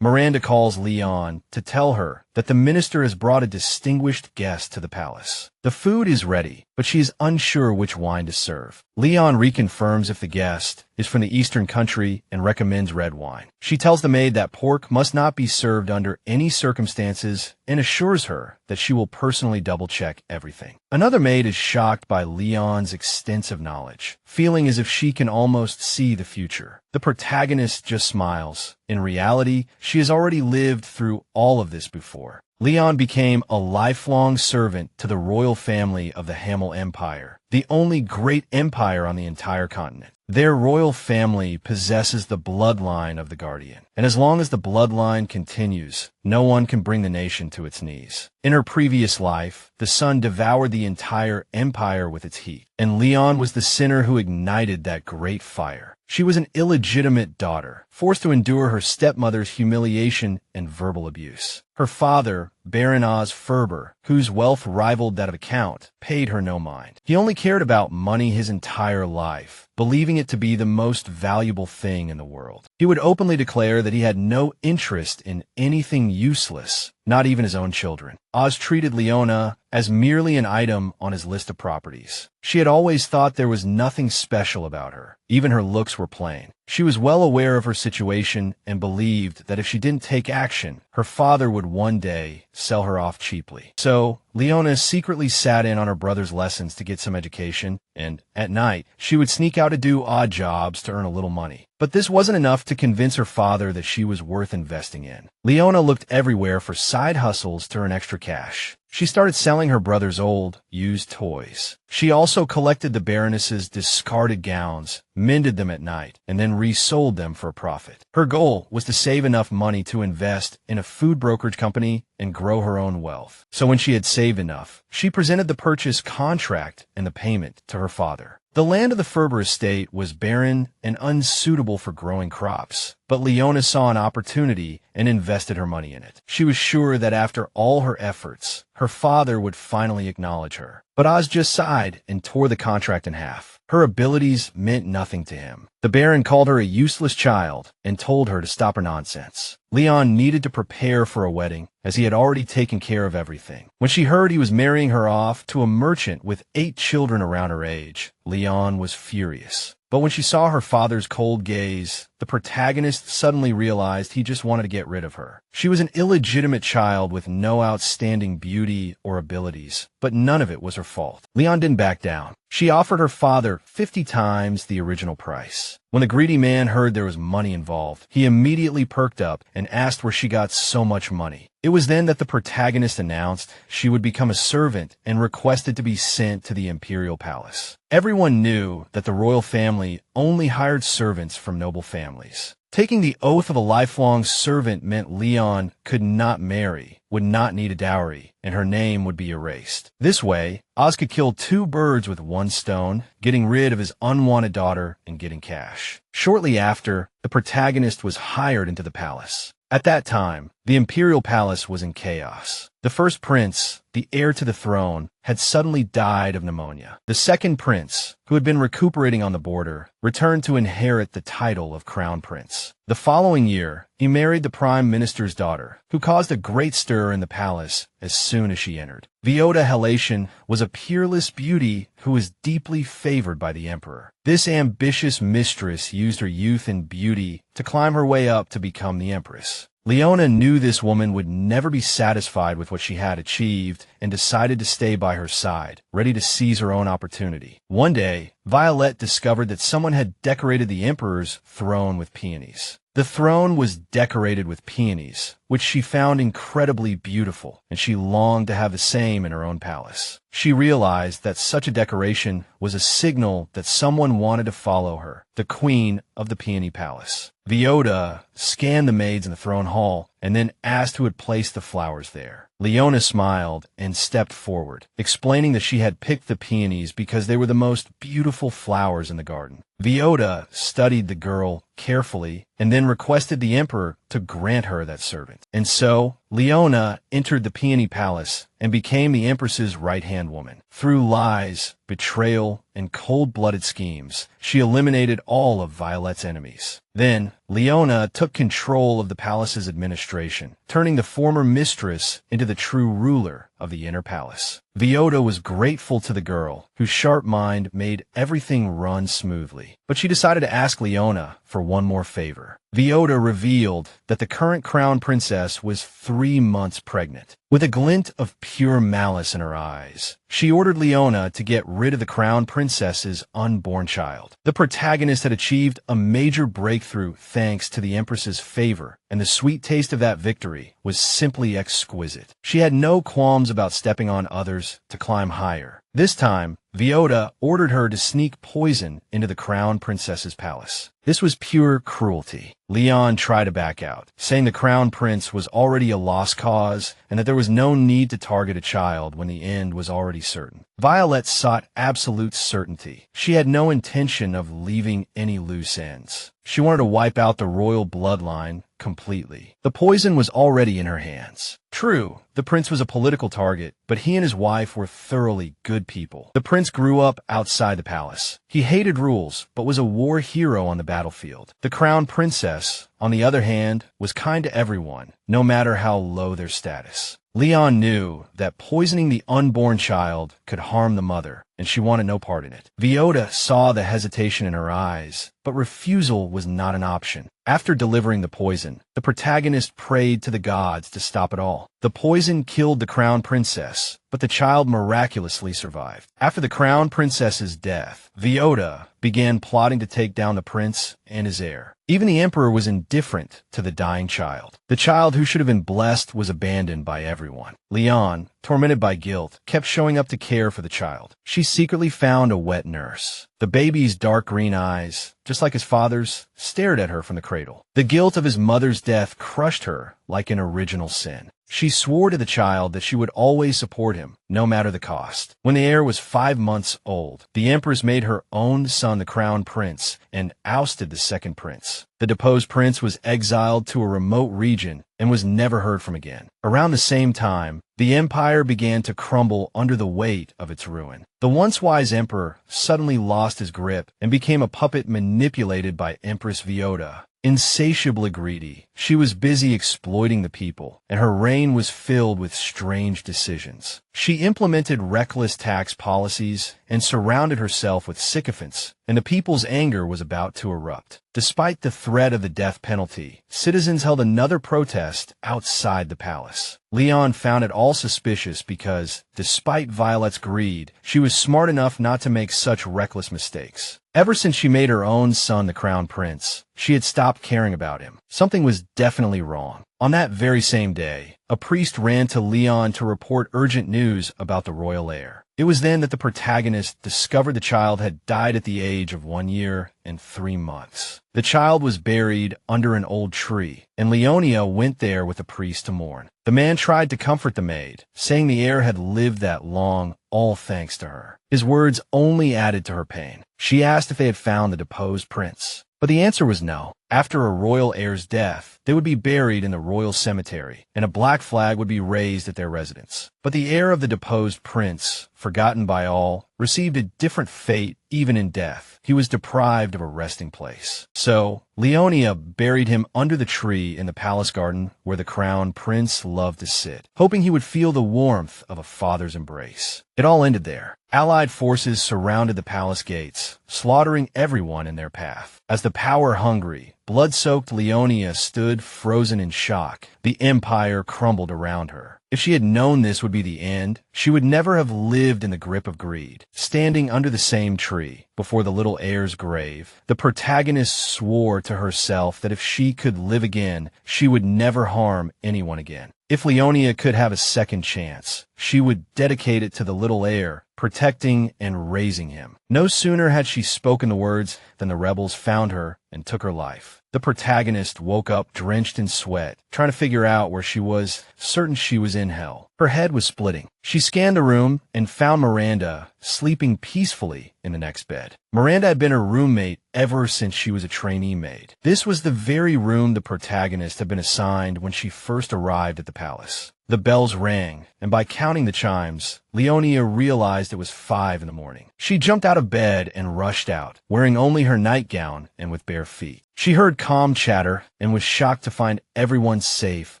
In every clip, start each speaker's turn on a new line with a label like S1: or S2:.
S1: Miranda calls Leon to tell her that the minister has brought a distinguished guest to the palace. The food is ready, but she is unsure which wine to serve. Leon reconfirms if the guest is from the eastern country and recommends red wine. She tells the maid that pork must not be served under any circumstances and assures her that she will personally double-check everything. Another maid is shocked by Leon's extensive knowledge, feeling as if she can almost see the future. The protagonist just smiles. In reality, she has already lived through all of this before. Leon became a lifelong servant to the royal family of the Hamel Empire, the only great empire on the entire continent. Their royal family possesses the bloodline of the Guardian, and as long as the bloodline continues, no one can bring the nation to its knees. In her previous life, the sun devoured the entire empire with its heat, and Leon was the sinner who ignited that great fire. She was an illegitimate daughter, forced to endure her stepmother's humiliation and verbal abuse. Her father, Baron Oz Ferber, whose wealth rivaled that of the Count, paid her no mind. He only cared about money his entire life, believing it to be the most valuable thing in the world. He would openly declare that he had no interest in anything useless, not even his own children. Oz treated Leona as merely an item on his list of properties. She had always thought there was nothing special about her. Even her looks were plain. She was well aware of her situation and believed that if she didn't take action, her father would one day sell her off cheaply. So, Leona secretly sat in on her brother's lessons to get some education, and at night, she would sneak out to do odd jobs to earn a little money. But this wasn't enough to convince her father that she was worth investing in. Leona looked everywhere for side hustles to earn extra cash. She started selling her brother's old, used toys. She also collected the Baroness's discarded gowns, mended them at night, and then resold them for a profit. Her goal was to save enough money to invest in a food brokerage company and grow her own wealth. So when she had saved enough, she presented the purchase contract and the payment to her father. The land of the Ferber estate was barren and unsuitable for growing crops, but Leona saw an opportunity and invested her money in it. She was sure that after all her efforts, her father would finally acknowledge her. But Oz just sighed and tore the contract in half. Her abilities meant nothing to him. The Baron called her a useless child and told her to stop her nonsense. Leon needed to prepare for a wedding, as he had already taken care of everything. When she heard he was marrying her off to a merchant with 8 children around her age, Leon was furious. But when she saw her father's cold gaze, the protagonist suddenly realized he just wanted to get rid of her. She was an illegitimate child with no outstanding beauty or abilities, but none of it was her fault. Leon didn't back down. She offered her father 50 times the original price. When the greedy man heard there was money involved, he immediately perked up and asked where she got so much money. It was then that the protagonist announced she would become a servant and requested to be sent to the imperial palace. Everyone knew that the royal family only hired servants from noble families. Taking the oath of a lifelong servant meant Leon could not marry, would not need a dowry, and her name would be erased. This way, Oz could kill 2 birds with one stone, getting rid of his unwanted daughter and getting cash. Shortly after, the protagonist was hired into the palace. At that time, the imperial palace was in chaos. The first prince, the heir to the throne, had suddenly died of pneumonia. The second prince, who had been recuperating on the border, returned to inherit the title of crown prince. The following year, he married the prime minister's daughter, who caused a great stir in the palace as soon as she entered. Vioda Helatian was a peerless beauty who was deeply favored by the emperor. This ambitious mistress used her youth and beauty to climb her way up to become the empress. Leona knew this woman would never be satisfied with what she had achieved and decided to stay by her side, ready to seize her own opportunity. One day, Violette discovered that someone had decorated the emperor's throne with peonies. The throne was decorated with peonies, which she found incredibly beautiful, and she longed to have the same in her own palace. She realized that such a decoration was a signal that someone wanted to follow her, the queen of the peony palace. Vioda scanned the maids in the throne hall and then asked who had placed the flowers there. Leona smiled and stepped forward, explaining that she had picked the peonies because they were the most beautiful flowers in the garden. Leona studied the girl carefully and then requested the emperor to grant her that servant. And so, Leona entered the Peony Palace and became the empress's right-hand woman. Through lies, betrayal, and cold-blooded schemes, she eliminated all of Violet's enemies. Then, Leona took control of the palace's administration, turning the former mistress into the true ruler of the inner palace. Leona was grateful to the girl, whose sharp mind made everything run smoothly. But she decided to ask Leona for one more favor. Leona revealed that the current crown princess was 3 months pregnant. With a glint of pure malice in her eyes, she ordered Leona to get rid of the crown princess's unborn child. The protagonist had achieved a major breakthrough thanks to the Empress's favor, and the sweet taste of that victory was simply exquisite. She had no qualms about stepping on others to climb higher. This time, Leona ordered her to sneak poison into the crown princess's palace. This was pure cruelty. Leon tried to back out, saying the crown prince was already a lost cause and that there was no need to target a child when the end was already certain. Violet sought absolute certainty. She had no intention of leaving any loose ends. She wanted to wipe out the royal bloodline completely. The poison was already in her hands. True, the prince was a political target, but he and his wife were thoroughly good people. The prince grew up outside the palace. He hated rules, but was a war hero on the battlefield. The crown princess, on the other hand, was kind to everyone, no matter how low their status. Leon knew that poisoning the unborn child could harm the mother, and she wanted no part in it. Leona saw the hesitation in her eyes, but refusal was not an option. After delivering the poison, the protagonist prayed to the gods to stop it all. The poison killed the crown princess, but the child miraculously survived. After the crown princess's death, Leona began plotting to take down the prince and his heir. Even the emperor was indifferent to the dying child. The child who should have been blessed was abandoned by everyone. Leon, tormented by guilt, kept showing up to care for the child. She secretly found a wet nurse. The baby's dark green eyes, just like his father's, stared at her from the cradle. The guilt of his mother's death crushed her like an original sin. She swore to the child that she would always support him, no matter the cost. When the heir was 5 months old, the Empress made her own son the crown prince and ousted the second prince. The deposed prince was exiled to a remote region and was never heard from again. Around the same time, the empire began to crumble under the weight of its ruin. The once wise emperor suddenly lost his grip and became a puppet manipulated by Empress Leona. Insatiably greedy, she was busy exploiting the people, and her reign was filled with strange decisions. She implemented reckless tax policies and surrounded herself with sycophants, and the people's anger was about to erupt. Despite the threat of the death penalty, citizens held another protest outside the palace. Leon found it all suspicious because, despite Violet's greed, she was smart enough not to make such reckless mistakes. Ever since she made her own son the crown prince, she had stopped caring about him. Something was definitely wrong. On that very same day, a priest ran to Leon to report urgent news about the royal heir. It was then that the protagonist discovered the child had died at the age of 1 year and 3 months. The child was buried under an old tree, and Leonia went there with the priest to mourn. The man tried to comfort the maid, saying the heir had lived that long, all thanks to her. His words only added to her pain. She asked if they had found the deposed prince, but the answer was no. After a royal heir's death, they would be buried in the royal cemetery, and a black flag would be raised at their residence. But the heir of the deposed prince, forgotten by all, received a different fate even in death. He was deprived of a resting place. So, Leonia buried him under the tree in the palace garden where the crown prince loved to sit, hoping he would feel the warmth of a father's embrace. It all ended there. Allied forces surrounded the palace gates, slaughtering everyone in their path. As the power-hungry, blood-soaked Leonia stood frozen in shock, the empire crumbled around her. If she had known this would be the end, she would never have lived in the grip of greed. Standing under the same tree, before the little heir's grave, the protagonist swore to herself that if she could live again, she would never harm anyone again. If Leonia could have a second chance, she would dedicate it to the little heir, protecting and raising him. No sooner had she spoken the words than the rebels found her and took her life. The protagonist woke up drenched in sweat, trying to figure out where she was, certain she was in hell. Her head was splitting. She scanned the room and found Miranda sleeping peacefully in the next bed. Miranda had been her roommate ever since she was a trainee maid. This was the very room the protagonist had been assigned when she first arrived at the palace. The bells rang, and by counting the chimes, Leona realized it was 5 in the morning. She jumped out of bed and rushed out, wearing only her nightgown and with bare feet. She heard calm chatter and was shocked to find everyone safe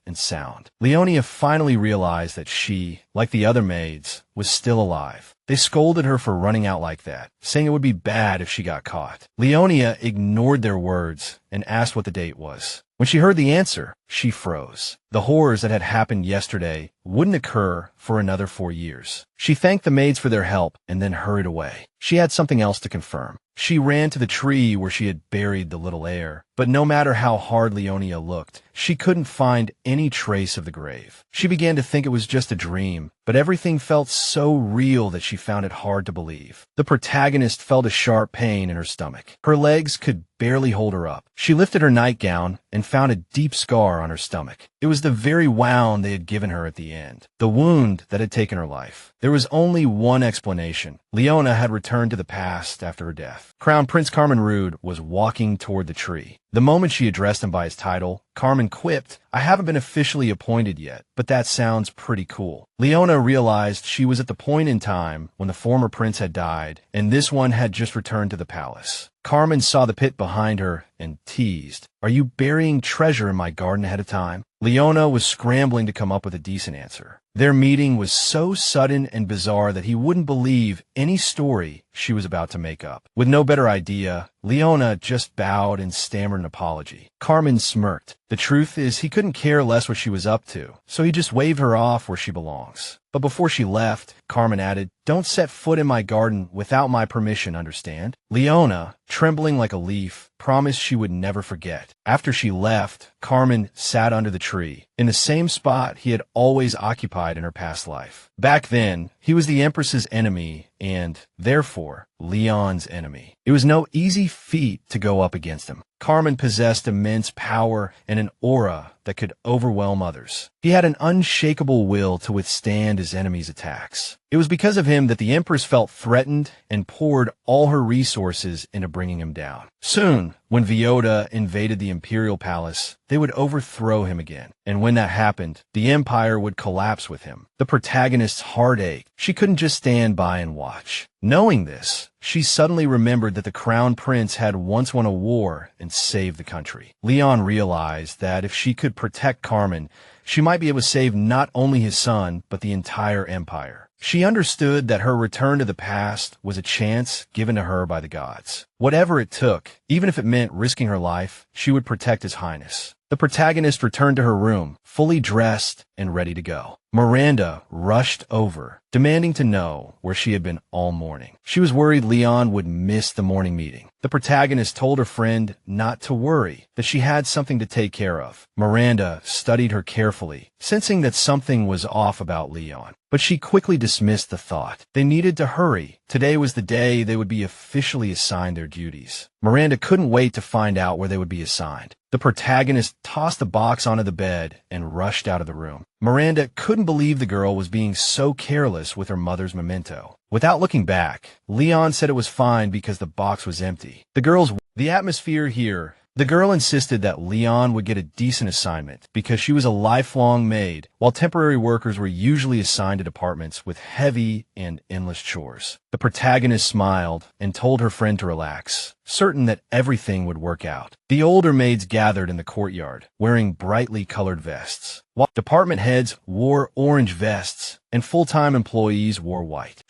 S1: and sound. Leona finally realized that she, like the other maids, was still alive. They scolded her for running out like that, saying it would be bad if she got caught. Leona ignored their words and asked what the date was. When she heard the answer, she froze. The horrors that had happened yesterday wouldn't occur for another 4 years. She thanked the maids for their help and then hurried away. She had something else to confirm. She ran to the tree where she had buried the little heir, but no matter how hard Leona looked, she couldn't find any trace of the grave. She began to think it was just a dream, but everything felt so real that she found it hard to believe. The protagonist felt a sharp pain in her stomach. Her legs could barely hold her up. She lifted her nightgown and found a deep scar on her stomach. It was the very wound they had given her at the end, the wound that had taken her life. There was only one explanation. Leona had returned to the past after her death. Crown Prince Carmen Rude was walking toward the tree. The moment she addressed him by his title, Carmen quipped, "I haven't been officially appointed yet, but that sounds pretty cool." Leona realized she was at the point in time when the former prince had died, and this one had just returned to the palace. Carmen saw the pit behind her and teased, "Are you burying treasure in my garden ahead of time?" Leona was scrambling to come up with a decent answer. Their meeting was so sudden and bizarre that he wouldn't believe any story she was about to make up. With no better idea, Leona just bowed and stammered an apology. Carmen smirked. The truth is, he couldn't care less what she was up to, so he just waved her off where she belongs. But before she left, Carmen added, "Don't set foot in my garden without my permission, understand?" Leona, trembling like a leaf, promised she would never forget. After she left, Carmen sat under the tree, in the same spot he had always occupied in her past life. Back then, he was the Empress's enemy and, therefore, Leon's enemy. It was no easy feat to go up against him. Carmen possessed immense power and an aura that could overwhelm others. He had an unshakable will to withstand his enemies' attacks. It was because of him that the Empress felt threatened and poured all her resources into bringing him down. Soon, when Vioda invaded the imperial palace, they would overthrow him again. And when that happened, the empire would collapse with him. The protagonist's heart ached. She couldn't just stand by and watch. Knowing this, she suddenly remembered that the crown prince had once won a war and saved the country. Leon realized that if she could protect Carmen, she might be able to save not only his son, but the entire empire. She understood that her return to the past was a chance given to her by the gods. Whatever it took, even if it meant risking her life, she would protect His Highness. The protagonist returned to her room, fully dressed and ready to go. Miranda rushed over, demanding to know where she had been all morning. She was worried Leon would miss the morning meeting. The protagonist told her friend not to worry, that she had something to take care of. Miranda studied her carefully, sensing that something was off about Leon. But she quickly dismissed the thought. They needed to hurry. Today was the day they would be officially assigned their duties. Miranda couldn't wait to find out where they would be assigned. The protagonist tossed the box onto the bed and rushed out of the room. Miranda couldn't believe the girl was being so careless with her mother's memento. Without looking back, Leon said it was fine because the box was empty. The atmosphere here. The girl insisted that Leon would get a decent assignment because she was a lifelong maid, while temporary workers were usually assigned to departments with heavy and endless chores. The protagonist smiled and told her friend to relax, certain that everything would work out. The older maids gathered in the courtyard, wearing brightly colored vests, while department heads wore orange vests and full-time employees wore white.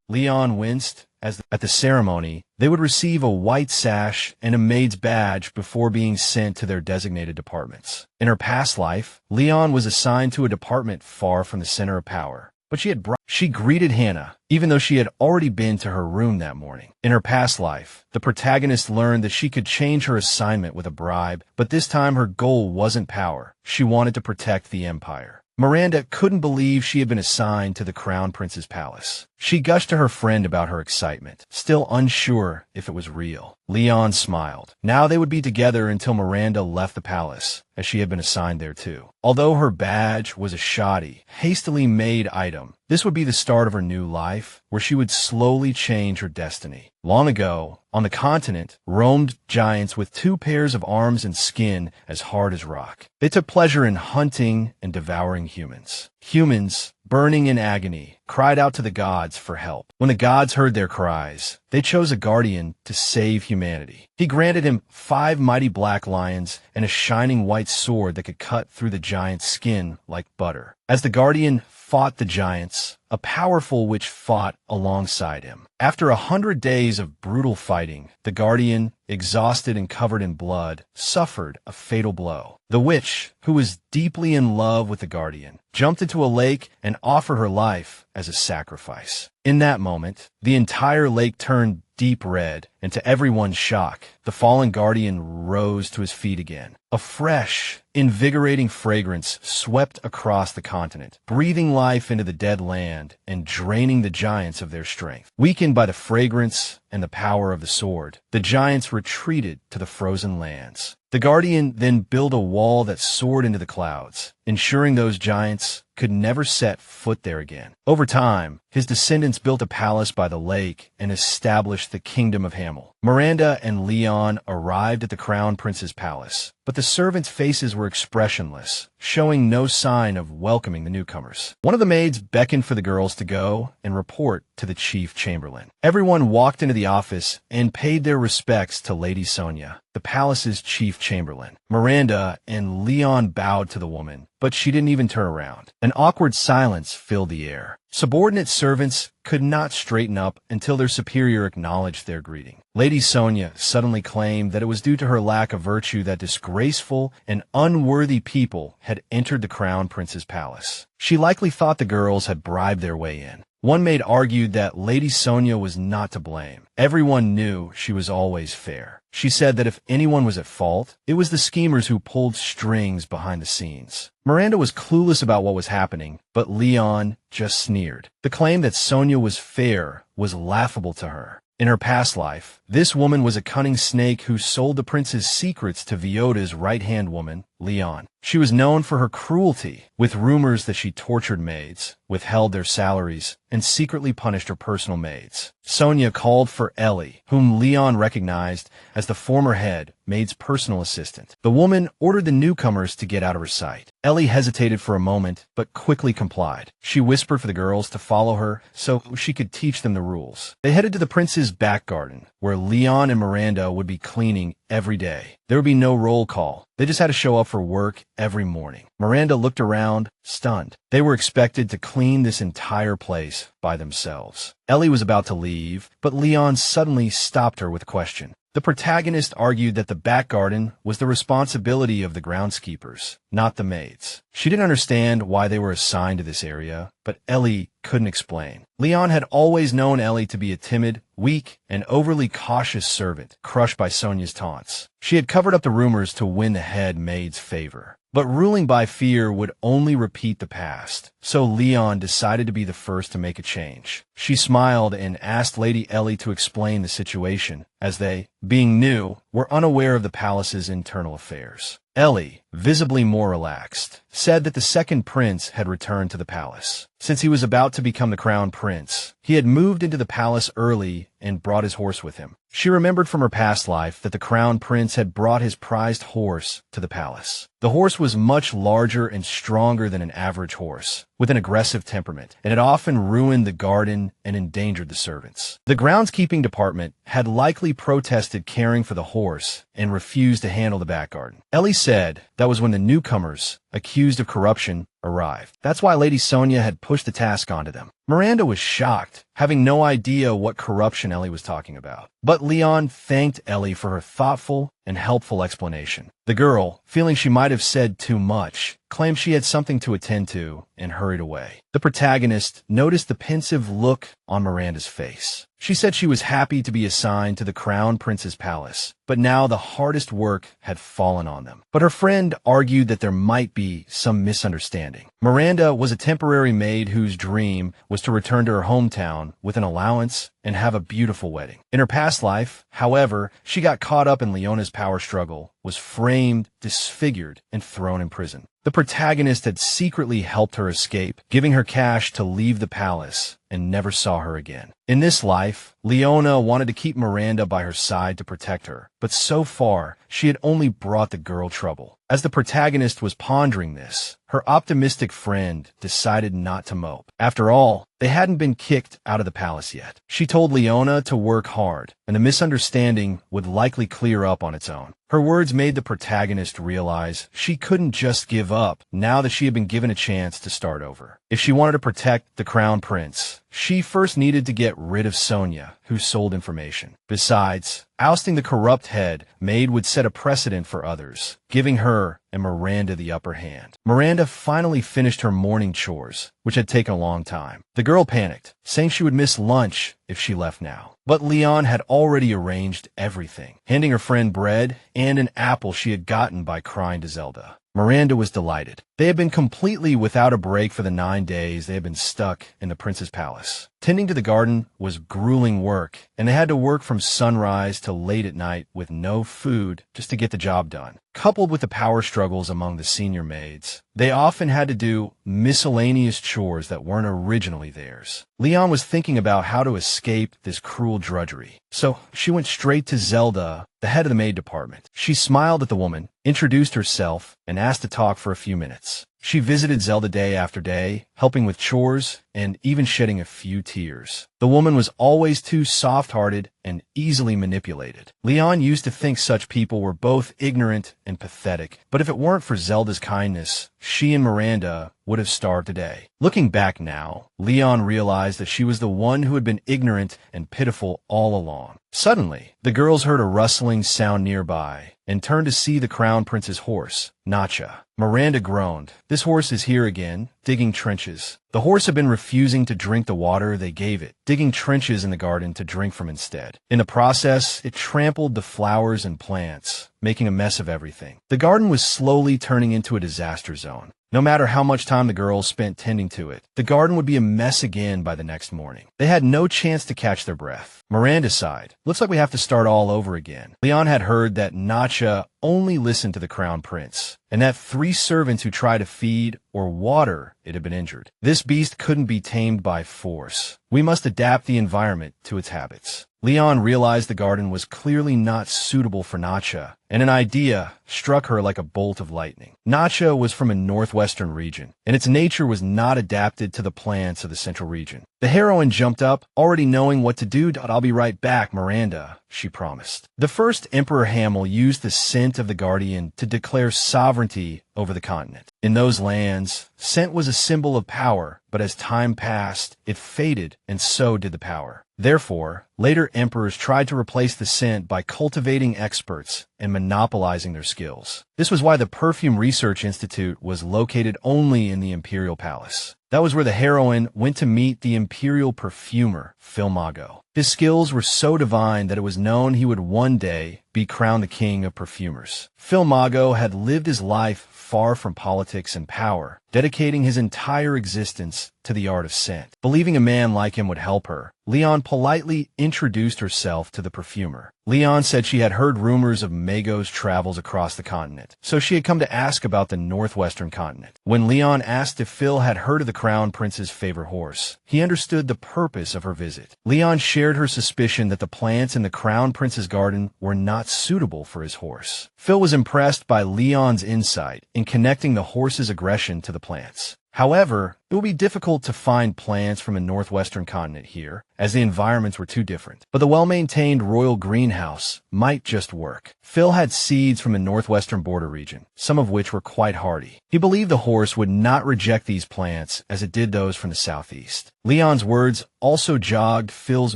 S1: Leon winced as at the ceremony, they would receive a white sash and a maid's badge before being sent to their designated departments. In her past life, Leon was assigned to a department far from the center of power, but she greeted Hannah, even though she had already been to her room that morning. In her past life, the protagonist learned that she could change her assignment with a bribe, but this time her goal wasn't power. She wanted to protect the empire. Miranda couldn't believe she had been assigned to the Crown Prince's palace. She gushed to her friend about her excitement, still unsure if it was real. Leon smiled. Now they would be together until Miranda left the palace, as she had been assigned there too. Although her badge was a shoddy, hastily made item, this would be the start of her new life, where she would slowly change her destiny. Long ago, on the continent, roamed giants with 2 pairs of arms and skin as hard as rock. They took pleasure in hunting and devouring humans. Humans, burning in agony, cried out to the gods for help. When the gods heard their cries, they chose a guardian to save humanity. He granted him 5 mighty black lions and a shining white sword that could cut through the giant's skin like butter. As the guardian fought the giants, a powerful witch fought alongside him. After 100 days of brutal fighting, the guardian, exhausted and covered in blood, suffered a fatal blow. The witch, who was deeply in love with the guardian, jumped into a lake and offered her life as a sacrifice. In that moment, the entire lake turned deep red, and to everyone's shock, the fallen guardian rose to his feet again. A fresh, invigorating fragrance swept across the continent, breathing life into the dead land and draining the giants of their strength. Weakened by the fragrance and the power of the sword, the giants retreated to the frozen lands. The guardian then built a wall that soared into the clouds, ensuring those giants could never set foot there again. Over time, his descendants built a palace by the lake and established the Kingdom of Hamel. Miranda and Leon arrived at the Crown Prince's palace, but the servants' faces were expressionless, showing no sign of welcoming the newcomers. One of the maids beckoned for the girls to go and report to the chief chamberlain. Everyone walked into the office and paid their respects to Lady Sonia, the palace's chief chamberlain. Miranda and Leon bowed to the woman, but she didn't even turn around. An awkward silence filled the air. Subordinate servants could not straighten up until their superior acknowledged their greeting. Lady Sonia suddenly claimed that it was due to her lack of virtue that disgraceful and unworthy people had entered the Crown Prince's palace. She likely thought the girls had bribed their way in. One maid argued that Lady Sonia was not to blame. Everyone knew she was always fair. She said that if anyone was at fault, it was the schemers who pulled strings behind the scenes. Miranda was clueless about what was happening, but Leon just sneered. The claim that Sonia was fair was laughable to her. In her past life, this woman was a cunning snake who sold the prince's secrets to Vioda's right-hand woman, Leon. She was known for her cruelty, with rumors that she tortured maids, withheld their salaries, and secretly punished her personal maids. Sonia called for Ellie, whom Leon recognized as the former head, maid's personal assistant. The woman ordered the newcomers to get out of her sight. Ellie hesitated for a moment, but quickly complied. She whispered for the girls to follow her so she could teach them the rules. They headed to the prince's back garden, where Leon and Miranda would be cleaning every day. There would be no roll call. They just had to show up for work every morning. Miranda looked around, stunned. They were expected to clean this entire place by themselves. Ellie was about to leave, but Leon suddenly stopped her with a question. The protagonist argued that the back garden was the responsibility of the groundskeepers, not the maids. She didn't understand why they were assigned to this area, but Ellie couldn't explain. Leon had always known Ellie to be a timid, weak, and overly cautious servant, crushed by Sonia's taunts. She had covered up the rumors to win the head maid's favor. But ruling by fear would only repeat the past, so Leon decided to be the first to make a change. She smiled and asked Lady Ellie to explain the situation, as they, being new, were unaware of the palace's internal affairs. Ellie, visibly more relaxed, said that the second prince had returned to the palace. Since he was about to become the crown prince, he had moved into the palace early and brought his horse with him. She remembered from her past life that the crown prince had brought his prized horse to the palace. The horse was much larger and stronger than an average horse, with an aggressive temperament, and it often ruined the garden and endangered the servants. The groundskeeping department had likely protested caring for the horse and refused to handle the back garden. Ellie said that was when the newcomers, accused of corruption, arrived. That's why Lady Sonia had pushed the task onto them. Miranda was shocked, having no idea what corruption Ellie was talking about. But Leon thanked Ellie for her thoughtful and helpful explanation. The girl, feeling she might have said too much, claimed she had something to attend to and hurried away. The protagonist noticed the pensive look on Miranda's face. She said she was happy to be assigned to the Crown Prince's palace, but now the hardest work had fallen on them. But her friend argued that there might be some misunderstanding. Miranda was a temporary maid whose dream was to return to her hometown with an allowance and have a beautiful wedding. In her past life, however, she got caught up in Leona's power struggle, was framed, disfigured, and thrown in prison. The protagonist had secretly helped her escape, giving her cash to leave the palace, and never saw her again. In this life, Leona wanted to keep Miranda by her side to protect her, but so far, she had only brought the girl trouble. As the protagonist was pondering this, her optimistic friend decided not to mope. After all, they hadn't been kicked out of the palace yet. She told Leona to work hard, and the misunderstanding would likely clear up on its own. Her words made the protagonist realize she couldn't just give up now that she had been given a chance to start over. If she wanted to protect the crown prince, she first needed to get rid of Sonia, who sold information. Besides, ousting the corrupt head, Maid would set a precedent for others, giving her and Miranda the upper hand. Miranda finally finished her morning chores, which had taken a long time. The girl panicked, saying she would miss lunch if she left now. But Leon had already arranged everything, handing her friend bread and an apple she had gotten by crying to Zelda. Miranda was delighted. They had been completely without a break for the 9 days they had been stuck in the prince's palace. Tending to the garden was grueling work, and they had to work from sunrise till late at night with no food just to get the job done. Coupled with the power struggles among the senior maids, they often had to do miscellaneous chores that weren't originally theirs. Leon was thinking about how to escape this cruel drudgery, so she went straight to Zelda, the head of the maid department. She smiled at the woman, introduced herself, and asked to talk for a few minutes. She visited Zelda day after day, helping with chores and even shedding a few tears. The woman was always too soft-hearted and easily manipulated. Leon used to think such people were both ignorant and pathetic, but if it weren't for Zelda's kindness, she and Miranda would have starved today. Looking back now, Leon realized that she was the one who had been ignorant and pitiful all along. Suddenly, the girls heard a rustling sound nearby and turned to see the crown prince's horse, Nacha. Miranda groaned. "This horse is here again, digging trenches." The horse had been refusing to drink the water they gave it, digging trenches in the garden to drink from instead. In the process, it trampled the flowers and plants, making a mess of everything. The garden was slowly turning into a disaster zone. No matter how much time the girls spent tending to it, the garden would be a mess again by the next morning. They had no chance to catch their breath. Miranda sighed. "Looks like we have to start all over again." Leon had heard that Nacha only listened to the crown prince, and that 3 servants who tried to feed or water it had been injured. This beast couldn't be tamed by force. We must adapt the environment to its habits. Leon realized the garden was clearly not suitable for Nacha, and an idea struck her like a bolt of lightning. Nacha was from a northwestern region, and its nature was not adapted to the plants of the central region. The heroine jumped up, already knowing what to do. "I'll be right back, Miranda," she promised. The first Emperor Hamel used the scent of the guardian to declare sovereignty over the continent. In those lands, scent was a symbol of power, but as time passed, it faded, and so did the power. Therefore, later emperors tried to replace the scent by cultivating experts and monopolizing their skills. This was why the Perfume Research Institute was located only in the imperial palace. That was where the heroine went to meet the imperial perfumer, Filmago. His skills were so divine that it was known he would one day be crowned the king of perfumers. Filmago had lived his life far from politics and power, dedicating his entire existence to the art of scent. Believing a man like him would help her, Leon politely introduced herself to the perfumer. Leon said she had heard rumors of Mago's travels across the continent, so she had come to ask about the northwestern continent. When Leon asked if Phil had heard of the crown prince's favorite horse, he understood the purpose of her visit. Leon shared her suspicion that the plants in the crown prince's garden were not suitable for his horse. Phil was impressed by Leon's insight in connecting the horse's aggression to the plants. However, it would be difficult to find plants from a northwestern continent here, as the environments were too different. But the well-maintained royal greenhouse might just work. Phil had seeds from the northwestern border region, some of which were quite hardy. He believed the horse would not reject these plants as it did those from the southeast. Leon's words also jogged Phil's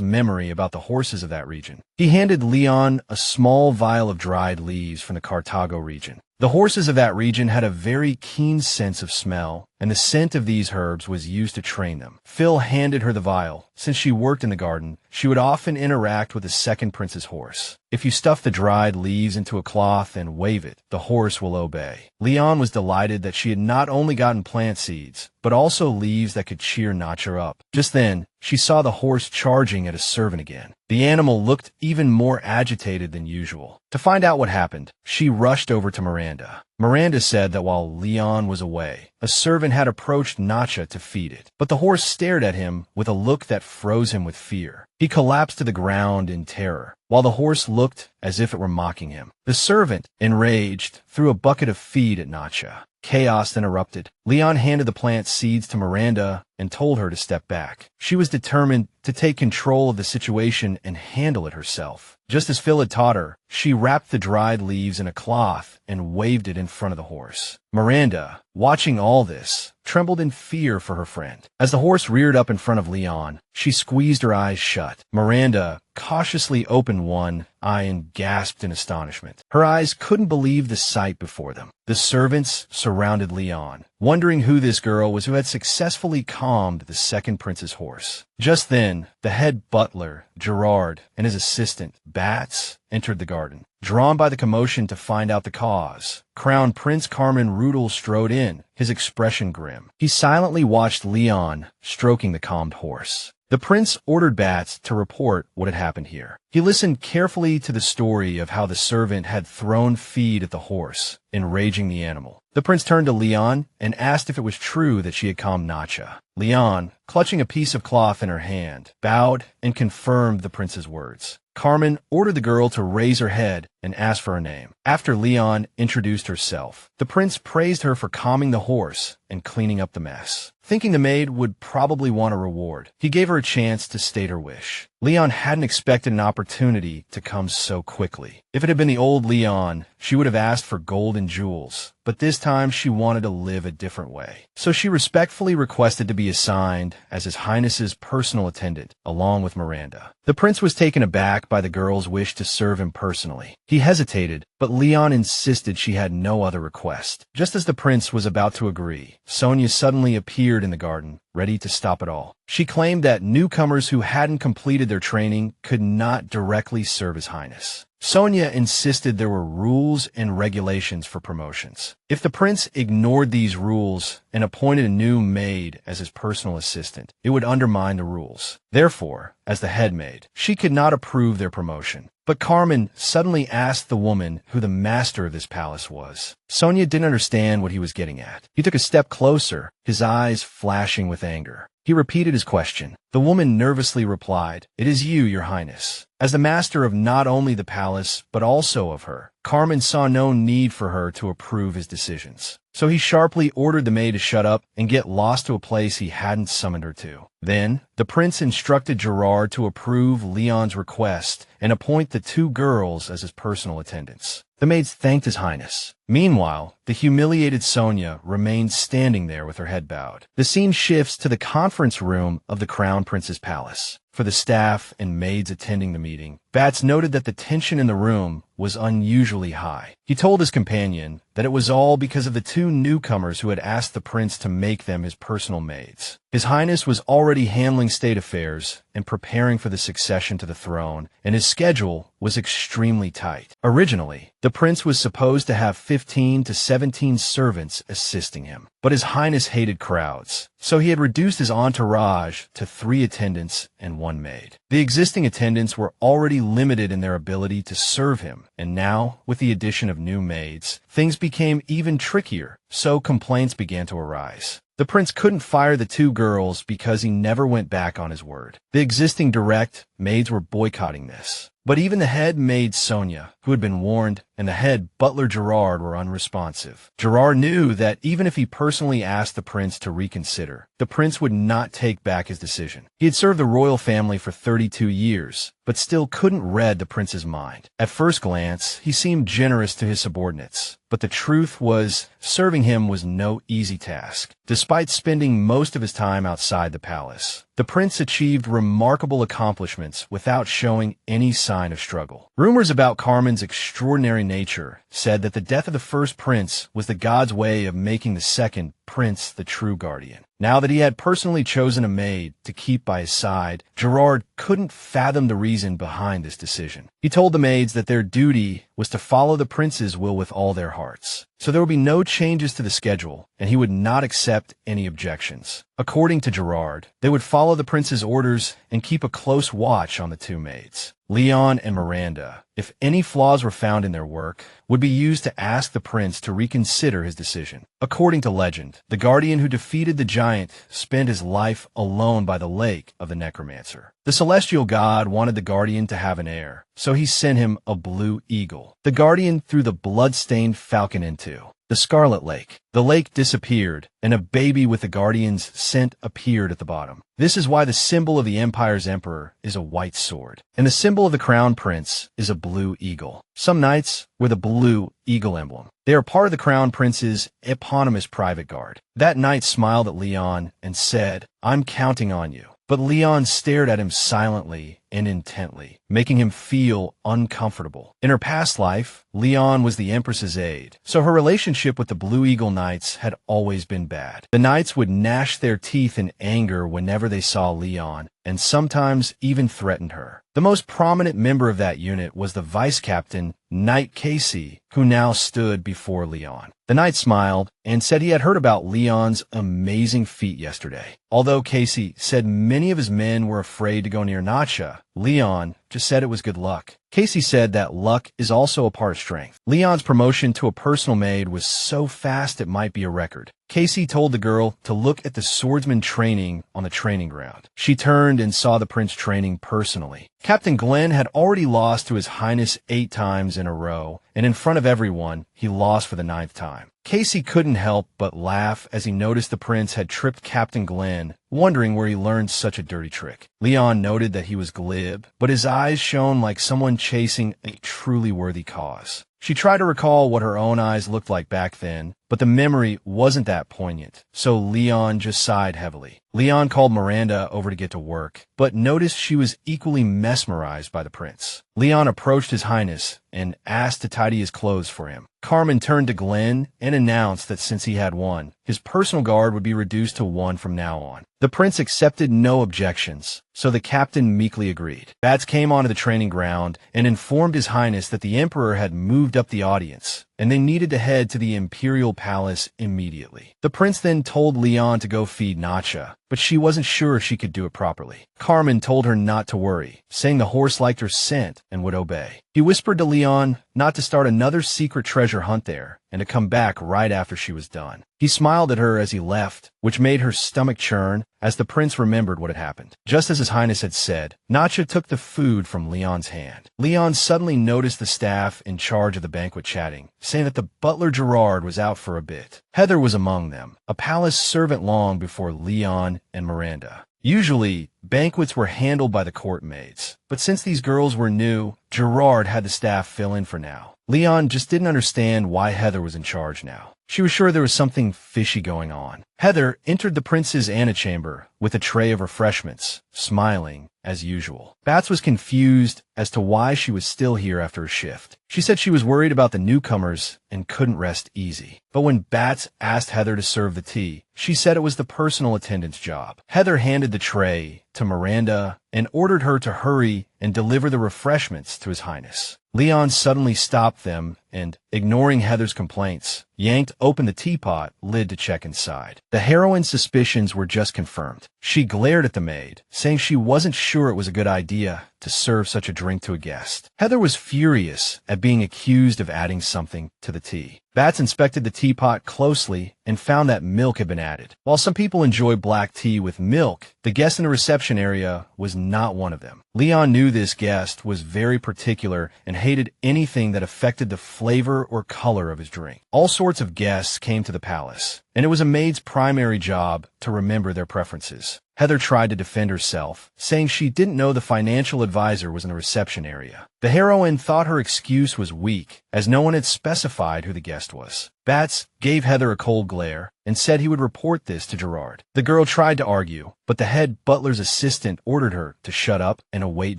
S1: memory about the horses of that region. He handed Leon a small vial of dried leaves from the Carthago region. The horses of that region had a very keen sense of smell and the scent of these herbs was used to train them. Phil handed her the vial. Since she worked in the garden, she would often interact with the second prince's horse. If you stuff the dried leaves into a cloth and wave it, the horse will obey. Leon was delighted that she had not only gotten plant seeds, but also leaves that could cheer Nacha up. Just then, she saw the horse charging at a servant again. The animal looked even more agitated than usual. To find out what happened, she rushed over to Miranda. Miranda said that while Leon was away, a servant had approached Nacha to feed it, but the horse stared at him with a look that froze him with fear. He collapsed to the ground in terror, while the horse looked as if it were mocking him. The servant, enraged, threw a bucket of feed at Nacha. Chaos then erupted. Leon handed the plant seeds to Miranda and told her to step back. She was determined to take control of the situation and handle it herself. Just as Phil had taught her, she wrapped the dried leaves in a cloth and waved it in front of the horse. Miranda, watching all this, trembled in fear for her friend. As the horse reared up in front of Leon, she squeezed her eyes shut. Miranda cautiously opened one eye and gasped in astonishment. Her eyes couldn't believe the sight before them. The servants surrounded Leon, wondering who this girl was who had successfully calmed the second prince's horse. Just then, the head butler, Gerard, and his assistant, Bats, entered the garden. Drawn by the commotion to find out the cause, Crown Prince Carmen Rudel strode in, his expression grim. He silently watched Leon stroking the calmed horse. The prince ordered Bats to report what had happened here. He listened carefully to the story of how the servant had thrown feed at the horse, enraging the animal. The prince turned to Leon and asked if it was true that she had calmed Nacha. Leon, clutching a piece of cloth in her hand, bowed and confirmed the prince's words. Carmen ordered the girl to raise her head and ask for her name. After Leon introduced herself, the prince praised her for calming the horse and cleaning up the mess. Thinking the maid would probably want a reward, he gave her a chance to state her wish. Leon hadn't expected an opportunity to come so quickly. If it had been the old Leon, she would have asked for gold and jewels, but this time she wanted to live a different way. So she respectfully requested to be assigned as His Highness's personal attendant, along with Miranda. The prince was taken aback by the girl's wish to serve him personally. He hesitated, but Leon insisted she had no other request. Just as the prince was about to agree, Sonia suddenly appeared in the garden, ready to stop it all. She claimed that newcomers who hadn't completed their training could not directly serve His Highness. Sonia insisted there were rules and regulations for promotions. If the prince ignored these rules and appointed a new maid as his personal assistant, it would undermine the rules. Therefore, as the head maid, she could not approve their promotion. But Carmen suddenly asked the woman who the master of this palace was. Sonia didn't understand what he was getting at. He took a step closer, his eyes flashing with anger. He repeated his question. The woman nervously replied, "It is you, Your Highness." As the master of not only the palace, but also of her, Carmen saw no need for her to approve his decisions. So he sharply ordered the maid to shut up and get lost to a place he hadn't summoned her to. Then, the prince instructed Gerard to approve Leon's request and appoint the two girls as his personal attendants. The maids thanked His Highness. Meanwhile, the humiliated Sonia remained standing there with her head bowed. The scene shifts to the conference room of the Crown Prince's palace. For the staff and maids attending the meeting, Bats noted that the tension in the room was unusually high. He told his companion that it was all because of the two newcomers who had asked the prince to make them his personal maids. His Highness was already handling state affairs and preparing for the succession to the throne, and his schedule was extremely tight. Originally, the prince was supposed to have 15 to 17 servants assisting him, but His Highness hated crowds, so he had reduced his entourage to 3 attendants and 1 maid. The existing attendants were already limited in their ability to serve him, and now, with the addition of new maids, things became even trickier, so complaints began to arise. The prince couldn't fire the 2 girls because he never went back on his word. The existing direct maids were boycotting this. But even the head maid Sonia, who had been warned, and the head butler Gerard were unresponsive. Gerard knew that even if he personally asked the prince to reconsider, the prince would not take back his decision. He had served the royal family for 32 years, but still couldn't read the prince's mind. At first glance, he seemed generous to his subordinates, but the truth was, serving him was no easy task. Despite spending most of his time outside the palace, the prince achieved remarkable accomplishments without showing any sign of struggle. Rumors about Carmen's extraordinary nature said that the death of the first prince was the god's way of making the second prince the true guardian. Now that he had personally chosen a maid to keep by his side, Gerard couldn't fathom the reason behind this decision. He told the maids that their duty was to follow the prince's will with all their hearts. So there would be no changes to the schedule, and he would not accept any objections. According to Gerard, they would follow the prince's orders and keep a close watch on the two maids. Leon and Miranda, if any flaws were found in their work, would be used to ask the prince to reconsider his decision. According to legend, the guardian who defeated the giant spent his life alone by the lake of the necromancer. The celestial god wanted the guardian to have an heir, so he sent him a blue eagle. The guardian threw the blood-stained falcon into the Scarlet Lake. The lake disappeared, and a baby with the guardian's scent appeared at the bottom. This is why the symbol of the Empire's emperor is a white sword, and the symbol of the crown prince is a blue eagle. Some knights wear the blue eagle emblem. They are part of the crown prince's eponymous private guard. That knight smiled at Leon and said, "I'm counting on you." But Leon stared at him silently and intently, making him feel uncomfortable. In her past life, Leon was the Empress's aide, so her relationship with the Blue Eagle Knights had always been bad. The Knights would gnash their teeth in anger whenever they saw Leon, and sometimes even threatened her. The most prominent member of that unit was the vice captain, Knight Casey, who now stood before Leon. The knight smiled and said he had heard about Leon's amazing feat yesterday. Although Casey said many of his men were afraid to go near Nacha, Leon just said it was good luck. Casey said that luck is also a part of strength. Leon's promotion to a personal maid was so fast it might be a record. Casey told the girl to look at the swordsman training on the training ground. She turned and saw the prince training personally. Captain Glenn had already lost to His Highness 8 times in a row, and in front of everyone, he lost for the 9th time. Casey couldn't help but laugh as he noticed the prince had tripped Captain Glenn, wondering where he learned such a dirty trick. Leon noted that he was glib, but his eyes shone like someone chasing a truly worthy cause. She tried to recall what her own eyes looked like back then, but the memory wasn't that poignant, so Leon just sighed heavily. Leon called Miranda over to get to work, but noticed she was equally mesmerized by the prince. Leon approached His Highness and asked to tidy his clothes for him. Carmen turned to Glenn and announced that since he had one, his personal guard would be reduced to 1 from now on. The prince accepted no objections, so the captain meekly agreed. Bats came onto the training ground and informed His Highness that the emperor had moved up the audience, and they needed to head to the imperial palace immediately. The prince then told Leon to go feed Nacha, but she wasn't sure if she could do it properly. Carmen told her not to worry, saying the horse liked her scent and would obey. He whispered to Leon not to start another secret treasure hunt there, and to come back right after she was done. He smiled at her as he left, which made her stomach churn as the prince remembered what had happened. Just as His Highness had said, Nacha took the food from Leon's hand. Leon suddenly noticed the staff in charge of the banquet chatting, saying that the butler Gerard was out for a bit. Heather was among them, a palace servant long before Leon and Miranda. Usually, banquets were handled by the court maids, but since these girls were new, Gerard had the staff fill in for now. Leon just didn't understand why Heather was in charge now. She was sure there was something fishy going on. Heather entered the prince's antechamber with a tray of refreshments, smiling as usual. Bats was confused as to why she was still here after a shift. She said she was worried about the newcomers and couldn't rest easy. But when Bats asked Heather to serve the tea, she said it was the personal attendant's job. Heather handed the tray to Miranda and ordered her to hurry and deliver the refreshments to His Highness. Leon suddenly stopped them and, ignoring Heather's complaints, yanked open the teapot lid to check inside. The heroine's suspicions were just confirmed. She glared at the maid, saying she wasn't sure it was a good idea to serve such a drink to a guest. Heather was furious at being accused of adding something to the tea. Bats inspected the teapot closely and found that milk had been added. While some people enjoy black tea with milk, the guest in the reception area was not one of them. Leon knew this guest was very particular and hated anything that affected the flavor or color of his drink. All sorts of guests came to the palace, and it was a maid's primary job to remember their preferences. Heather tried to defend herself, saying she didn't know the financial advisor was in the reception area. The heroine thought her excuse was weak, as no one had specified who the guest was. Bats gave Heather a cold glare and said he would report this to Gerard. The girl tried to argue, but the head butler's assistant ordered her to shut up and await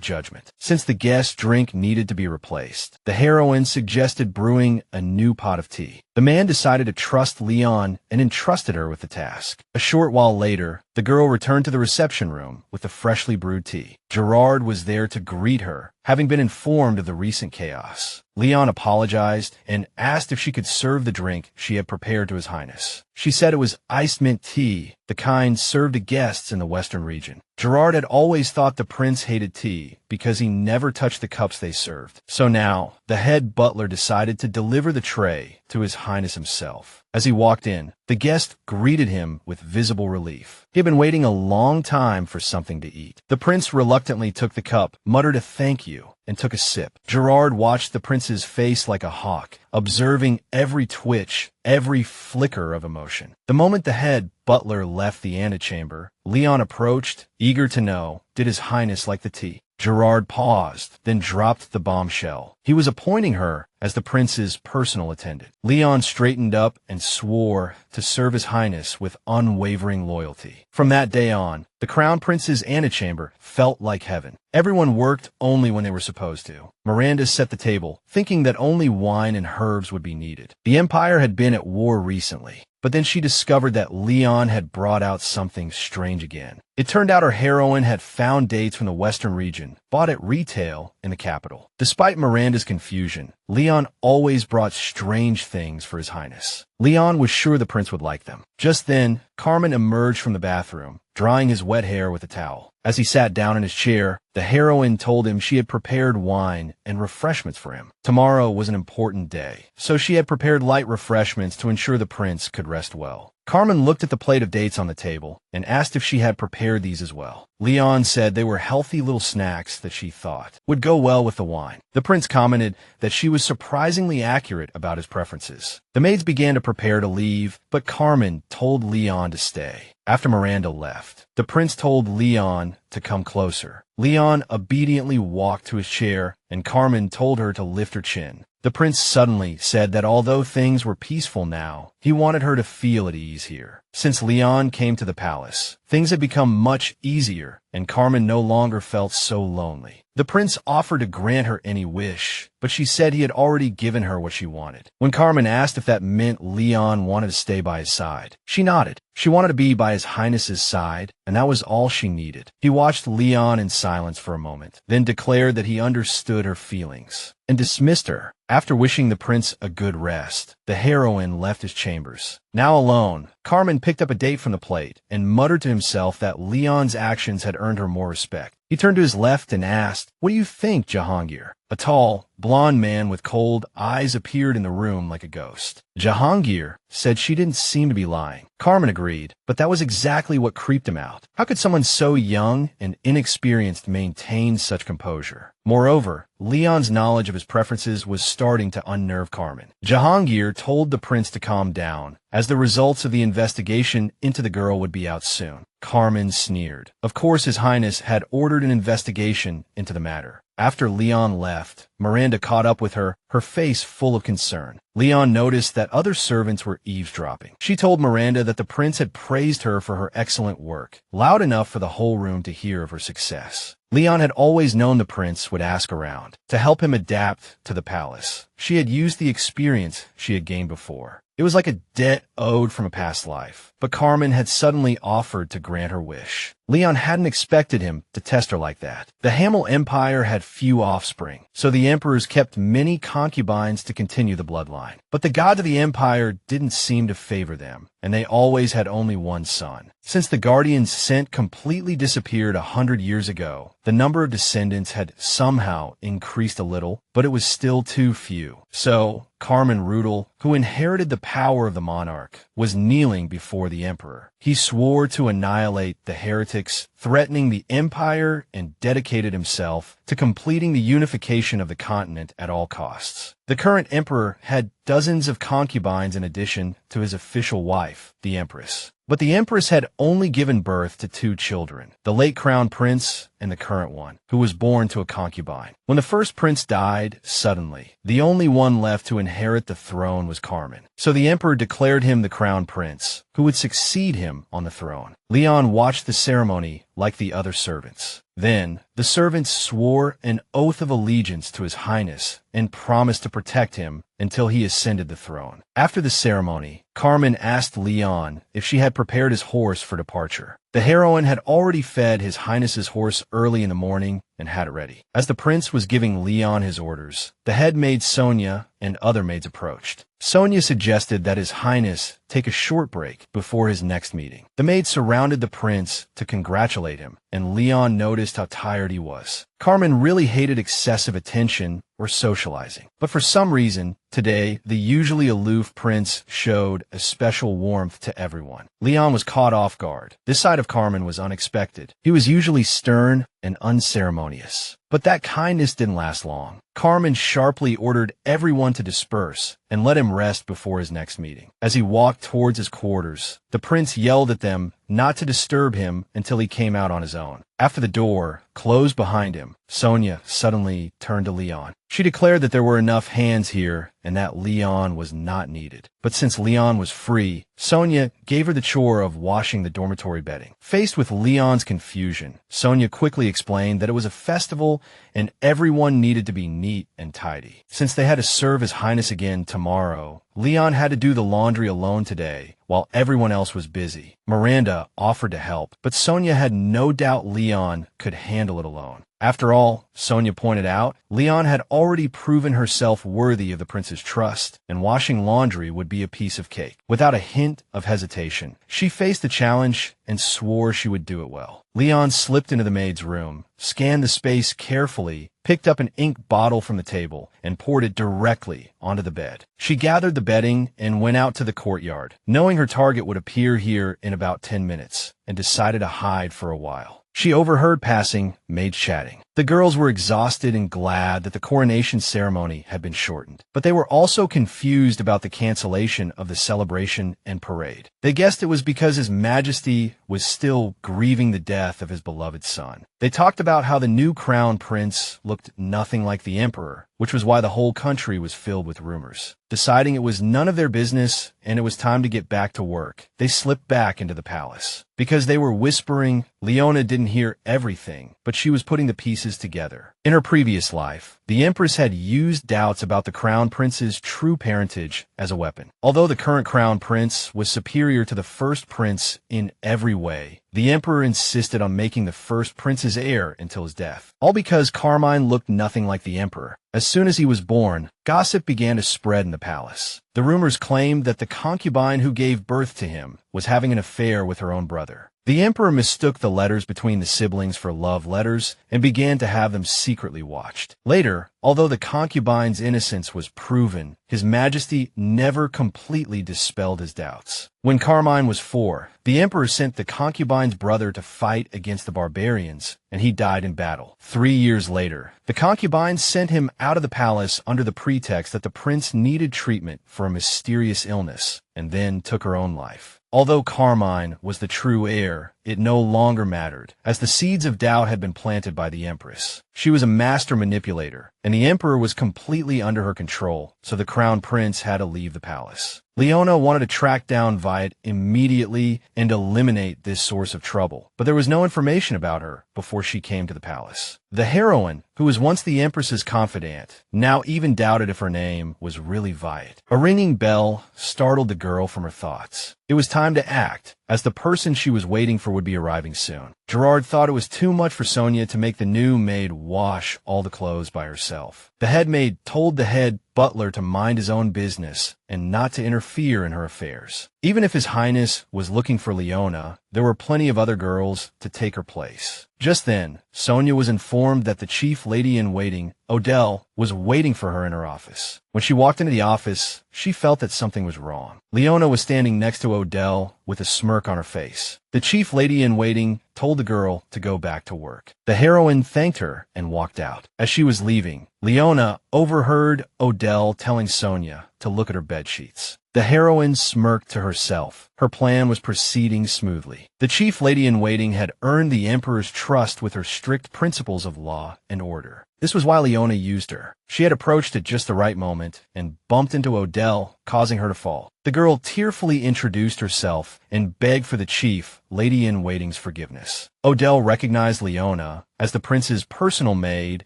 S1: judgment. Since the guest's drink needed to be replaced, the heroine suggested brewing a new pot of tea. The man decided to trust Leon and entrusted her with the task. A short while later, the girl returned to the reception room with the freshly brewed tea. Gerard was there to greet her, having been informed of the recent chaos. Leon apologized and asked if she could serve the drink she had prepared to His Highness. She said it was iced mint tea, the kind served to guests in the western region. Gerard had always thought the prince hated tea because he never touched the cups they served. So now, the head butler decided to deliver the tray to His Highness himself. As he walked in, the guest greeted him with visible relief. He had been waiting a long time for something to eat. The prince reluctantly took the cup, muttered a thank you, and took a sip. Gerard watched the prince's face like a hawk, observing every twitch, every flicker of emotion. The moment the head butler left the antechamber, Leon approached, eager to know, did His Highness like the tea? Gerard paused, then dropped the bombshell. He was appointing her as the prince's personal attendant. Leon straightened up and swore to serve His Highness with unwavering loyalty. From that day on, the crown prince's antechamber felt like heaven. Everyone worked only when they were supposed to. Miranda set the table, thinking that only wine and herbs would be needed. The Empire had been at war recently, but then she discovered that Leon had brought out something strange again. It turned out her heroine had found dates from the western region, bought at retail in the capital. Despite Miranda's confusion, Leon always brought strange things for His Highness. Leon was sure the prince would like them. Just then, Carmen emerged from the bathroom, drying his wet hair with a towel. As he sat down in his chair, the heroine told him she had prepared wine and refreshments for him. Tomorrow was an important day, so she had prepared light refreshments to ensure the prince could rest well. Carmen looked at the plate of dates on the table and asked if she had prepared these as well. Leon said they were healthy little snacks that she thought would go well with the wine. The prince commented that she was surprisingly accurate about his preferences. The maids began to prepare to leave, but Carmen told Leon to stay. After Miranda left, the prince told Leon to come closer. Leon obediently walked to his chair, and Carmen told her to lift her chin. The prince suddenly said that although things were peaceful now, he wanted her to feel at ease here. Since Leon came to the palace, things had become much easier, and Carmen no longer felt so lonely. The prince offered to grant her any wish, but she said he had already given her what she wanted. When Carmen asked if that meant Leon wanted to stay by his side, she nodded. She wanted to be by His Highness's side, and that was all she needed. He watched Leon in silence for a moment, then declared that he understood her feelings, and dismissed her. After wishing the prince a good rest, the heroine left his chambers. Now alone, Carmen picked up a date from the plate and muttered to himself that Leon's actions had earned her more respect. He turned to his left and asked, "What do you think, Jahangir?" A tall, blond man with cold eyes appeared in the room like a ghost. Jahangir said she didn't seem to be lying. Carmen agreed, but that was exactly what creeped him out. How could someone so young and inexperienced maintain such composure? Moreover, Leon's knowledge of his preferences was starting to unnerve Carmen. Jahangir told the prince to calm down, as the results of the investigation into the girl would be out soon. Carmen sneered. Of course, His Highness had ordered an investigation into the matter. After Leon left, Miranda caught up with her, her face full of concern. Leon noticed that other servants were eavesdropping. She told Miranda that the prince had praised her for her excellent work, loud enough for the whole room to hear of her success. Leon had always known the prince would ask around to help him adapt to the palace. She had used the experience she had gained before. It was like a debt owed from a past life, but Carmen had suddenly offered to grant her wish. Leon hadn't expected him to test her like that. The Hamel Empire had few offspring, so the emperors kept many concubines to continue the bloodline. But the gods of the empire didn't seem to favor them, and they always had only one son. Since the Guardian's scent completely disappeared 100 years ago, the number of descendants had somehow increased a little, but it was still too few. So, Carmen Rudel, who inherited the power of the monarch, was kneeling before the emperor. He swore to annihilate the heretics threatening the empire and dedicated himself to completing the unification of the continent at all costs. The current emperor had dozens of concubines in addition to his official wife, the Empress. But the Empress had only given birth to 2 children, the late crown prince and the current one, who was born to a concubine. When the first prince died, suddenly, the only one left to inherit the throne was Carmen. So the emperor declared him the crown prince, who would succeed him on the throne. Leon watched the ceremony like the other servants. Then, the servants swore an oath of allegiance to His Highness and promised to protect him until he ascended the throne. After the ceremony, Carmen asked Leon if she had prepared his horse for departure. The heroine had already fed His Highness's horse early in the morning and had it ready. As the prince was giving Leon his orders, the head maid Sonia and other maids approached. Sonia suggested that His Highness take a short break before his next meeting. The maids surrounded the prince to congratulate him, and Leon noticed how tired he was. Carmen really hated excessive attention or socializing. But for some reason, today, the usually aloof prince showed a special warmth to everyone. Leon was caught off guard. This side of Carmen was unexpected. He was usually stern and unceremonious. But that kindness didn't last long. Carmen sharply ordered everyone to disperse and let him rest before his next meeting. As he walked towards his quarters, the prince yelled at them not to disturb him until he came out on his own. After the door closed behind him, Sonia suddenly turned to Leon. She declared that there were enough hands here and that Leon was not needed. But since Leon was free, Sonia gave her the chore of washing the dormitory bedding. Faced with Leon's confusion, Sonia quickly explained that it was a festival and everyone needed to be neat and tidy. Since they had to serve His Highness again tomorrow, Leon had to do the laundry alone today while everyone else was busy. Miranda offered to help, but Sonia had no doubt Leon could handle it alone. After all, Sonia pointed out, Leon had already proven herself worthy of the prince's trust, and washing laundry would be a piece of cake. Without a hint of hesitation, she faced the challenge and swore she would do it well. Leon slipped into the maid's room, scanned the space carefully, picked up an ink bottle from the table, and poured it directly onto the bed. She gathered the bedding and went out to the courtyard, knowing her target would appear here in about 10 minutes, and decided to hide for a while. She overheard passing maids chatting. The girls were exhausted and glad that the coronation ceremony had been shortened, but they were also confused about the cancellation of the celebration and parade. They guessed it was because His Majesty was still grieving the death of his beloved son. They talked about how the new crown prince looked nothing like the emperor, which was why the whole country was filled with rumors. Deciding it was none of their business and it was time to get back to work, they slipped back into the palace. Because they were whispering, Leona didn't hear everything, but she was putting the pieces together. In her previous life, the Empress had used doubts about the crown prince's true parentage as a weapon. Although the current crown prince was superior to the first prince in every way, the emperor insisted on making the first prince's heir until his death. All because Carmine looked nothing like the emperor. As soon as he was born, gossip began to spread in the palace. The rumors claimed that the concubine who gave birth to him was having an affair with her own brother. The emperor mistook the letters between the siblings for love letters and began to have them secretly watched. Later, although the concubine's innocence was proven, His Majesty never completely dispelled his doubts. When Carmine was 4, the emperor sent the concubine's brother to fight against the barbarians, and he died in battle. 3 years later, the concubine sent him out of the palace under the pretext that the prince needed treatment for a mysterious illness, and then took her own life. Although Carmine was the true heir, it no longer mattered, as the seeds of doubt had been planted by the Empress. She was a master manipulator, and the emperor was completely under her control, so the crown prince had to leave the palace. Leona wanted to track down Violet immediately and eliminate this source of trouble, but there was no information about her before she came to the palace. The heroine, who was once the Empress's confidant, now even doubted if her name was really Violet. A ringing bell startled the girl from her thoughts. It was time to act, as the person she was waiting for would be arriving soon. Gerard thought it was too much for Sonia to make the new maid wash all the clothes by herself. The head maid told the head butler to mind his own business and not to interfere in her affairs. Even if His Highness was looking for Leona, there were plenty of other girls to take her place. Just then, Sonia was informed that the chief lady-in-waiting, Odell, was waiting for her in her office. When she walked into the office, she felt that something was wrong. Leona was standing next to Odell with a smirk on her face. The chief lady-in-waiting told the girl to go back to work. The heroine thanked her and walked out. As she was leaving, Leona overheard Odell telling Sonia to look at her bedsheets. The heroine smirked to herself. Her plan was proceeding smoothly. The chief lady-in-waiting had earned the emperor's trust with her strict principles of law and order. This was why Leona used her. She had approached at just the right moment and bumped into Odell, causing her to fall. The girl tearfully introduced herself and begged for the chief lady-in-waiting's forgiveness. Odell recognized Leona as the prince's personal maid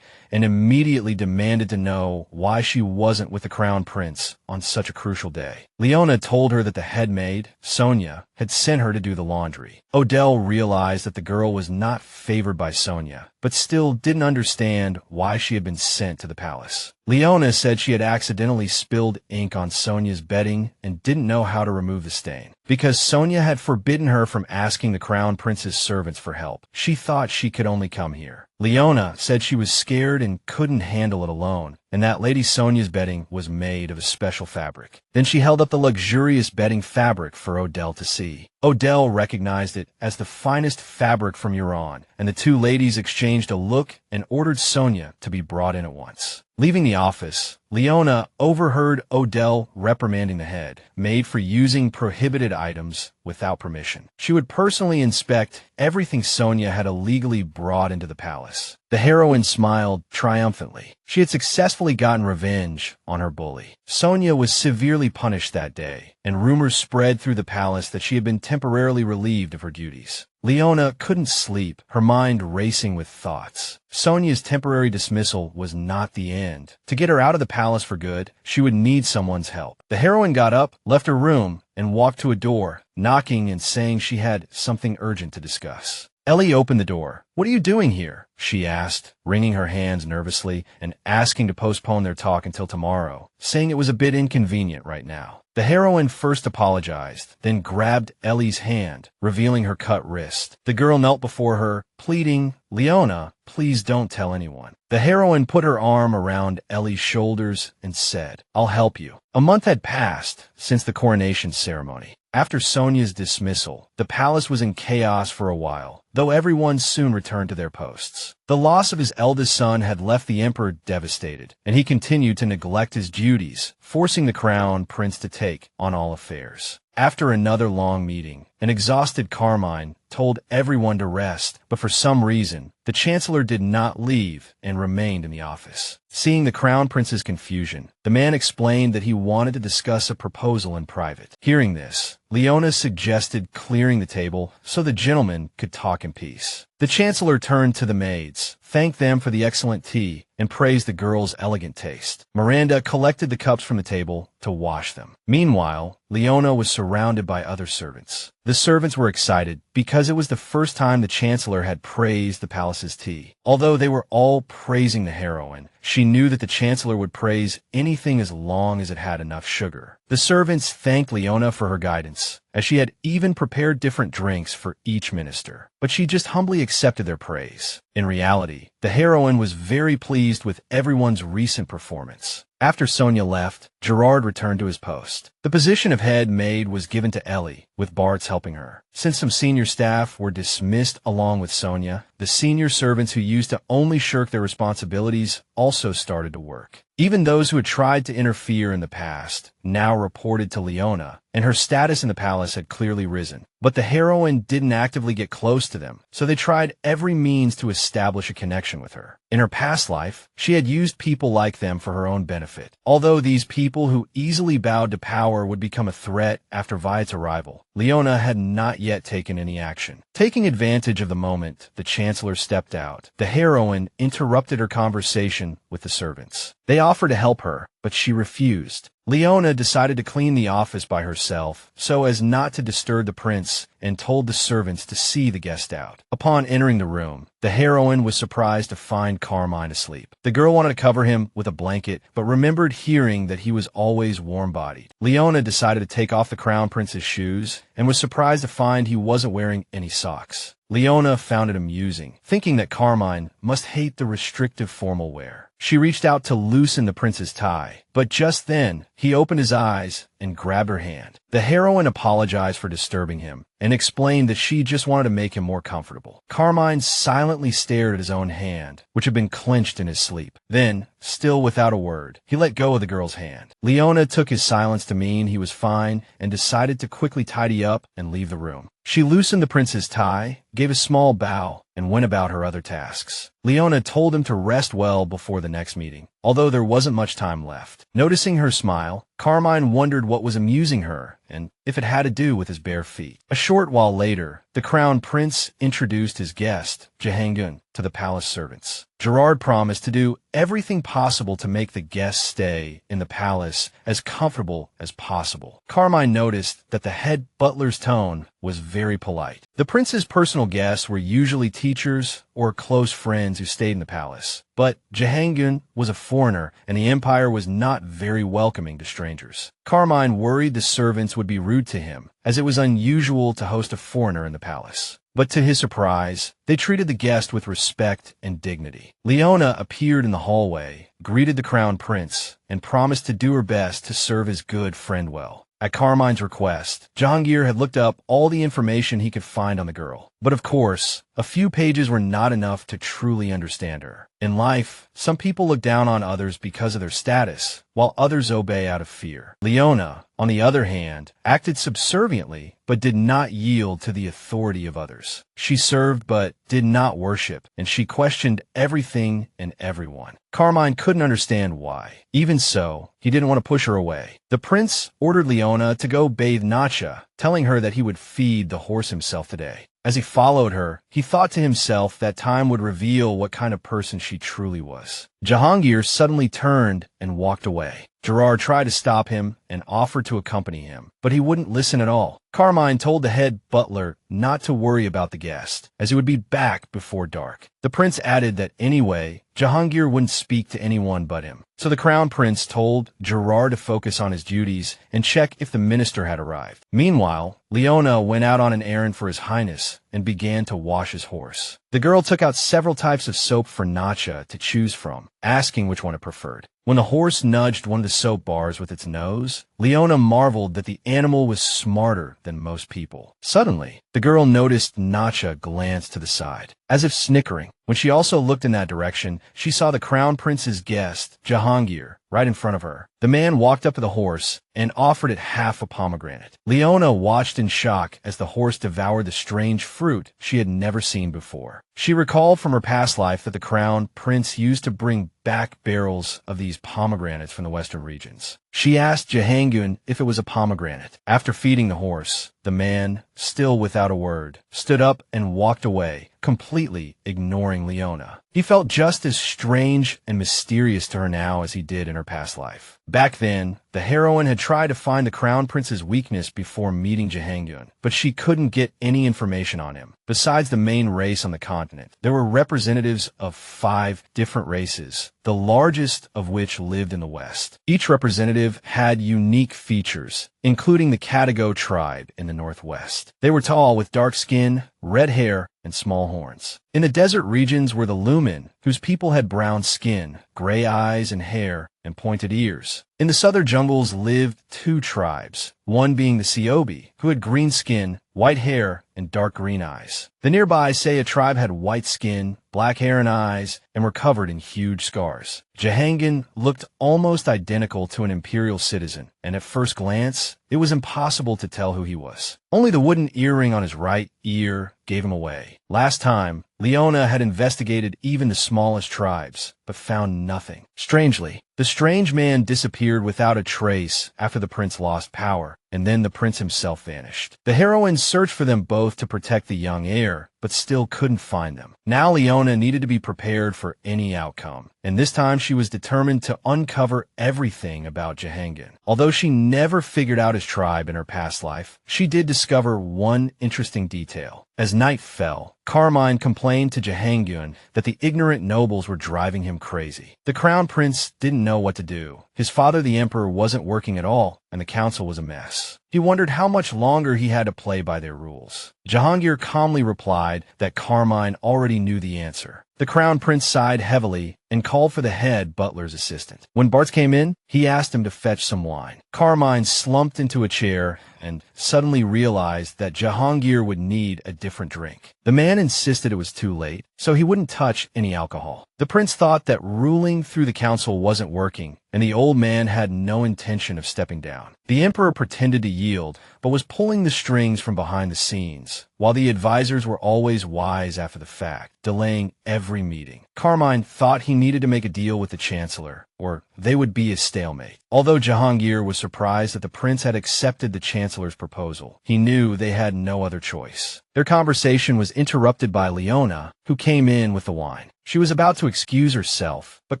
S1: and immediately demanded to know why she wasn't with the crown prince on such a crucial day. Leona told her that the head maid, Sonia, had sent her to do the laundry. Odell realized that the girl was not favored by Sonia, but still didn't understand why she had been sent to the palace. Leona said she had accidentally spilled ink on Sonia's bedding and didn't know how to remove the stain. Because Sonia had forbidden her from asking the crown prince's servants for help, she thought she could only come here. Leona said she was scared and couldn't handle it alone, and that Lady Sonia's bedding was made of a special fabric. Then she held up the luxurious bedding fabric for Odell to see. Odell recognized it as the finest fabric from Iran, and the two ladies exchanged a look and ordered Sonia to be brought in at once. Leaving the office, Leona overheard Odell reprimanding the head maid for using prohibited items without permission. She would personally inspect everything Sonia had illegally brought into the palace. The heroine smiled triumphantly. She had successfully gotten revenge on her bully. Sonia was severely punished that day, and rumors spread through the palace that she had been temporarily relieved of her duties. Leona couldn't sleep, her mind racing with thoughts. Sonia's temporary dismissal was not the end. To get her out of the palace for good, she would need someone's help. The heroine got up, left her room, and walked to a door, knocking and saying she had something urgent to discuss. Ellie opened the door. "What are you doing here?" she asked, wringing her hands nervously and asking to postpone their talk until tomorrow, saying it was a bit inconvenient right now. The heroine first apologized, then grabbed Ellie's hand, revealing her cut wrist. The girl knelt before her, pleading, "Leona, please don't tell anyone." The heroine put her arm around Ellie's shoulders and said, "I'll help you." A month had passed since the coronation ceremony. After Sonia's dismissal, the palace was in chaos for a while, though everyone soon returned to their posts. The loss of his eldest son had left the emperor devastated, and he continued to neglect his duties, forcing the crown prince to take on all affairs. After another long meeting, an exhausted Carmine told everyone to rest, but for some reason, the chancellor did not leave and remained in the office. Seeing the crown prince's confusion, the man explained that he wanted to discuss a proposal in private. Hearing this, Leona suggested clearing the table so the gentlemen could talk in peace. The chancellor turned to the maids, thanked them for the excellent tea, and praised the girl's elegant taste. Miranda collected the cups from the table to wash them. Meanwhile, Leona was surrounded by other servants. The servants were excited because it was the first time the chancellor had praised the palace's tea. Although they were all praising the heroine, she knew that the chancellor would praise anything as long as it had enough sugar. The servants thanked Leona for her guidance, as she had even prepared different drinks for each minister. But she just humbly accepted their praise. In reality, the heroine was very pleased with everyone's recent performance. After Sonia left, Gerard returned to his post. The position of head maid was given to Ellie, with Bart's helping her. Since some senior staff were dismissed along with Sonia, the senior servants who used to only shirk their responsibilities also started to work. Even those who had tried to interfere in the past now reported to Leona, and her status in the palace had clearly risen. But the heroine didn't actively get close to them, so they tried every means to establish a connection with her. In her past life, she had used people like them for her own benefit. Although these people who easily bowed to power would become a threat after Viet's arrival, Leona had not yet taken any action. Taking advantage of the moment, the chancellor stepped out. The heroine interrupted her conversation with the servants. They offered to help her, but she refused. Leona decided to clean the office by herself so as not to disturb the prince and told the servants to see the guest out. Upon entering the room, The heroine was surprised to find Carmine asleep. The girl wanted to cover him with a blanket, but remembered hearing that he was always warm-bodied. Leona decided to take off the crown prince's shoes and was surprised to find he wasn't wearing any socks. Leona found it amusing, thinking that Carmine must hate the restrictive formal wear. She reached out to loosen the prince's tie, but just then, he opened his eyes and grabbed her hand. The heroine apologized for disturbing him and explained that she just wanted to make him more comfortable. Carmine silently stared at his own hand, which had been clenched in his sleep. Then, still without a word, he let go of the girl's hand. Leona took his silence to mean he was fine and decided to quickly tidy up and leave the room. She loosened the prince's tie, gave a small bow, and went about her other tasks. Leona told him to rest well before the next meeting, although there wasn't much time left. Noticing her smile, Carmine wondered what was amusing her and if it had to do with his bare feet. A short while later, the crown prince introduced his guest, Jehangun, to the palace servants. Gerard promised to do everything possible to make the guest's stay in the palace as comfortable as possible. Carmine noticed that the head butler's tone was very polite. The prince's personal guests were usually teachers or close friends who stayed in the palace. But Jehangun was a foreigner, and the empire was not very welcoming to strangers. Carmine worried the servants would be rude to him, as it was unusual to host a foreigner in the palace. But to his surprise, they treated the guest with respect and dignity. Leona appeared in the hallway, greeted the crown prince, and promised to do her best to serve his good friend well. At Carmine's request, Jahangir had looked up all the information he could find on the girl. But of course, a few pages were not enough to truly understand her. In life, some people look down on others because of their status, while others obey out of fear. Leona, on the other hand, acted subserviently, but did not yield to the authority of others. She served but did not worship, and she questioned everything and everyone. Carmine couldn't understand why. Even so, he didn't want to push her away. The prince ordered Leona to go bathe Nacha, telling her that he would feed the horse himself today. As he followed her, he thought to himself that time would reveal what kind of person she truly was. Jahangir suddenly turned and walked away. Gerard tried to stop him and offered to accompany him, but he wouldn't listen at all. Carmine told the head butler not to worry about the guest, as he would be back before dark. The prince added that anyway, Jahangir wouldn't speak to anyone but him. So the crown prince told Gerard to focus on his duties and check if the minister had arrived. Meanwhile, Leona went out on an errand for his highness and began to wash his horse. The girl took out several types of soap for Nacha to choose from, asking which one it preferred. When the horse nudged one of the soap bars with its nose, Leona marveled that the animal was smarter than most people. Suddenly, the girl noticed Nacha glance to the side, as if snickering. When she also looked in that direction, she saw the crown prince's guest, Jahangir, right in front of her. The man walked up to the horse and offered it half a pomegranate. Leona watched in shock as the horse devoured the strange fruit she had never seen before. She recalled from her past life that the crown prince used to bring back barrels of these pomegranates from the western regions. She asked Jehangun if it was a pomegranate. After feeding the horse, the man, still without a word, stood up and walked away, completely ignoring Leona. He felt just as strange and mysterious to her now as he did in her past life. Back then, the heroine had tried to find the crown prince's weakness before meeting Jehangun, but she couldn't get any information on him. Besides the main race on the continent, there were representatives of 5 different races, the largest of which lived in the west. Each representative had unique features, including the Katago tribe in the northwest. They were tall with dark skin, red hair, and small horns. In the desert regions were the Lumen, whose people had brown skin, gray eyes and hair, and pointed ears. In the southern jungles lived 2 tribes, one being the Siobi, who had green skin, white hair, and dark green eyes. The nearby Saya tribe had white skin, black hair and eyes, and were covered in huge scars. Jehangun looked almost identical to an imperial citizen, and at first glance, it was impossible to tell who he was. Only the wooden earring on his right ear gave him away. Last time, Leona had investigated even the smallest tribes, but found nothing. Strangely, the strange man disappeared without a trace after the prince lost power, and then the prince himself vanished. The heroine searched for them both to protect the young heir, but still couldn't find them. Now Leona needed to be prepared for any outcome, and this time she was determined to uncover everything about Jahangir. Although she never figured out his tribe in her past life, she did discover one interesting detail. As night fell, Carmine complained to Jahangir that the ignorant nobles were driving him crazy. The crown prince didn't know what to do. His father, the emperor, wasn't working at all, and the council was a mess. He wondered how much longer he had to play by their rules. Jahangir calmly replied that Carmine already knew the answer. The crown prince sighed heavily and called for the head butler's assistant. When Bart came in, he asked him to fetch some wine. Carmine slumped into a chair and suddenly realized that Jahangir would need a different drink. The man insisted it was too late, so he wouldn't touch any alcohol. The prince thought that ruling through the council wasn't working, and the old man had no intention of stepping down. The emperor pretended to yield, but was pulling the strings from behind the scenes, while the advisors were always wise after the fact, delaying every meeting. Carmine thought he needed to make a deal with the chancellor, or they would be a stalemate. Although Jahangir was surprised that the prince had accepted the chancellor's proposal, he knew they had no other choice. Their conversation was interrupted by Leona, who came in with the wine. She was about to excuse herself, but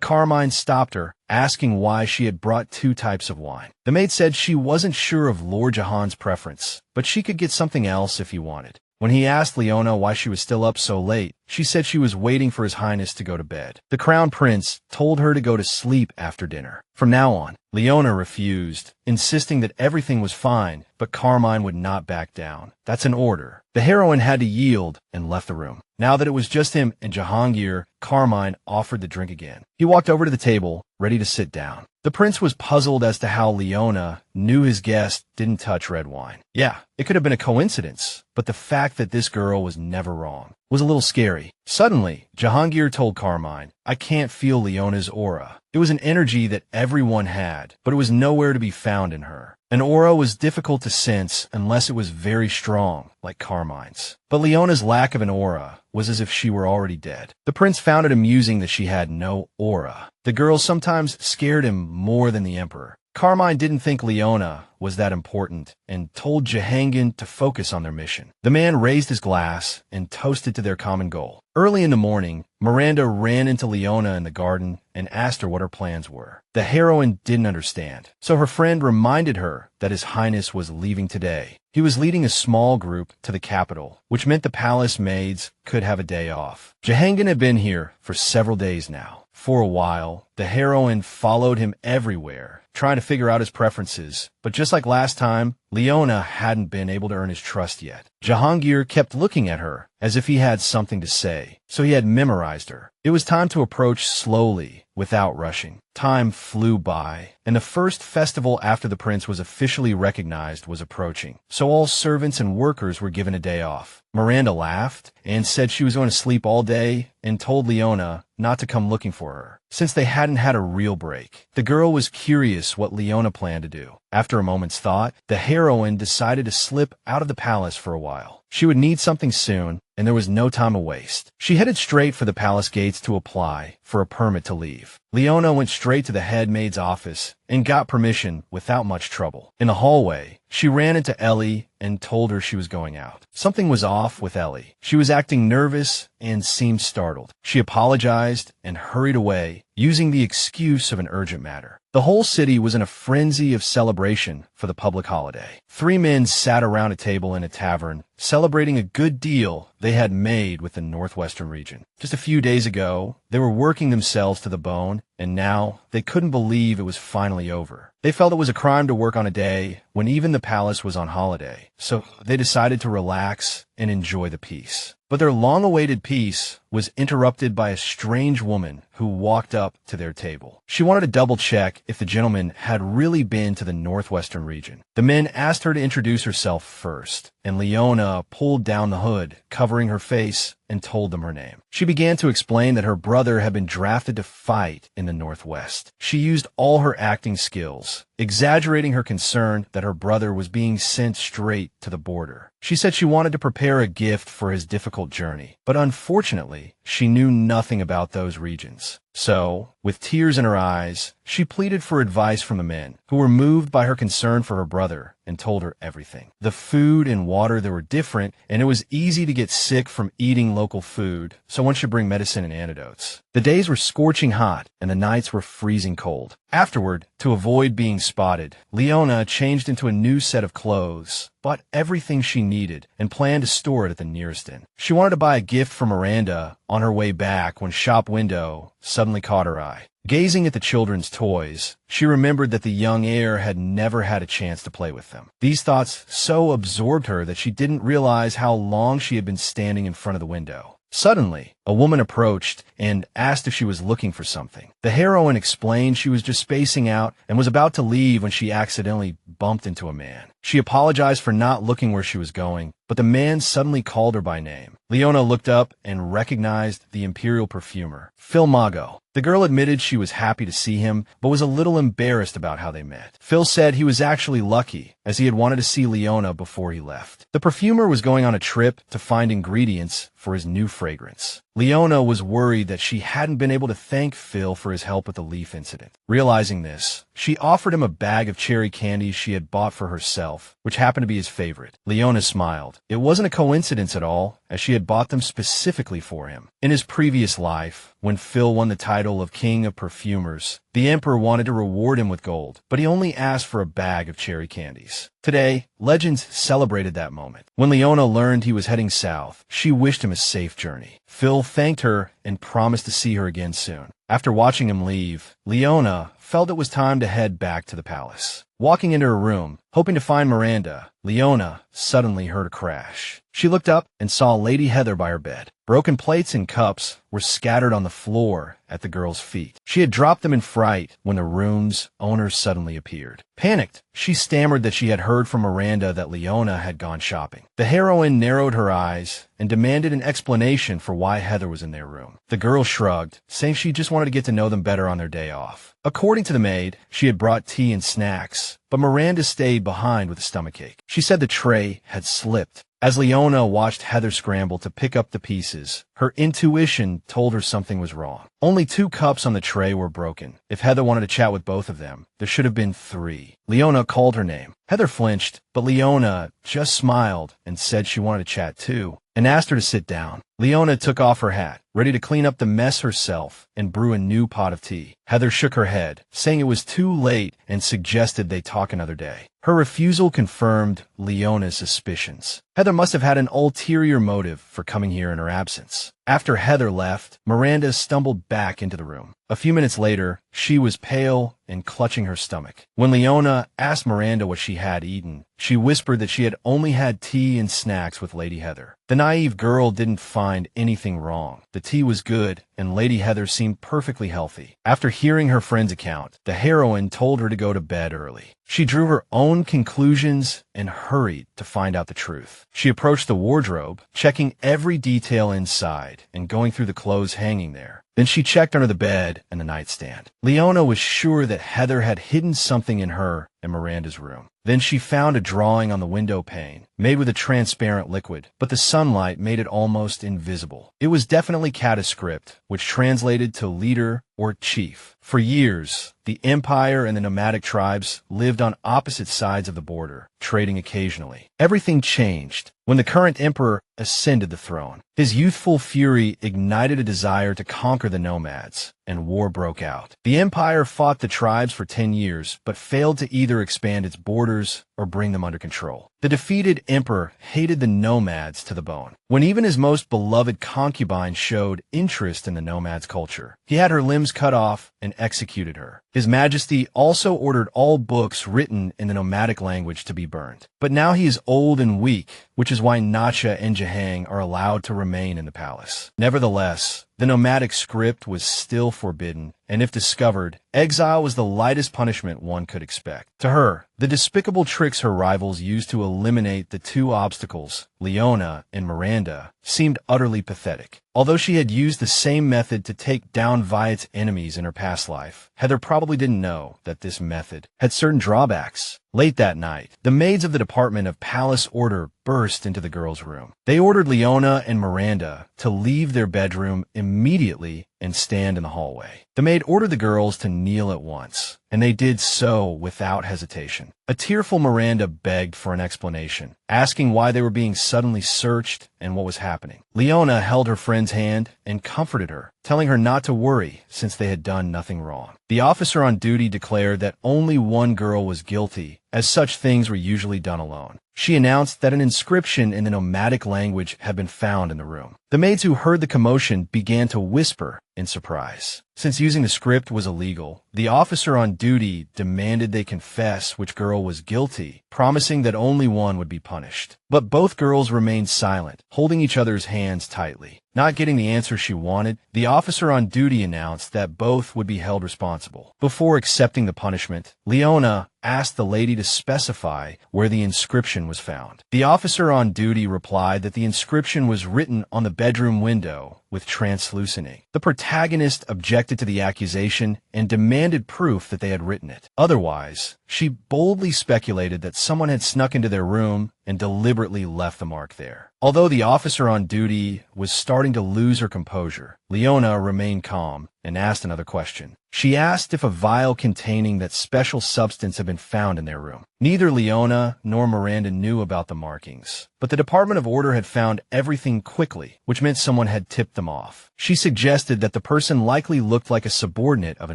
S1: Carmine stopped her, asking why she had brought two types of wine. The maid said she wasn't sure of Lord Jahan's preference, but she could get something else if he wanted. When he asked Leona why she was still up so late, she said she was waiting for His Highness to go to bed. The crown prince told her to go to sleep after dinner. From now on, Leona refused, insisting that everything was fine, but Carmine would not back down. That's an order. The heroine had to yield and left the room. Now that it was just him and Jahangir, Carmine offered the drink again. He walked over to the table, ready to sit down. The prince was puzzled as to how Leona knew his guest didn't touch red wine. Yeah, it could have been a coincidence, but the fact that this girl was never wrong was a little scary. Suddenly, Jahangir told Carmine, "I can't feel Leona's aura." It was an energy that everyone had, but it was nowhere to be found in her. An aura was difficult to sense unless it was very strong, like Carmine's. But Leona's lack of an aura was as if she were already dead. The prince found it amusing that she had no aura. The girl sometimes scared him more than the emperor. Carmine didn't think Leona was that important and told Jahangir to focus on their mission. The man raised his glass and toasted to their common goal. Early in the morning, Miranda ran into Leona in the garden and asked her what her plans were. The heroine didn't understand, so her friend reminded her that His Highness was leaving today. He was leading a small group to the capital, which meant the palace maids could have a day off. Jahangir had been here for several days now. For a while, the heroine followed him everywhere, trying to figure out his preferences, but just like last time, Leona hadn't been able to earn his trust yet. Jahangir kept looking at her as if he had something to say, so he had memorized her. It was time to approach slowly, without rushing. Time flew by, and the first festival after the prince was officially recognized was approaching, so all servants and workers were given a day off. Miranda laughed and said she was going to sleep all day and told Leona not to come looking for her, since they hadn't had a real break. The girl was curious what Leona planned to do. After a moment's thought, the heroine decided to slip out of the palace for a while. She would need something soon, and there was no time to waste. She headed straight for the palace gates to apply for a permit to leave. Leona went straight to the head maid's office and got permission without much trouble. In the hallway, she ran into Ellie and told her she was going out. Something was off with Ellie. She was acting nervous and seemed startled. She apologized and hurried away, using the excuse of an urgent matter. The whole city was in a frenzy of celebration for the public holiday. 3 men sat around a table in a tavern, celebrating a good deal they had made with the northwestern region. Just a few days ago, they were working themselves to the bone, and now they couldn't believe it was finally over. They felt it was a crime to work on a day when even the palace was on holiday, so they decided to relax and enjoy the peace. But their long-awaited peace was interrupted by a strange woman who walked up to their table. She wanted to double-check if the gentleman had really been to the northwestern region. The men asked her to introduce herself first, and Leona pulled down the hood, covering her face, and told them her name. She began to explain that her brother had been drafted to fight in the Northwest. She used all her acting skills, exaggerating her concern that her brother was being sent straight to the border. She said she wanted to prepare a gift for his difficult journey, but unfortunately, she knew nothing about those regions. So, with tears in her eyes, she pleaded for advice from the men, who were moved by her concern for her brother and told her everything. The food and water there were different, and it was easy to get sick from eating local food, so one should bring medicine and antidotes. The days were scorching hot, and the nights were freezing cold. Afterward, to avoid being spotted, Leona changed into a new set of clothes, bought everything she needed, and planned to store it at the nearest inn. She wanted to buy a gift for Miranda on her way back when shop window suddenly caught her eye. Gazing at the children's toys, she remembered that the young heir had never had a chance to play with them. These thoughts so absorbed her that she didn't realize how long she had been standing in front of the window. Suddenly, a woman approached and asked if she was looking for something. The heroine explained she was just spacing out and was about to leave when she accidentally bumped into a man. She apologized for not looking where she was going, but the man suddenly called her by name. Leona looked up and recognized the imperial perfumer, Phil Mago. The girl admitted she was happy to see him, but was a little embarrassed about how they met. Phil said he was actually lucky, as he had wanted to see Leona before he left. The perfumer was going on a trip to find ingredients for his new fragrance. Leona was worried that she hadn't been able to thank Phil for his help with the leaf incident. Realizing this, she offered him a bag of cherry candies she had bought for herself, which happened to be his favorite. Leona smiled. It wasn't a coincidence at all, as she had bought them specifically for him. In his previous life, when Phil won the title of King of Perfumers, the Emperor wanted to reward him with gold, but he only asked for a bag of cherry candies. Today, legends celebrated that moment. When Leona learned he was heading south, she wished him a safe journey. Phil thanked her and promised to see her again soon. After watching him leave, Leona felt it was time to head back to the palace. Walking into her room, hoping to find Miranda, Leona suddenly heard a crash. She looked up and saw Lady Heather by her bed. Broken plates and cups were scattered on the floor at the girl's feet. She had dropped them in fright when the room's owner suddenly appeared. Panicked, she stammered that she had heard from Miranda that Leona had gone shopping. The heroine narrowed her eyes and demanded an explanation for why Heather was in their room. The girl shrugged, saying she just wanted to get to know them better on their day off. According to the maid, she had brought tea and snacks, but Miranda stayed behind with a stomachache. She said the tray had slipped. As Leona watched Heather scramble to pick up the pieces, her intuition told her something was wrong. Only 2 cups on the tray were broken. If Heather wanted to chat with both of them, there should have been 3. Leona called her name. Heather flinched, but Leona just smiled and said she wanted to chat too, and asked her to sit down. Leona took off her hat, ready to clean up the mess herself and brew a new pot of tea. Heather shook her head, saying it was too late and suggested they talk another day. Her refusal confirmed Leona's suspicions. Heather must have had an ulterior motive for coming here in her absence. After Heather left, Miranda stumbled back into the room. A few minutes later, she was pale and clutching her stomach. When Leona asked Miranda what she had eaten, she whispered that she had only had tea and snacks with Lady Heather. The naive girl didn't find anything wrong. The tea was good, and Lady Heather seemed perfectly healthy. After hearing her friend's account, the heroine told her to go to bed early. She drew her own conclusions and hurried to find out the truth. She approached the wardrobe, checking every detail inside and going through the clothes hanging there. Then she checked under the bed and the nightstand. Leona was sure that Heather had hidden something in her and Miranda's room. Then she found a drawing on the window pane, made with a transparent liquid, but the sunlight made it almost invisible. It was definitely Kata script, which translated to leader or chief. For years, the Empire and the nomadic tribes lived on opposite sides of the border, trading occasionally. Everything changed when the current emperor ascended the throne. His youthful fury ignited a desire to conquer the nomads, and war broke out. The empire fought the tribes for 10 years, but failed to either expand its borders or bring them under control. The defeated emperor hated the nomads to the bone. When even his most beloved concubine showed interest in the nomads' culture, he had her limbs cut off and executed her. His Majesty also ordered all books written in the nomadic language to be burned. But now he is old and weak, which is why Nacha and Jahang are allowed to remain in the palace. Nevertheless, the nomadic script was still forbidden, and if discovered, exile was the lightest punishment one could expect. To her, the despicable tricks her rivals used to eliminate the 2 obstacles, Leona and Miranda, seemed utterly pathetic. Although she had used the same method to take down Viet's enemies in her past life, Heather probably didn't know that this method had certain drawbacks. Late that night, the maids of the Department of Palace Order burst into the girls' room. They ordered Leona and Miranda to leave their bedroom immediately and stand in the hallway. The maid ordered the girls to kneel at once, and they did so without hesitation. A tearful Miranda begged for an explanation, asking why they were being suddenly searched and what was happening. Leona held her friend's hand and comforted her, telling her not to worry since they had done nothing wrong. The officer on duty declared that only one girl was guilty, as such things were usually done alone. She announced that an inscription in the nomadic language had been found in the room. The maids who heard the commotion began to whisper in surprise. Since using the script was illegal, the officer on duty demanded they confess which girl was guilty, promising that only one would be punished. But both girls remained silent, holding each other's hands tightly. Not getting the answer she wanted, the officer on duty announced that both would be held responsible. Before accepting the punishment, Leona asked the lady to specify where the inscription was found. The officer on duty replied that the inscription was written on the bedroom window with translucent ink. The protagonist objected to the accusation and demanded proof that they had written it. Otherwise, she boldly speculated that someone had snuck into their room and deliberately left the mark there. Although the officer on duty was starting to lose her composure, Leona remained calm and asked another question. She asked if a vial containing that special substance had been found in their room. Neither Leona nor Miranda knew about the markings, but the Department of Order had found everything quickly, which meant someone had tipped them off. She suggested that the person likely looked like a subordinate of a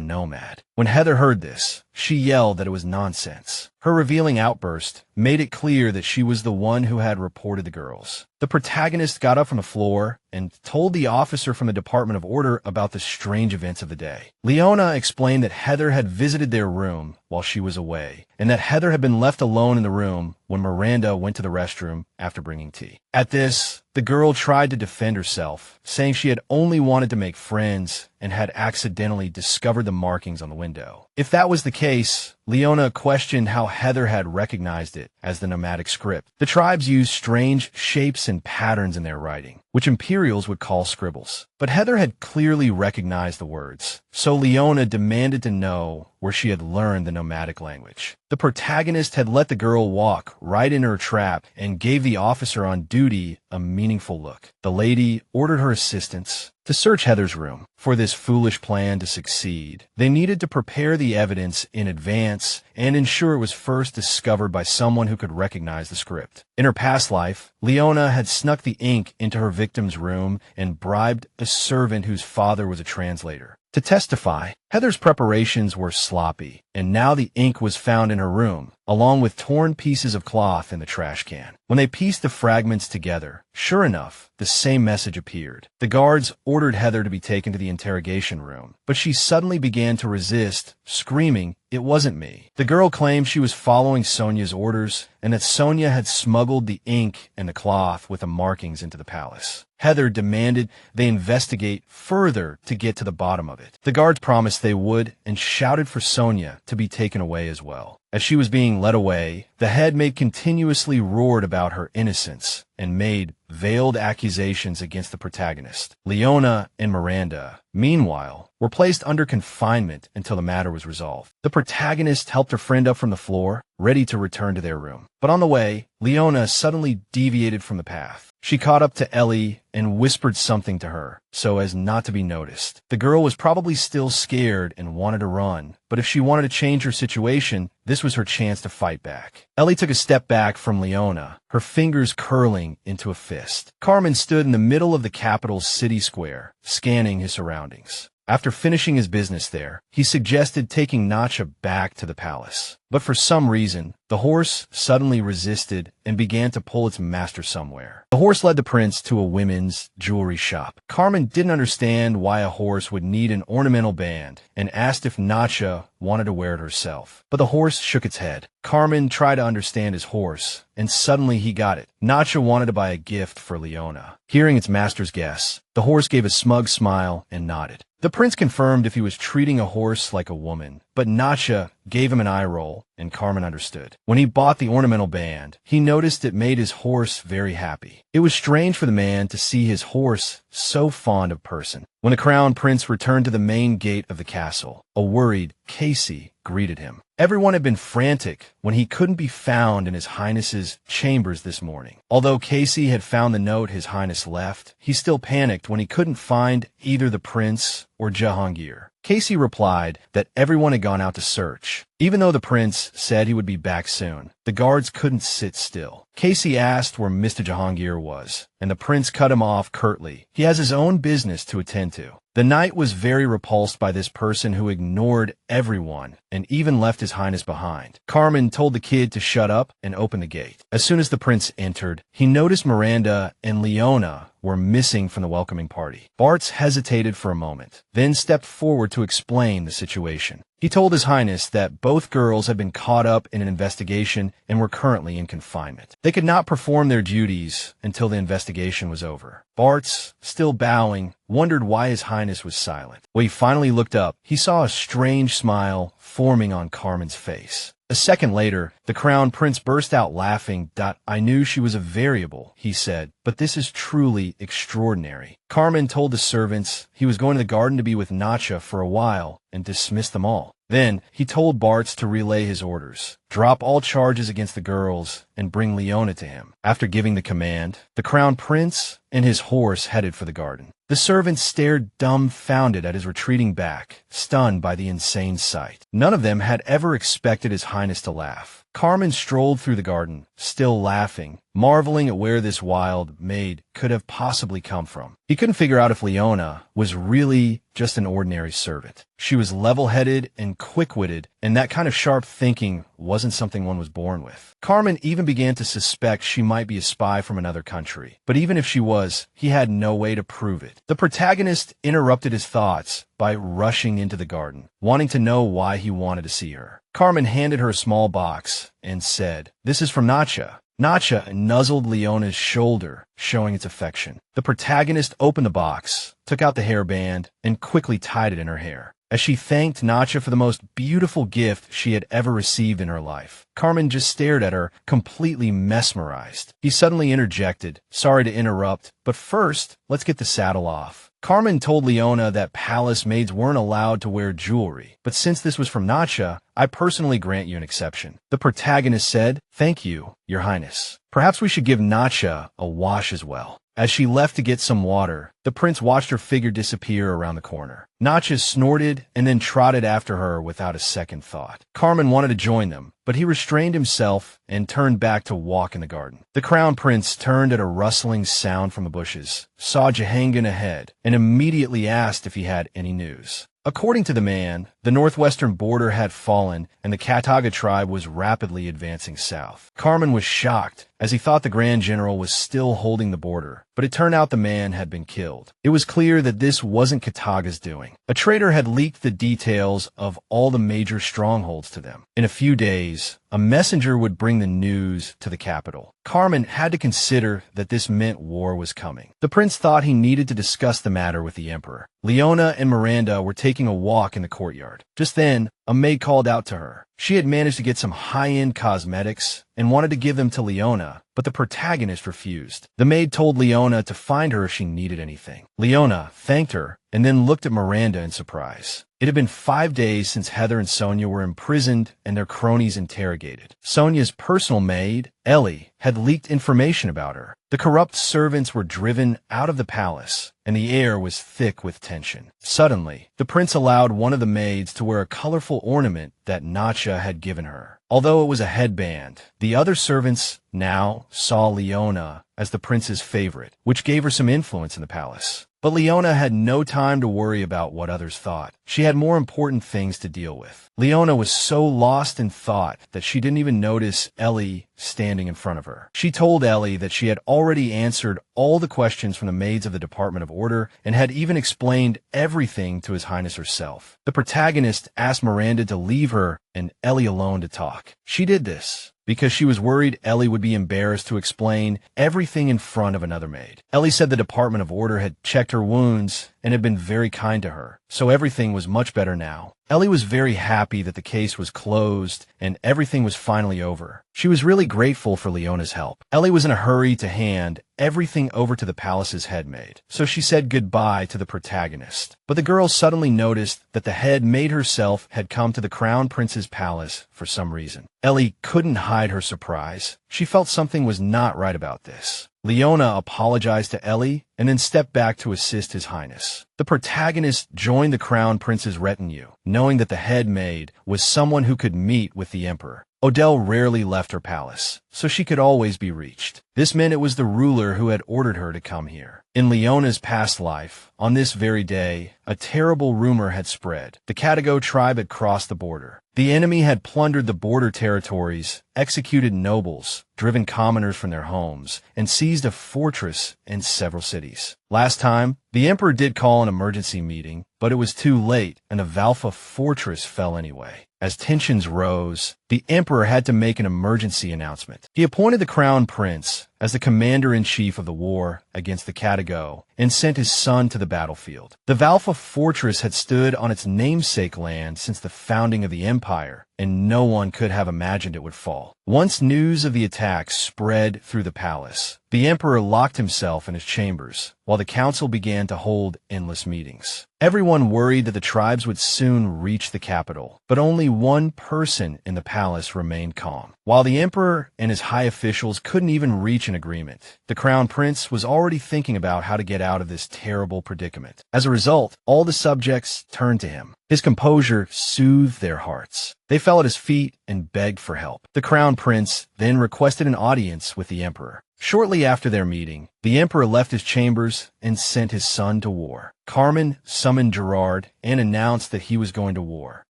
S1: nomad. When Heather heard this, she yelled that it was nonsense. Her revealing outburst made it clear that she was the one who had reported the girls. The protagonist got up from the floor and told the officer from the Department of Order about the strange events of the day. Leona explained that Heather had visited their room while she was away, and that Heather had been left alone in the room when Miranda went to the restroom after bringing tea. At this, the girl tried to defend herself, saying she had only wanted to make friends and had accidentally discovered the markings on the window. If that was the case, Leona questioned how Heather had recognized it as the nomadic script. The tribes used strange shapes and patterns in their writing, which Imperials would call scribbles. But Heather had clearly recognized the words, so Leona demanded to know where she had learned the nomadic language. The protagonist had let the girl walk right into her trap and gave the officer on duty a meaningful look. The lady ordered her assistants to search Heather's room. For this foolish plan to succeed, they needed to prepare the evidence in advance and ensure it was first discovered by someone who could recognize the script. In her past life, Leona had snuck the ink into her victim's room and bribed a servant whose father was a translator to testify. Heather's preparations were sloppy, and now the ink was found in her room, along with torn pieces of cloth in the trash can. When they pieced the fragments together, sure enough, the same message appeared. The guards ordered Heather to be taken to the interrogation room, but she suddenly began to resist, screaming, "It wasn't me." The girl claimed she was following Sonia's orders and that Sonia had smuggled the ink and the cloth with the markings into the palace. Heather demanded they investigate further to get to the bottom of it. The guards promised they would and shouted for Sonia to be taken away as well. As she was being led away, the head maid continuously roared about her innocence and made veiled accusations against the protagonist. Leona and Miranda, meanwhile, were placed under confinement until the matter was resolved. The protagonist helped her friend up from the floor, ready to return to their room. But on the way, Leona suddenly deviated from the path. She caught up to Ellie and whispered something to her, so as not to be noticed. The girl was probably still scared and wanted to run, but if she wanted to change her situation, this was her chance to fight back. Ellie took a step back from Leona, her fingers curling into a fist. Carmen stood in the middle of the capital's city square, scanning his surroundings. After finishing his business there, he suggested taking Nacha back to the palace. But for some reason, the horse suddenly resisted and began to pull its master somewhere. The horse led the prince to a women's jewelry shop. Carmen didn't understand why a horse would need an ornamental band and asked if Nacha wanted to wear it herself. But the horse shook its head. Carmen tried to understand his horse, and suddenly he got it. Nacha wanted to buy a gift for Leona. Hearing its master's guess, the horse gave a smug smile and nodded. The prince confirmed if he was treating a horse like a woman, but Nacha gave him an eye roll, and Carmen understood. When he bought the ornamental band, he noticed it made his horse very happy. It was strange for the man to see his horse so fond of person. When the crown prince returned to the main gate of the castle, a worried Casey greeted him. Everyone had been frantic when he couldn't be found in His Highness's chambers this morning. Although Casey had found the note His Highness left, he still panicked when he couldn't find either the prince or Jahangir. Casey replied that everyone had gone out to search. Even though the prince said he would be back soon, the guards couldn't sit still. Casey asked where Mr. Jahangir was, and the prince cut him off curtly. He has his own business to attend to. The knight was very repulsed by this person who ignored everyone and even left His Highness behind. Carmen told the kid to shut up and open the gate. As soon as the prince entered, he noticed Miranda and Leona were missing from the welcoming party. Bartz hesitated for a moment, then stepped forward to explain the situation. He told His Highness that both girls had been caught up in an investigation and were currently in confinement. They could not perform their duties until the investigation was over. Bartz, still bowing, wondered why His Highness was silent. When he finally looked up, he saw a strange smile forming on Carmen's face. A second later, the crown prince burst out laughing. "I knew she was a variable," he said, "but this is truly extraordinary." Carmen told the servants he was going to the garden to be with Nacha for a while and dismissed them all. Then he told Bartz to relay his orders, drop all charges against the girls, and bring Leona to him. After giving the command, the crown prince and his horse headed for the garden. The servants stared dumbfounded at his retreating back, stunned by the insane sight. None of them had ever expected His Highness to laugh. Carmen strolled through the garden, still laughing, marveling at where this wild maid could have possibly come from. He couldn't figure out if Leona was really just an ordinary servant. She was level-headed and quick-witted, and that kind of sharp thinking wasn't something one was born with. Carmen even began to suspect she might be a spy from another country. But even if she was, he had no way to prove it. The protagonist interrupted his thoughts by rushing into the garden, wanting to know why he wanted to see her. Carmen handed her a small box and said, "This is from Nacha." Nacha nuzzled Leona's shoulder, showing its affection. The protagonist opened the box, took out the hairband, and quickly tied it in her hair. As she thanked Nacha for the most beautiful gift she had ever received in her life, Carmen just stared at her, completely mesmerized. He suddenly interjected, "Sorry to interrupt, but first, let's get the saddle off." Carmen told Leona that palace maids weren't allowed to wear jewelry, but since this was from Nacha, I personally grant you an exception. The protagonist said, "Thank you, Your Highness. Perhaps we should give Nacha a wash as well." As she left to get some water, the prince watched her figure disappear around the corner. Nacha snorted and then trotted after her without a second thought. Carmen wanted to join them, but he restrained himself and turned back to walk in the garden. The crown prince turned at a rustling sound from the bushes, saw Jahangir ahead, and immediately asked if he had any news. According to the man, the northwestern border had fallen and the Kataga tribe was rapidly advancing south. Carmen was shocked, as he thought the Grand General was still holding the border, but it turned out the man had been killed. It was clear that this wasn't Kataga's doing. A traitor had leaked the details of all the major strongholds to them. In a few days, a messenger would bring the news to the capital. Carmen had to consider that this meant war was coming. The prince thought he needed to discuss the matter with the emperor. Leona and Miranda were taking a walk in the courtyard. Just then, a maid called out to her. She had managed to get some high-end cosmetics and wanted to give them to Leona, but the protagonist refused. The maid told Leona to find her if she needed anything. Leona thanked her and then looked at Miranda in surprise. It had been 5 days since Heather and Sonia were imprisoned and their cronies interrogated. Sonia's personal maid, Ellie, had leaked information about her. The corrupt servants were driven out of the palace, and the air was thick with tension. Suddenly, the prince allowed one of the maids to wear a colorful ornament that Nacha had given her. Although it was a headband, the other servants now saw Leona as the prince's favorite, which gave her some influence in the palace. But Leona had no time to worry about what others thought. She had more important things to deal with. Leona was so lost in thought that she didn't even notice Ellie standing in front of her. She told Ellie that she had already answered all the questions from the maids of the Department of Order and had even explained everything to His Highness herself. The protagonist asked Miranda to leave her and Ellie alone to talk. She did this because she was worried Ellie would be embarrassed to explain everything in front of another maid. Ellie said the Department of Order had checked her wounds and had been very kind to her, so everything was much better now. Ellie was very happy that the case was closed and everything was finally over. She was really grateful for Leona's help. Ellie was in a hurry to hand everything over to the palace's head maid, so she said goodbye to the protagonist. But the girl suddenly noticed that the head maid herself had come to the crown prince's palace for some reason. Ellie couldn't hide her surprise. She felt something was not right about this. Leona apologized to Ellie and then stepped back to assist His Highness. The protagonist joined the crown prince's retinue, knowing that the head maid was someone who could meet with the emperor. Odell rarely left her palace, so she could always be reached. This meant it was the ruler who had ordered her to come here. In Leona's past life, on this very day, a terrible rumor had spread. The Catago tribe had crossed the border. The enemy had plundered the border territories, executed nobles, driven commoners from their homes, and seized a fortress and several cities. Last time, the emperor did call an emergency meeting, but it was too late, and the Valfa fortress fell anyway. As tensions rose, the emperor had to make an emergency announcement. He appointed the crown prince as the commander-in-chief of the war against the Catago and sent his son to the battlefield. The Valfa fortress had stood on its namesake land since the founding of the empire, and no one could have imagined it would fall. Once news of the attack spread through the palace, the emperor locked himself in his chambers, while the council began to hold endless meetings. Everyone worried that the tribes would soon reach the capital, but only one person in the palace remained calm. While the emperor and his high officials couldn't even reach an agreement, the crown prince was already thinking about how to get out of this terrible predicament. As a result, all the subjects turned to him. His composure soothed their hearts. They fell at his feet and begged for help. The crown prince then requested an audience with the emperor. Shortly after their meeting, the emperor left his chambers and sent his son to war. Carmen summoned Gerard and announced that he was going to war.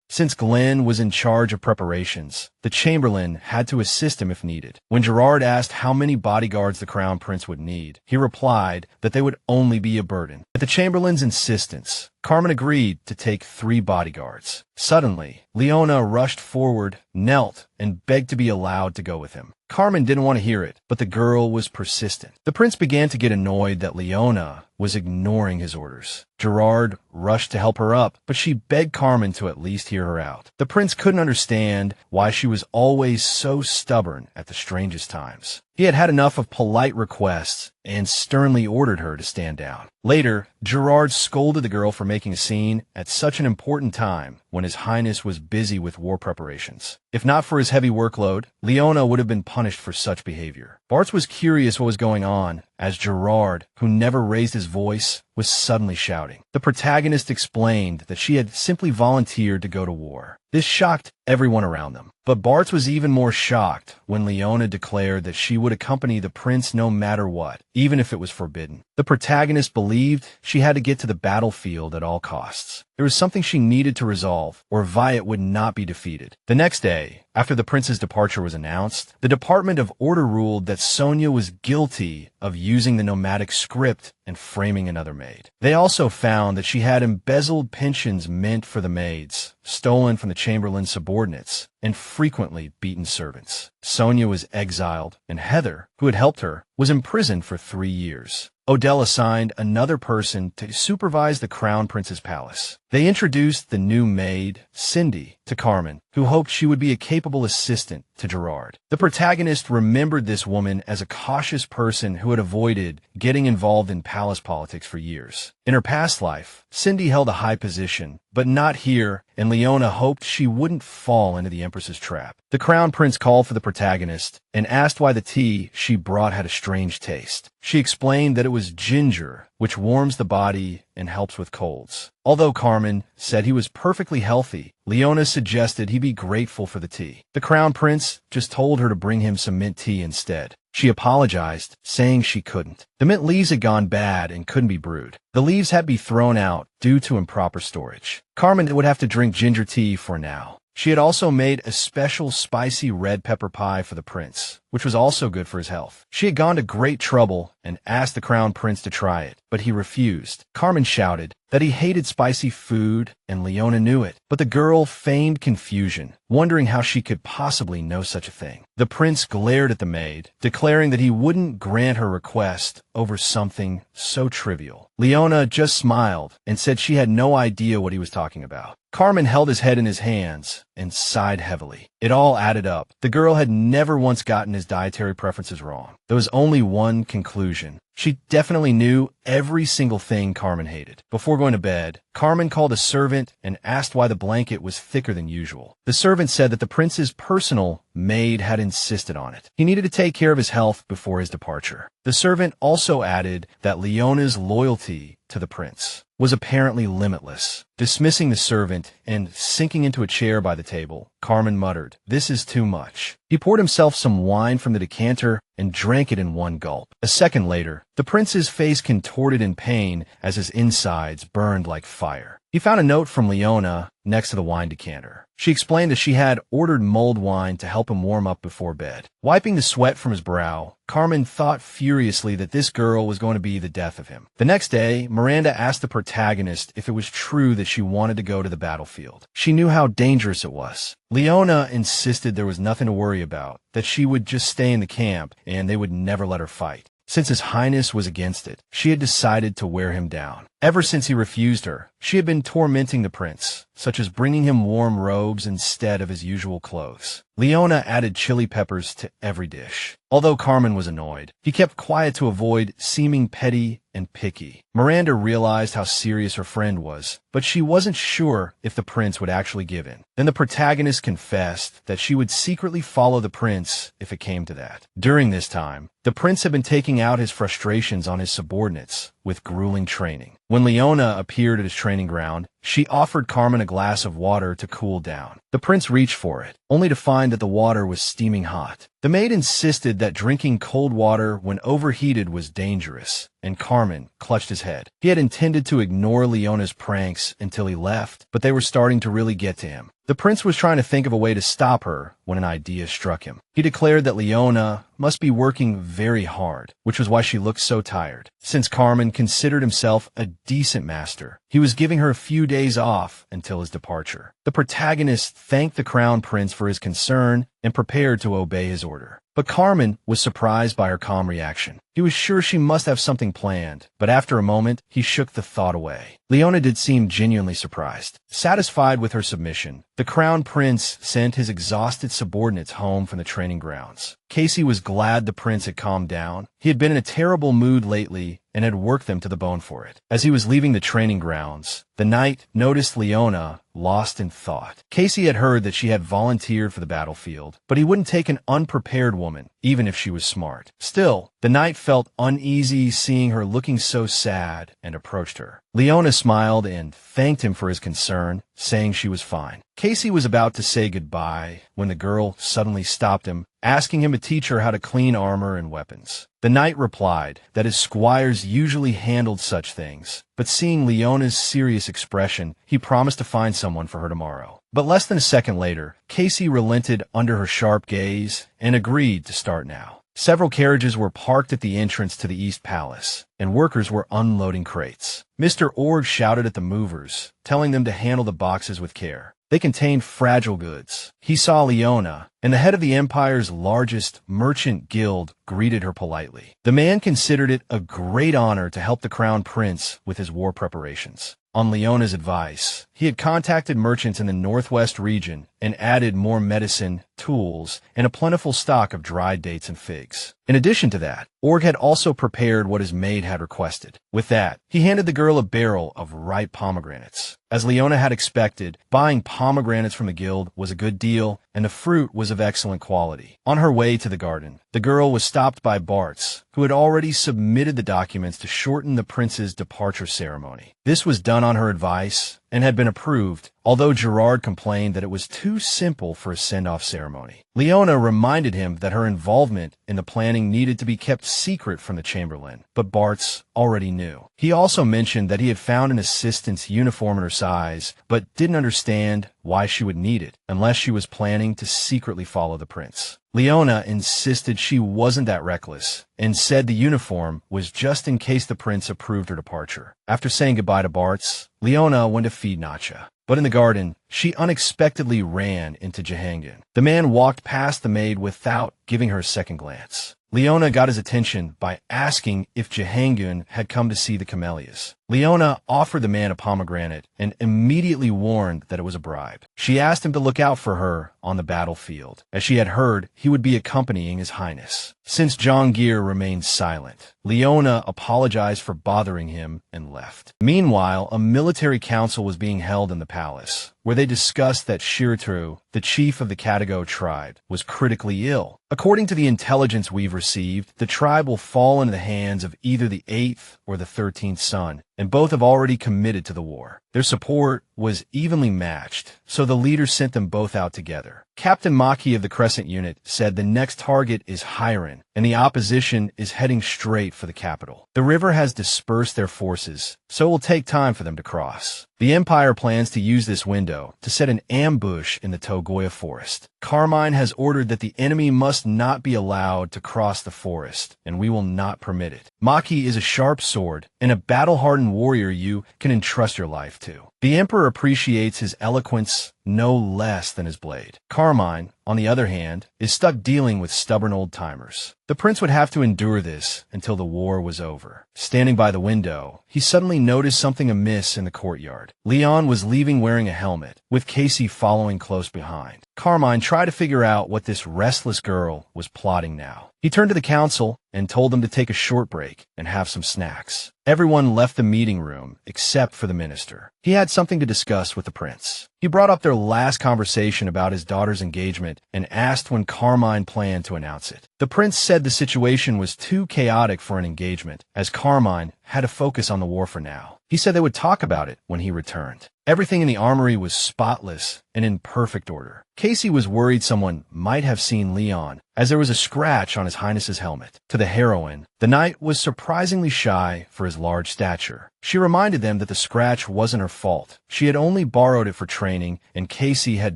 S1: Since Glenn was in charge of preparations, the chamberlain had to assist him if needed. When Gerard asked how many bodyguards the crown prince would need, he replied that they would only be a burden. At the chamberlain's insistence, Carmen agreed to take 3 bodyguards. Suddenly, Leona rushed forward, knelt, and begged to be allowed to go with him. Carmen didn't want to hear it, but the girl was persistent. The prince began to get annoyed that Leona was ignoring his orders. Gerard rushed to help her up, but she begged Carmen to at least hear her out. The prince couldn't understand why she was always so stubborn at the strangest times. He had had enough of polite requests and sternly ordered her to stand down. Later, Gerard scolded the girl for making a scene at such an important time when His Highness was busy with war preparations. If not for his heavy workload, Leona would have been punished for such behavior. Bartz was curious what was going on, as Gerard, who never raised his voice, was suddenly shouting. The protagonist explained that she had simply volunteered to go to war. This shocked everyone around them. But Bartz was even more shocked when Leona declared that she would accompany the prince no matter what, even if it was forbidden. The protagonist believed she had to get to the battlefield at all costs. There was something she needed to resolve, or Viet would not be defeated. The next day, after the prince's departure was announced, the Department of Order ruled that Sonia was guilty of using the nomadic script and framing another maid. They also found that she had embezzled pensions meant for the maids, stolen from the chamberlain's subordinates, and frequently beaten servants. Sonia was exiled, and Heather, who had helped her, was imprisoned for 3 years. Odell assigned another person to supervise the crown prince's palace. They introduced the new maid, Cindy, to Carmen, who hoped she would be a capable assistant to Gerard. The protagonist remembered this woman as a cautious person who had avoided getting involved in palace politics for years. In her past life, Cindy held a high position, but not here, and Leona hoped she wouldn't fall into the Empress's trap. The crown prince called for the protagonist and asked why the tea she brought had a strange taste. She explained that it was ginger, which warms the body and helps with colds. Although Carmen said he was perfectly healthy, Leona suggested he be grateful for the tea. The crown prince just told her to bring him some mint tea instead. She apologized, saying she couldn't. The mint leaves had gone bad and couldn't be brewed. The leaves had to be thrown out due to improper storage. Carmen would have to drink ginger tea for now. She had also made a special spicy red pepper pie for the prince, which was also good for his health. She had gone to great trouble and asked the crown prince to try it, but he refused. Carmen shouted that he hated spicy food, and Leona knew it, but the girl feigned confusion, wondering how she could possibly know such a thing. The prince glared at the maid, declaring that he wouldn't grant her request over something so trivial. Leona just smiled and said she had no idea what he was talking about. Carmen held his head in his hands and sighed heavily. It all added up. The girl had never once gotten his dietary preferences wrong. There was only one conclusion. She definitely knew every single thing Carmen hated. Before going to bed, Carmen called a servant and asked why the blanket was thicker than usual. The servant said that the prince's personal maid had insisted on it. He needed to take care of his health before his departure. The servant also added that Leona's loyalty to the prince was apparently limitless. Dismissing the servant and sinking into a chair by the table, Carmen muttered, "This is too much." He poured himself some wine from the decanter and drank it in one gulp. A second later, the prince's face contorted in pain as his insides burned like fire. He found a note from Leona next to the wine decanter. She explained that she had ordered mulled wine to help him warm up before bed. Wiping the sweat from his brow, Carmen thought furiously that this girl was going to be the death of him. The next day, Miranda asked the protagonist if it was true that she wanted to go to the battlefield. She knew how dangerous it was. Leona insisted there was nothing to worry about, that she would just stay in the camp and they would never let her fight. Since His Highness was against it, she had decided to wear him down. Ever since he refused her, she had been tormenting the prince, such as bringing him warm robes instead of his usual clothes. Leona added chili peppers to every dish. Although Carmen was annoyed, he kept quiet to avoid seeming petty and picky. Miranda realized how serious her friend was, but she wasn't sure if the prince would actually give in. Then the protagonist confessed that she would secretly follow the prince if it came to that. During this time, the prince had been taking out his frustrations on his subordinates with grueling training. When Leona appeared at his training ground, she offered Carmen a glass of water to cool down. The prince reached for it, only to find that the water was steaming hot. The maid insisted that drinking cold water when overheated was dangerous, and Carmen clutched his head. He had intended to ignore Leona's pranks until he left, but they were starting to really get to him. The prince was trying to think of a way to stop her when an idea struck him. He declared that Leona must be working very hard, which was why she looked so tired. Since Carmen considered himself a decent master, he was giving her a few days off until his departure. The protagonist thanked the crown prince for his concern and prepared to obey his order. But Carmen was surprised by her calm reaction. He was sure she must have something planned, but after a moment, he shook the thought away. Leona did seem genuinely surprised. Satisfied with her submission, the crown prince sent his exhausted subordinates home from the training grounds. Casey was glad the prince had calmed down. He had been in a terrible mood lately and had worked them to the bone for it. As he was leaving the training grounds, the knight noticed Leona lost in thought. Casey had heard that she had volunteered for the battlefield, but he wouldn't take an unprepared woman, even if she was smart. Still, the knight felt uneasy seeing her looking so sad and approached her. Leona smiled and thanked him for his concern, saying she was fine. Casey was about to say goodbye when the girl suddenly stopped him, asking him to teach her how to clean armor and weapons. The knight replied that his squires usually handled such things, but seeing Leona's serious expression, he promised to find someone for her tomorrow. But less than a second later, Casey relented under her sharp gaze and agreed to start now. Several carriages were parked at the entrance to the East Palace, and workers were unloading crates. Mr. Org shouted at the movers, telling them to handle the boxes with care. They contained fragile goods. He saw Leona, and the head of the empire's largest merchant guild greeted her politely. The man considered it a great honor to help the crown prince with his war preparations. On Leona's advice, he had contacted merchants in the northwest region and added more medicine, tools, and a plentiful stock of dried dates and figs. In addition to that, Org had also prepared what his maid had requested. With that, he handed the girl a barrel of ripe pomegranates. As Leona had expected, buying pomegranates from the guild was a good deal, and the fruit was of excellent quality. On her way to the garden, the girl was stopped by Bartz, who had already submitted the documents to shorten the prince's departure ceremony. This was done on her advice and had been approved, although Gerard complained that it was too simple for a send-off ceremony. Leona reminded him that her involvement in the planning needed to be kept secret from the chamberlain, but Bartz already knew. He also mentioned that he had found an assistant's uniform in her size, but didn't understand why she would need it unless she was planning to secretly follow the prince. Leona insisted she wasn't that reckless and said the uniform was just in case the prince approved her departure. After saying goodbye to Bartz, Leona went to feed Nacha. But in the garden, she unexpectedly ran into Jahangir. The man walked past the maid without giving her a second glance. Leona got his attention by asking if Jahangir had come to see the camellias. Leona offered the man a pomegranate and immediately warned that it was a bribe. She asked him to look out for her on the battlefield, as she had heard he would be accompanying his highness. Since Jahangir remained silent, Leona apologized for bothering him and left. Meanwhile, a military council was being held in the palace, where they discussed that Shirtru, the chief of the Katago tribe, was critically ill. According to the intelligence we've received, the tribe will fall into the hands of either the 8th or the 13th son, and both have already committed to the war. Their support was evenly matched, so the leader sent them both out together. Captain Maki of the Crescent Unit said the next target is Hiron, and the opposition is heading straight for the capital. The river has dispersed their forces, so it will take time for them to cross. The Empire plans to use this window to set an ambush in the Togoya forest. Carmine has ordered that the enemy must not be allowed to cross the forest, and we will not permit it. Maki is a sharp sword and a battle-hardened warrior you can entrust your life to. The Emperor appreciates his eloquence no less than his blade. Carmine, on the other hand, is stuck dealing with stubborn old-timers. The prince would have to endure this until the war was over. Standing by the window, he suddenly noticed something amiss in the courtyard. Leon was leaving wearing a helmet, with Casey following close behind. Carmine tried to figure out what this restless girl was plotting now. He turned to the council and told them to take a short break and have some snacks. Everyone left the meeting room except for the minister. He had something to discuss with the prince. He brought up their last conversation about his daughter's engagement and asked when Carmine planned to announce it. The prince said the situation was too chaotic for an engagement, as Carmine had to focus on the war for now. He said they would talk about it when he returned. Everything in the armory was spotless and in perfect order. Casey was worried someone might have seen Leon, as there was a scratch on his highness's helmet. To the heroine, the knight was surprisingly shy for his large stature. She reminded them that the scratch wasn't her fault. She had only borrowed it for training, and Casey had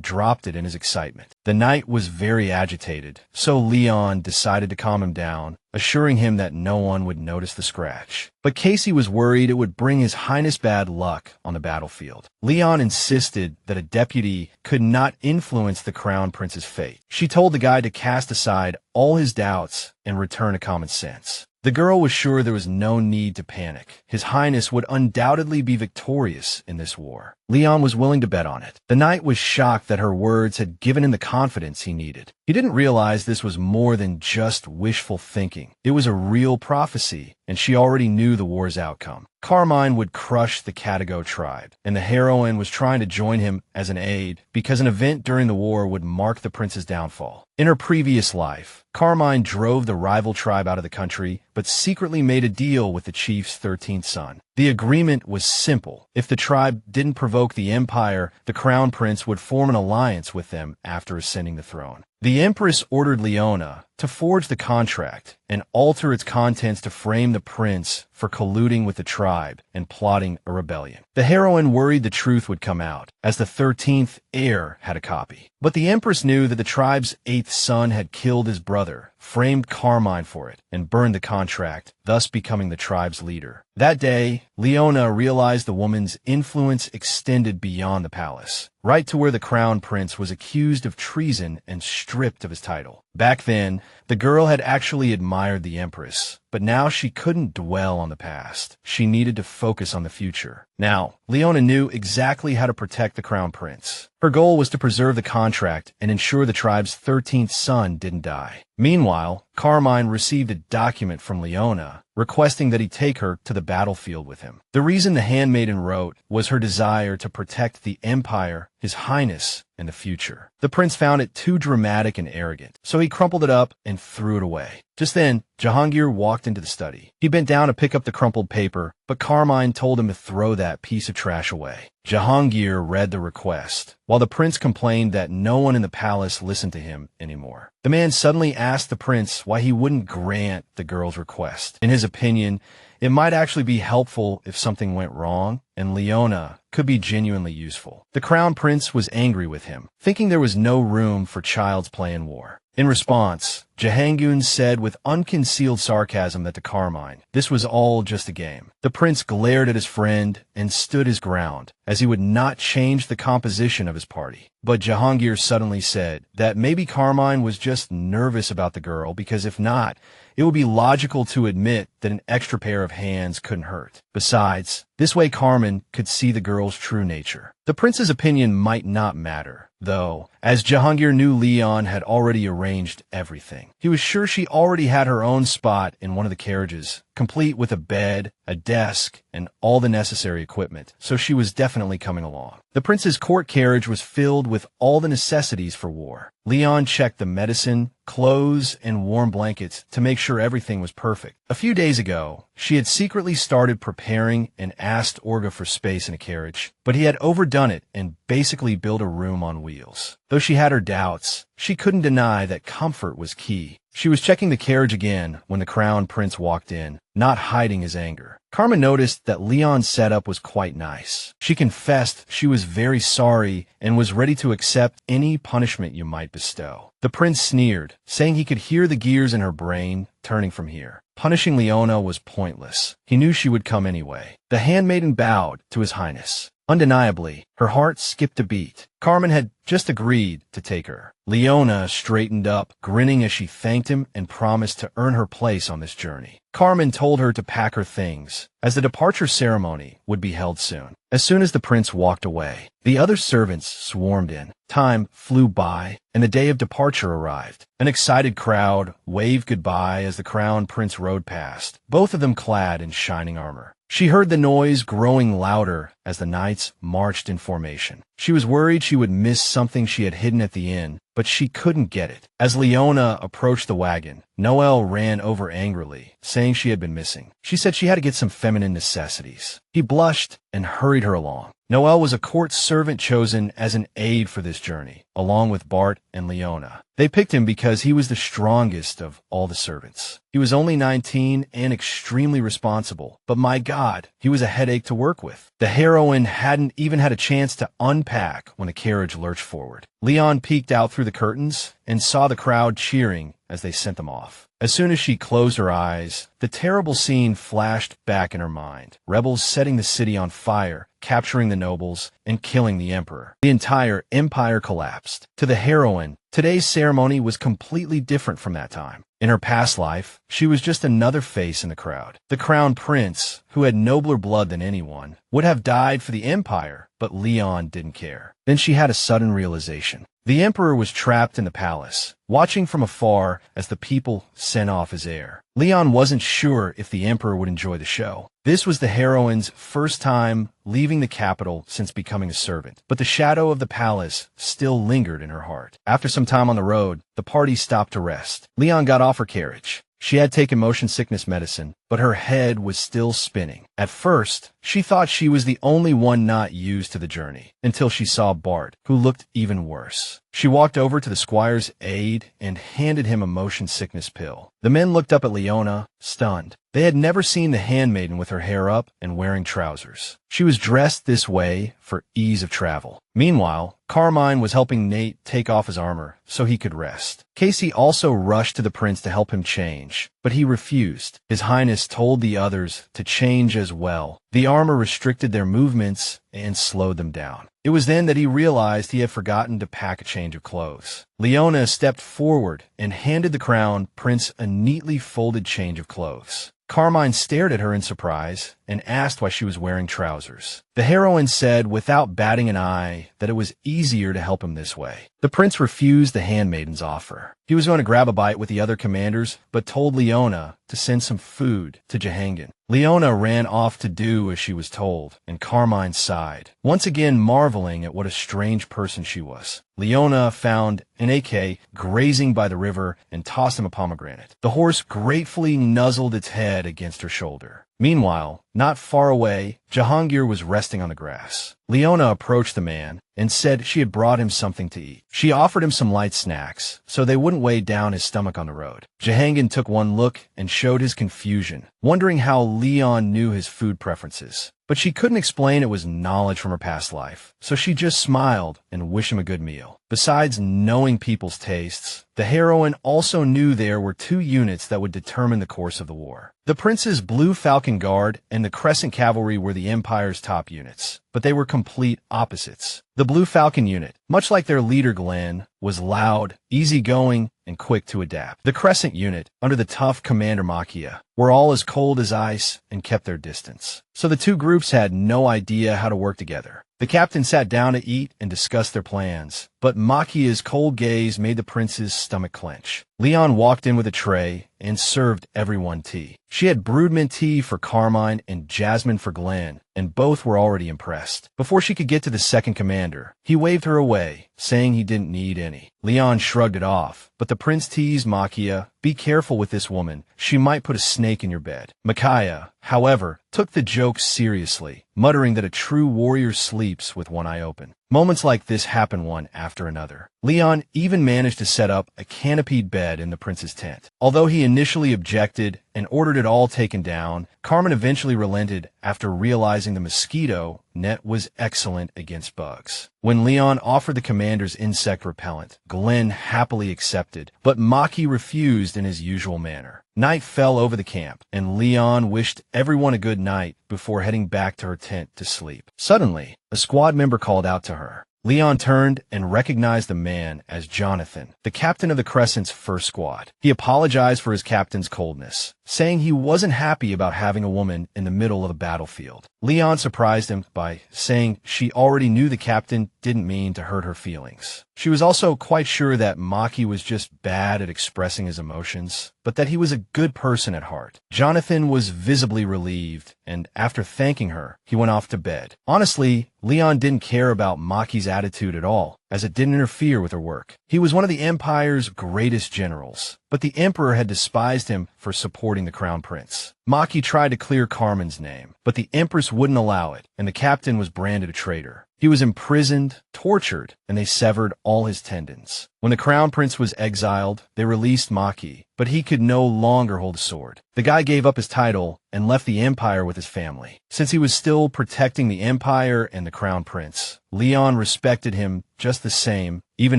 S1: dropped it in his excitement. The knight was very agitated, so Leon decided to calm him down, assuring him that no one would notice the scratch. But Casey was worried it would bring his highness bad luck on the battlefield. Leon insisted that a deputy could not influence the crown prince's fate. She told the guy to cast aside all his doubts and return to common sense. The girl was sure there was no need to panic. His highness would undoubtedly be victorious in this war. Leon was willing to bet on it. The knight was shocked that her words had given him the confidence he needed. He didn't realize this was more than just wishful thinking. It was a real prophecy, and she already knew the war's outcome. Carmine would crush the Katago tribe, and the heroine was trying to join him as an aide because an event during the war would mark the prince's downfall. In her previous life, Carmine drove the rival tribe out of the country, but secretly made a deal with the chief's 13th son. The agreement was simple. If the tribe didn't provoke the Empire, the crown prince would form an alliance with them after ascending the throne. The Empress ordered Leona to forge the contract and alter its contents to frame the prince for colluding with the tribe and plotting a rebellion. The heroine worried the truth would come out, as the 13th heir had a copy. But the Empress knew that the tribe's 8th son had killed his brother, framed Carmine for it, and burned the contract, thus becoming the tribe's leader. That day, Leona realized the woman's influence extended beyond the palace, right to where the crown prince was accused of treason and stripped of his title. Back then, the girl had actually admired the Empress, but now she couldn't dwell on the past. She needed to focus on the future. Now, Leona knew exactly how to protect the crown prince. Her goal was to preserve the contract and ensure the tribe's 13th son didn't die. Meanwhile, Carmine received a document from Leona requesting that he take her to the battlefield with him. The reason the handmaiden wrote was her desire to protect the Empire, his highness, and the future. The prince found it too dramatic and arrogant, so he crumpled it up and threw it away. Just then, Jahangir walked into the study. He bent down to pick up the crumpled paper, but Carmine told him to throw that piece of trash away. Jahangir read the request, while the prince complained that no one in the palace listened to him anymore. The man suddenly asked the prince why he wouldn't grant the girl's request. In his opinion, It might actually be helpful if something went wrong, and Leona could be genuinely useful. The crown prince was angry with him, thinking there was no room for child's play in war. In response, Jehangun said with unconcealed sarcasm that to Carmine, this was all just a game. The prince glared at his friend and stood his ground, as he would not change the composition of his party. But Jehangir suddenly said that maybe Carmine was just nervous about the girl, because if not, it would be logical to admit that an extra pair of hands couldn't hurt. Besides, this way Carmine could see the girl's true nature. The prince's opinion might not matter, though, as Jehangir knew Leon had already arranged everything. He was sure she already had her own spot in one of the carriages, complete with a bed, a desk, and all the necessary equipment, so she was definitely coming along. The prince's court carriage was filled with all the necessities for war. Leon checked the medicine, clothes, and warm blankets to make sure everything was perfect. A few days ago, she had secretly started preparing and asked Orga for space in a carriage, but he had overdone it and basically built a room on wheels. Though she had her doubts, she couldn't deny that comfort was key. She was checking the carriage again when the crown prince walked in, not hiding his anger. Carmen noticed that Leon's setup was quite nice. She confessed she was very sorry and was ready to accept any punishment you might bestow. The prince sneered, saying he could hear the gears in her brain turning from here. Punishing Leona was pointless. He knew she would come anyway. The handmaiden bowed to his highness. Undeniably, her heart skipped a beat. Carmen had just agreed to take her. Leona straightened up, grinning as she thanked him and promised to earn her place on this journey. Carmen told her to pack her things, as the departure ceremony would be held soon. As soon as the prince walked away, the other servants swarmed in. Time flew by, and the day of departure arrived. An excited crowd waved goodbye as the crown prince rode past, both of them clad in shining armor. She heard the noise growing louder as the knights marched in formation. She was worried she would miss something she had hidden at the inn, but she couldn't get it. As Leona approached the wagon, Noelle ran over angrily, saying she had been missing. She said she had to get some feminine necessities. He blushed and hurried her along. Noelle was a court servant chosen as an aide for this journey, along with Bart and Leona. They picked him because he was the strongest of all the servants. He was only 19 and extremely responsible, but my God, he was a headache to work with. The heroine hadn't even had a chance to unpack when the carriage lurched forward. Leon peeked out through the curtains and saw the crowd cheering as they sent them off. As soon as she closed her eyes, the terrible scene flashed back in her mind. Rebels setting the city on fire, capturing the nobles, and killing the emperor. The entire empire collapsed. To the heroine, today's ceremony was completely different from that time. In her past life, she was just another face in the crowd. The crown prince, who had nobler blood than anyone, would have died for the empire, but Leon didn't care. Then she had a sudden realization. The emperor was trapped in the palace, watching from afar as the people sent off his heir. Leon wasn't sure if the emperor would enjoy the show. This was the heroine's first time leaving the capital since becoming a servant, but the shadow of the palace still lingered in her heart. After some time on the road, the party stopped to rest. Leon got off her carriage. She had taken motion sickness medicine, but her head was still spinning. At first, she thought she was the only one not used to the journey, until she saw Bart, who looked even worse. She walked over to the squire's aide and handed him a motion sickness pill. The men looked up at Leona, stunned. They had never seen the handmaiden with her hair up and wearing trousers. She was dressed this way for ease of travel. Meanwhile, Carmine was helping Nate take off his armor so he could rest. Casey also rushed to the prince to help him change, but he refused. His Highness told the others to change as well. The armor restricted their movements and slowed them down. It was then that he realized he had forgotten to pack a change of clothes. Leona stepped forward and handed the crown prince a neatly folded change of clothes. Carmine stared at her in surprise and asked why she was wearing trousers. The heroine said without batting an eye that it was easier to help him this way. The prince refused the handmaiden's offer. He was going to grab a bite with the other commanders, but told Leona to send some food to Jehangin. Leona ran off to do as she was told, and Carmine sighed, once again marveling at what a strange person she was. Leona found an AK grazing by the river and tossed him a pomegranate. The horse gratefully nuzzled its head against her shoulder. Meanwhile, not far away, Jahangir was resting on the grass. Leona approached the man and said she had brought him something to eat. She offered him some light snacks, so they wouldn't weigh down his stomach on the road. Jahangir took one look and showed his confusion, wondering how Leon knew his food preferences. But she couldn't explain it was knowledge from her past life, so she just smiled and wished him a good meal. Besides knowing people's tastes, the heroine also knew there were two units that would determine the course of the war. The Prince's Blue Falcon Guard and the Crescent Cavalry were the Empire's top units, but they were complete opposites. The Blue Falcon unit, much like their leader Glenn, was loud, easygoing, and quick to adapt. The Crescent unit, under the tough Commander Makia, were all as cold as ice and kept their distance. So the two groups had no idea how to work together. The captain sat down to eat and discuss their plans, but Makia's cold gaze made the prince's stomach clench. Leon walked in with a tray and served everyone tea. She had brewed mint tea for Carmine and jasmine for Glenn, and both were already impressed. Before she could get to the second commander, he waved her away, saying he didn't need any. Leon shrugged it off, but the prince teased Makia, "Be careful with this woman. She might put a snake in your bed." Makia, however, took the joke seriously, muttering that a true warrior sleeps with one eye open. Moments like this happen one after another. Leon even managed to set up a canopied bed in the prince's tent. Although he initially objected and ordered it all taken down, Carmen eventually relented after realizing the mosquito net was excellent against bugs. When Leon offered the commander's insect repellent, Glenn happily accepted, but Maki refused in his usual manner. Night fell over the camp, and Leon wished everyone a good night before heading back to her tent to sleep. Suddenly, a squad member called out to her. Leon turned and recognized the man as Jonathan, the captain of the Crescent's first squad. He apologized for his captain's coldness, saying he wasn't happy about having a woman in the middle of the battlefield. Leon surprised him by saying she already knew the captain didn't mean to hurt her feelings. She was also quite sure that Maki was just bad at expressing his emotions, but that he was a good person at heart. Jonathan was visibly relieved, and after thanking her, he went off to bed. Honestly, Leon didn't care about Maki's attitude at all, as it didn't interfere with her work. He was one of the Empire's greatest generals, but the Emperor had despised him for supporting the Crown Prince. Maki tried to clear Carmen's name, but the Empress wouldn't allow it, and the captain was branded a traitor. He was imprisoned, tortured, and they severed all his tendons. When the Crown Prince was exiled, they released Maki, but he could no longer hold a sword. The guy gave up his title and left the Empire with his family. Since he was still protecting the Empire and the Crown Prince, Leon respected him just the same, even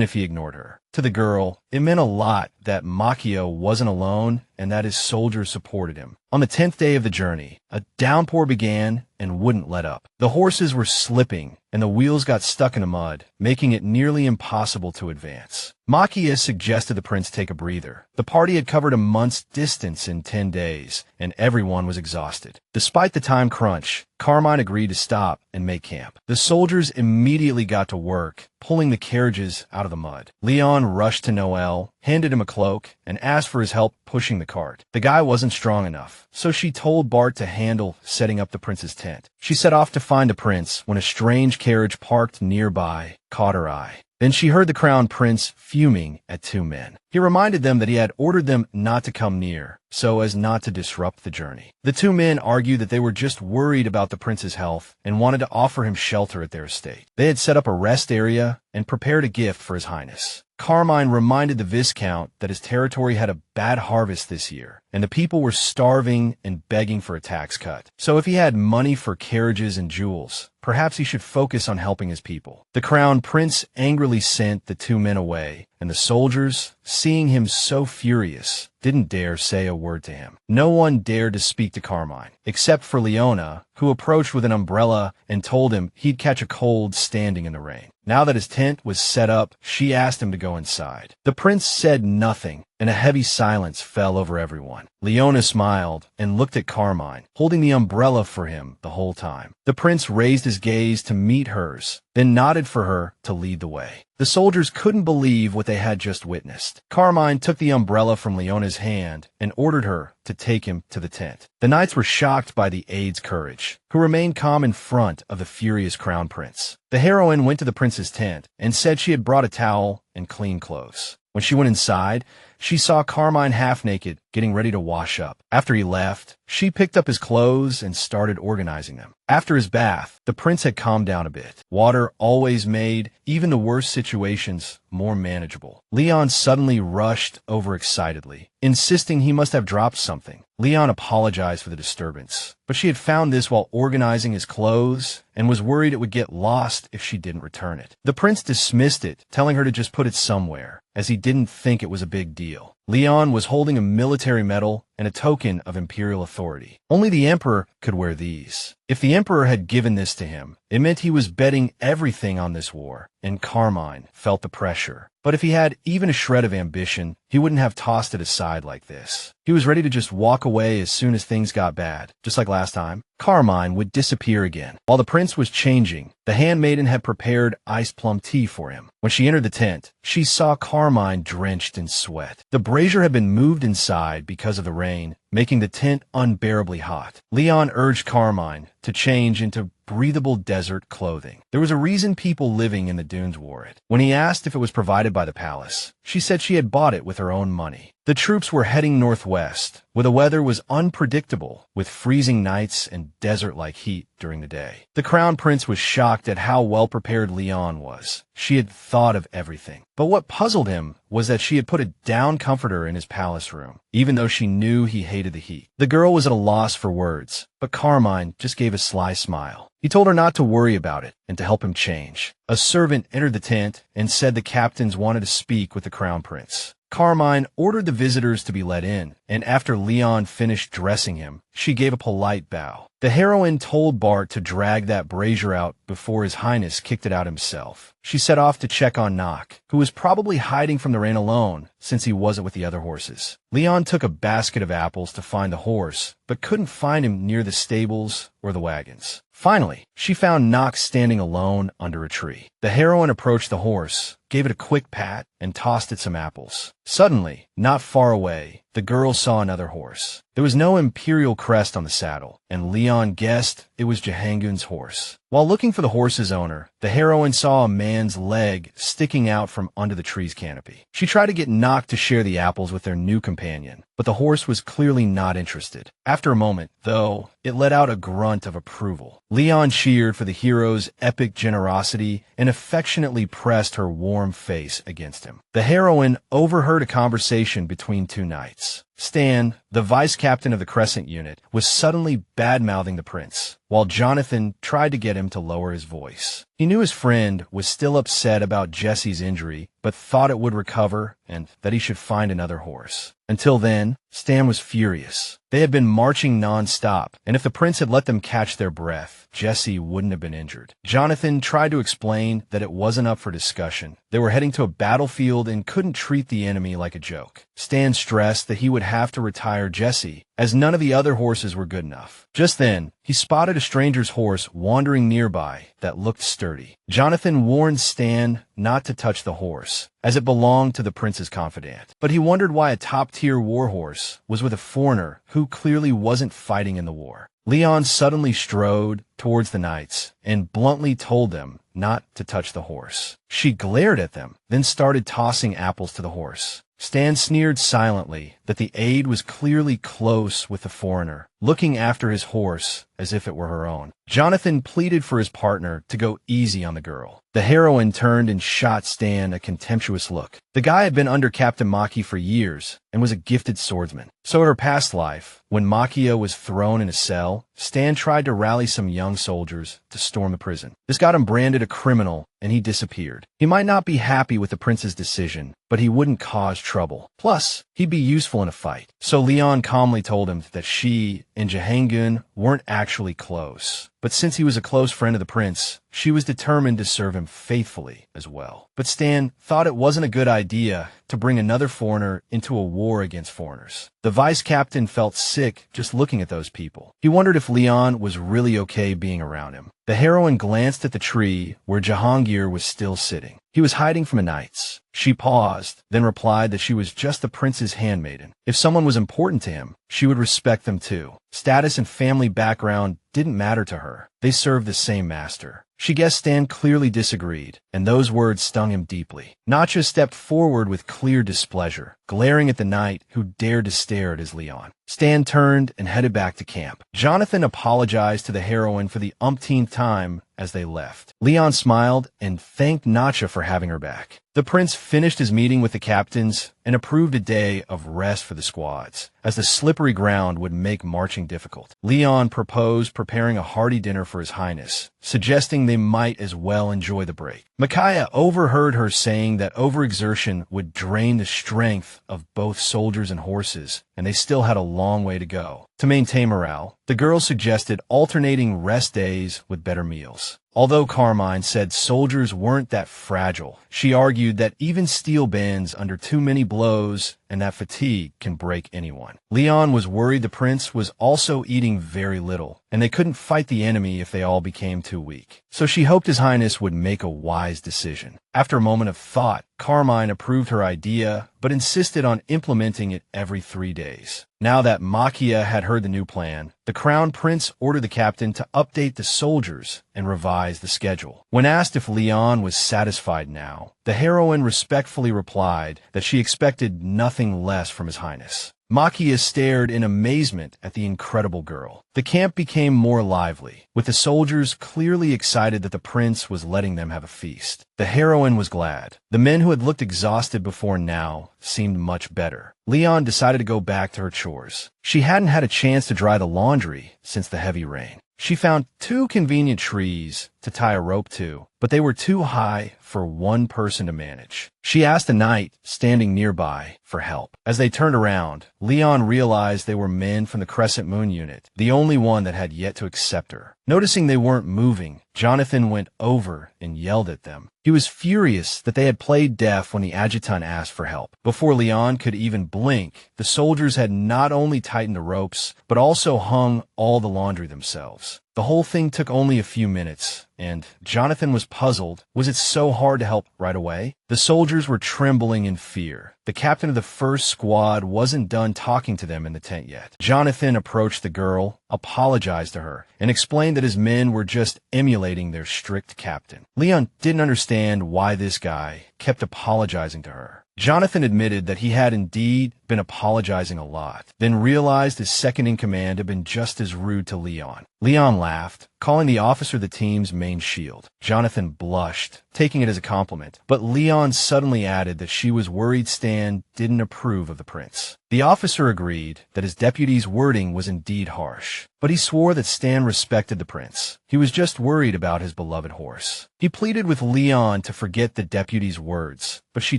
S1: if he ignored her. To the girl, it meant a lot that Makio wasn't alone and that his soldiers supported him. On the 10th day of the journey, a downpour began and wouldn't let up. The horses were slipping, and the wheels got stuck in the mud, making it nearly impossible to advance. Makia suggested the prince take a breather. The party had covered a month's distance in 10 days, and everyone was exhausted. Despite the time crunch, Carmine agreed to stop and make camp. The soldiers immediately got to work, pulling the carriages out of the mud. Leon rushed to Noel, handed him a cloak, and asked for his help pushing the cart. The guy wasn't strong enough, so she told Bart to handle setting up the prince's tent. She set off to find the prince when a strange carriage parked nearby caught her eye. Then she heard the Crown Prince fuming at two men. He reminded them that he had ordered them not to come near, so as not to disrupt the journey. The two men argued that they were just worried about the prince's health and wanted to offer him shelter at their estate. They had set up a rest area and prepared a gift for his highness. Carmine reminded the Viscount that his territory had a bad harvest this year, and the people were starving and begging for a tax cut. So if he had money for carriages and jewels, perhaps he should focus on helping his people. The Crown Prince angrily sent the two men away, and the soldiers, seeing him so furious, didn't dare say a word to him. No one dared to speak to Carmine, except for Leona, who approached with an umbrella and told him he'd catch a cold standing in the rain. Now that his tent was set up, she asked him to go inside. The prince said nothing, and a heavy silence fell over everyone. Leona smiled and looked at Carmine, holding the umbrella for him the whole time. The prince raised his gaze to meet hers, then nodded for her to lead the way. The soldiers couldn't believe what they had just witnessed. Carmine took the umbrella from Leona's hand and ordered her to take him to the tent. The knights were shocked by the aide's courage, who remained calm in front of the furious crown prince. The heroine went to the prince's tent and said she had brought a towel and clean clothes. When she went inside, she saw Carmine half-naked, getting ready to wash up. After he left, she picked up his clothes and started organizing them. After his bath, the prince had calmed down a bit. Water always made even the worst situations more manageable. Leon suddenly rushed overexcitedly, insisting he must have dropped something. Leon apologized for the disturbance, but she had found this while organizing his clothes and was worried it would get lost if she didn't return it. The prince dismissed it, telling her to just put it somewhere, as he didn't think it was a big deal. Leon was holding a military medal and a token of imperial authority. Only the emperor could wear these. If the emperor had given this to him, it meant he was betting everything on this war, and Carmine felt the pressure. But if he had even a shred of ambition, he wouldn't have tossed it aside like this. He was ready to just walk away as soon as things got bad. Just like last time, Carmine would disappear again. While the prince was changing, the handmaiden had prepared iced plum tea for him. When she entered the tent, she saw Carmine drenched in sweat. The brazier had been moved inside because of the rain, making the tent unbearably hot. Leon urged Carmine to change into breathable desert clothing. There was a reason people living in the dunes wore it. When he asked if it was provided by the palace, she said she had bought it with her own money. The troops were heading northwest, where the weather was unpredictable, with freezing nights and desert-like heat during the day. The crown prince was shocked at how well-prepared Leon was. She had thought of everything. But what puzzled him was that she had put a down comforter in his palace room, even though she knew he hated the heat. The girl was at a loss for words, but Carmine just gave a sly smile. He told her not to worry about it and to help him change. A servant entered the tent and said the captains wanted to speak with the crown prince. Carmine ordered the visitors to be let in, and after Leon finished dressing him, she gave a polite bow. The heroine told Bart to drag that brazier out before His Highness kicked it out himself. She set off to check on Nock, who was probably hiding from the rain alone since he wasn't with the other horses. Leon took a basket of apples to find the horse, but couldn't find him near the stables or the wagons. Finally, she found Nock standing alone under a tree. The heroine approached the horse, gave it a quick pat, and tossed it some apples. Suddenly, not far away, the girl saw another horse. There was no imperial crest on the saddle, and Leon guessed it was Jahangun's horse. While looking for the horse's owner, the heroine saw a man's leg sticking out from under the tree's canopy. She tried to get Nock to share the apples with their new companion, but the horse was clearly not interested. After a moment, though, it let out a grunt of approval. Leon cheered for the hero's epic generosity and affectionately pressed her warm face against him. The heroine overheard a conversation between two knights. Stan, the vice captain of the Crescent unit, was suddenly bad-mouthing the prince, while Jonathan tried to get him to lower his voice. He knew his friend was still upset about Jesse's injury, but thought it would recover and that he should find another horse. Until then, Stan was furious. They had been marching non-stop, and if the prince had let them catch their breath, Jesse wouldn't have been injured. Jonathan tried to explain that it wasn't up for discussion. They were heading to a battlefield and couldn't treat the enemy like a joke. Stan stressed that he would have to retire Jesse, as none of the other horses were good enough. Just then, he spotted a stranger's horse wandering nearby that looked sturdy. Jonathan warned Stan not to touch the horse, as it belonged to the prince's confidant. But he wondered why a top-tier warhorse was with a foreigner who clearly wasn't fighting in the war. Leon suddenly strode towards the knights and bluntly told them not to touch the horse. She glared at them, then started tossing apples to the horse. Stan sneered silently that the aide was clearly close with the foreigner, looking after his horse as if it were her own. Jonathan pleaded for his partner to go easy on the girl. The heroine turned and shot Stan a contemptuous look. The guy had been under Captain Maki for years and was a gifted swordsman. So in her past life, when Makia was thrown in a cell, Stan tried to rally some young soldiers to storm the prison. This got him branded a criminal, and he disappeared. He might not be happy with the prince's decision, but he wouldn't cause trouble. Plus, he'd be useful in a fight. So Leon calmly told him that she and Jahangun weren't actually close. But since he was a close friend of the prince, she was determined to serve him faithfully as well. But Stan thought it wasn't a good idea to bring another foreigner into a war against foreigners. The vice captain felt sick just looking at those people. He wondered if Leon was really okay being around him. The heroine glanced at the tree where Jahangir was still sitting. He was hiding from the knights. She paused, then replied that she was just the prince's handmaiden. If someone was important to him, she would respect them too. Status and family background didn't matter to her. They serve the same master. She guessed Stan clearly disagreed, and those words stung him deeply. Nacha stepped forward with clear displeasure, glaring at the knight who dared to stare at his Leon. Stan turned and headed back to camp. Jonathan apologized to the heroine for the umpteenth time as they left. Leon smiled and thanked Nacha for having her back. The prince finished his meeting with the captains and approved a day of rest for the squads, as the slippery ground would make marching difficult. Leon proposed preparing a hearty dinner for his highness, suggesting they might as well enjoy the break. Micaiah overheard her saying that overexertion would drain the strength of both soldiers and horses, and they still had a long way to go. To maintain morale, the girl suggested alternating rest days with better meals. Although Carmine said soldiers weren't that fragile, she argued that even steel bends under too many blows and that fatigue can break anyone. Leon was worried the prince was also eating very little, and they couldn't fight the enemy if they all became too weak. So she hoped His Highness would make a wise decision. After a moment of thought, Carmine approved her idea, but insisted on implementing it every 3 days. Now that Makia had heard the new plan, the crown prince ordered the captain to update the soldiers and revise the schedule. When asked if Leon was satisfied now, the heroine respectfully replied that she expected nothing less from His Highness. Makia stared in amazement at the incredible girl. The camp became more lively, with the soldiers clearly excited that the prince was letting them have a feast. The heroine was glad. The men who had looked exhausted before now seemed much better. Leon decided to go back to her chores. She hadn't had a chance to dry the laundry since the heavy rain. She found 2 convenient trees to tie a rope to, but they were too high for one person to manage. She asked a knight standing nearby for help. As they turned around, Leon realized they were men from the Crescent Moon unit, the only one that had yet to accept her. Noticing they weren't moving, Jonathan went over and yelled at them. He was furious that they had played deaf when the adjutant asked for help. Before Leon could even blink, the soldiers had not only tightened the ropes, but also hung all the laundry themselves. The whole thing took only a few minutes, and Jonathan was puzzled. Was it so hard to help right away? The soldiers were trembling in fear. The captain of the first squad wasn't done talking to them in the tent yet. Jonathan approached the girl, apologized to her, and explained that his men were just emulating their strict captain. Leon didn't understand why this guy kept apologizing to her. Jonathan admitted that he had indeed been apologizing a lot, then realized his second-in-command had been just as rude to Leon. Leon laughed, calling the officer the team's main shield. Jonathan blushed, taking it as a compliment, but Leon suddenly added that she was worried Stan didn't approve of the prince. The officer agreed that his deputy's wording was indeed harsh, but he swore that Stan respected the prince. He was just worried about his beloved horse. He pleaded with Leon to forget the deputy's words, but she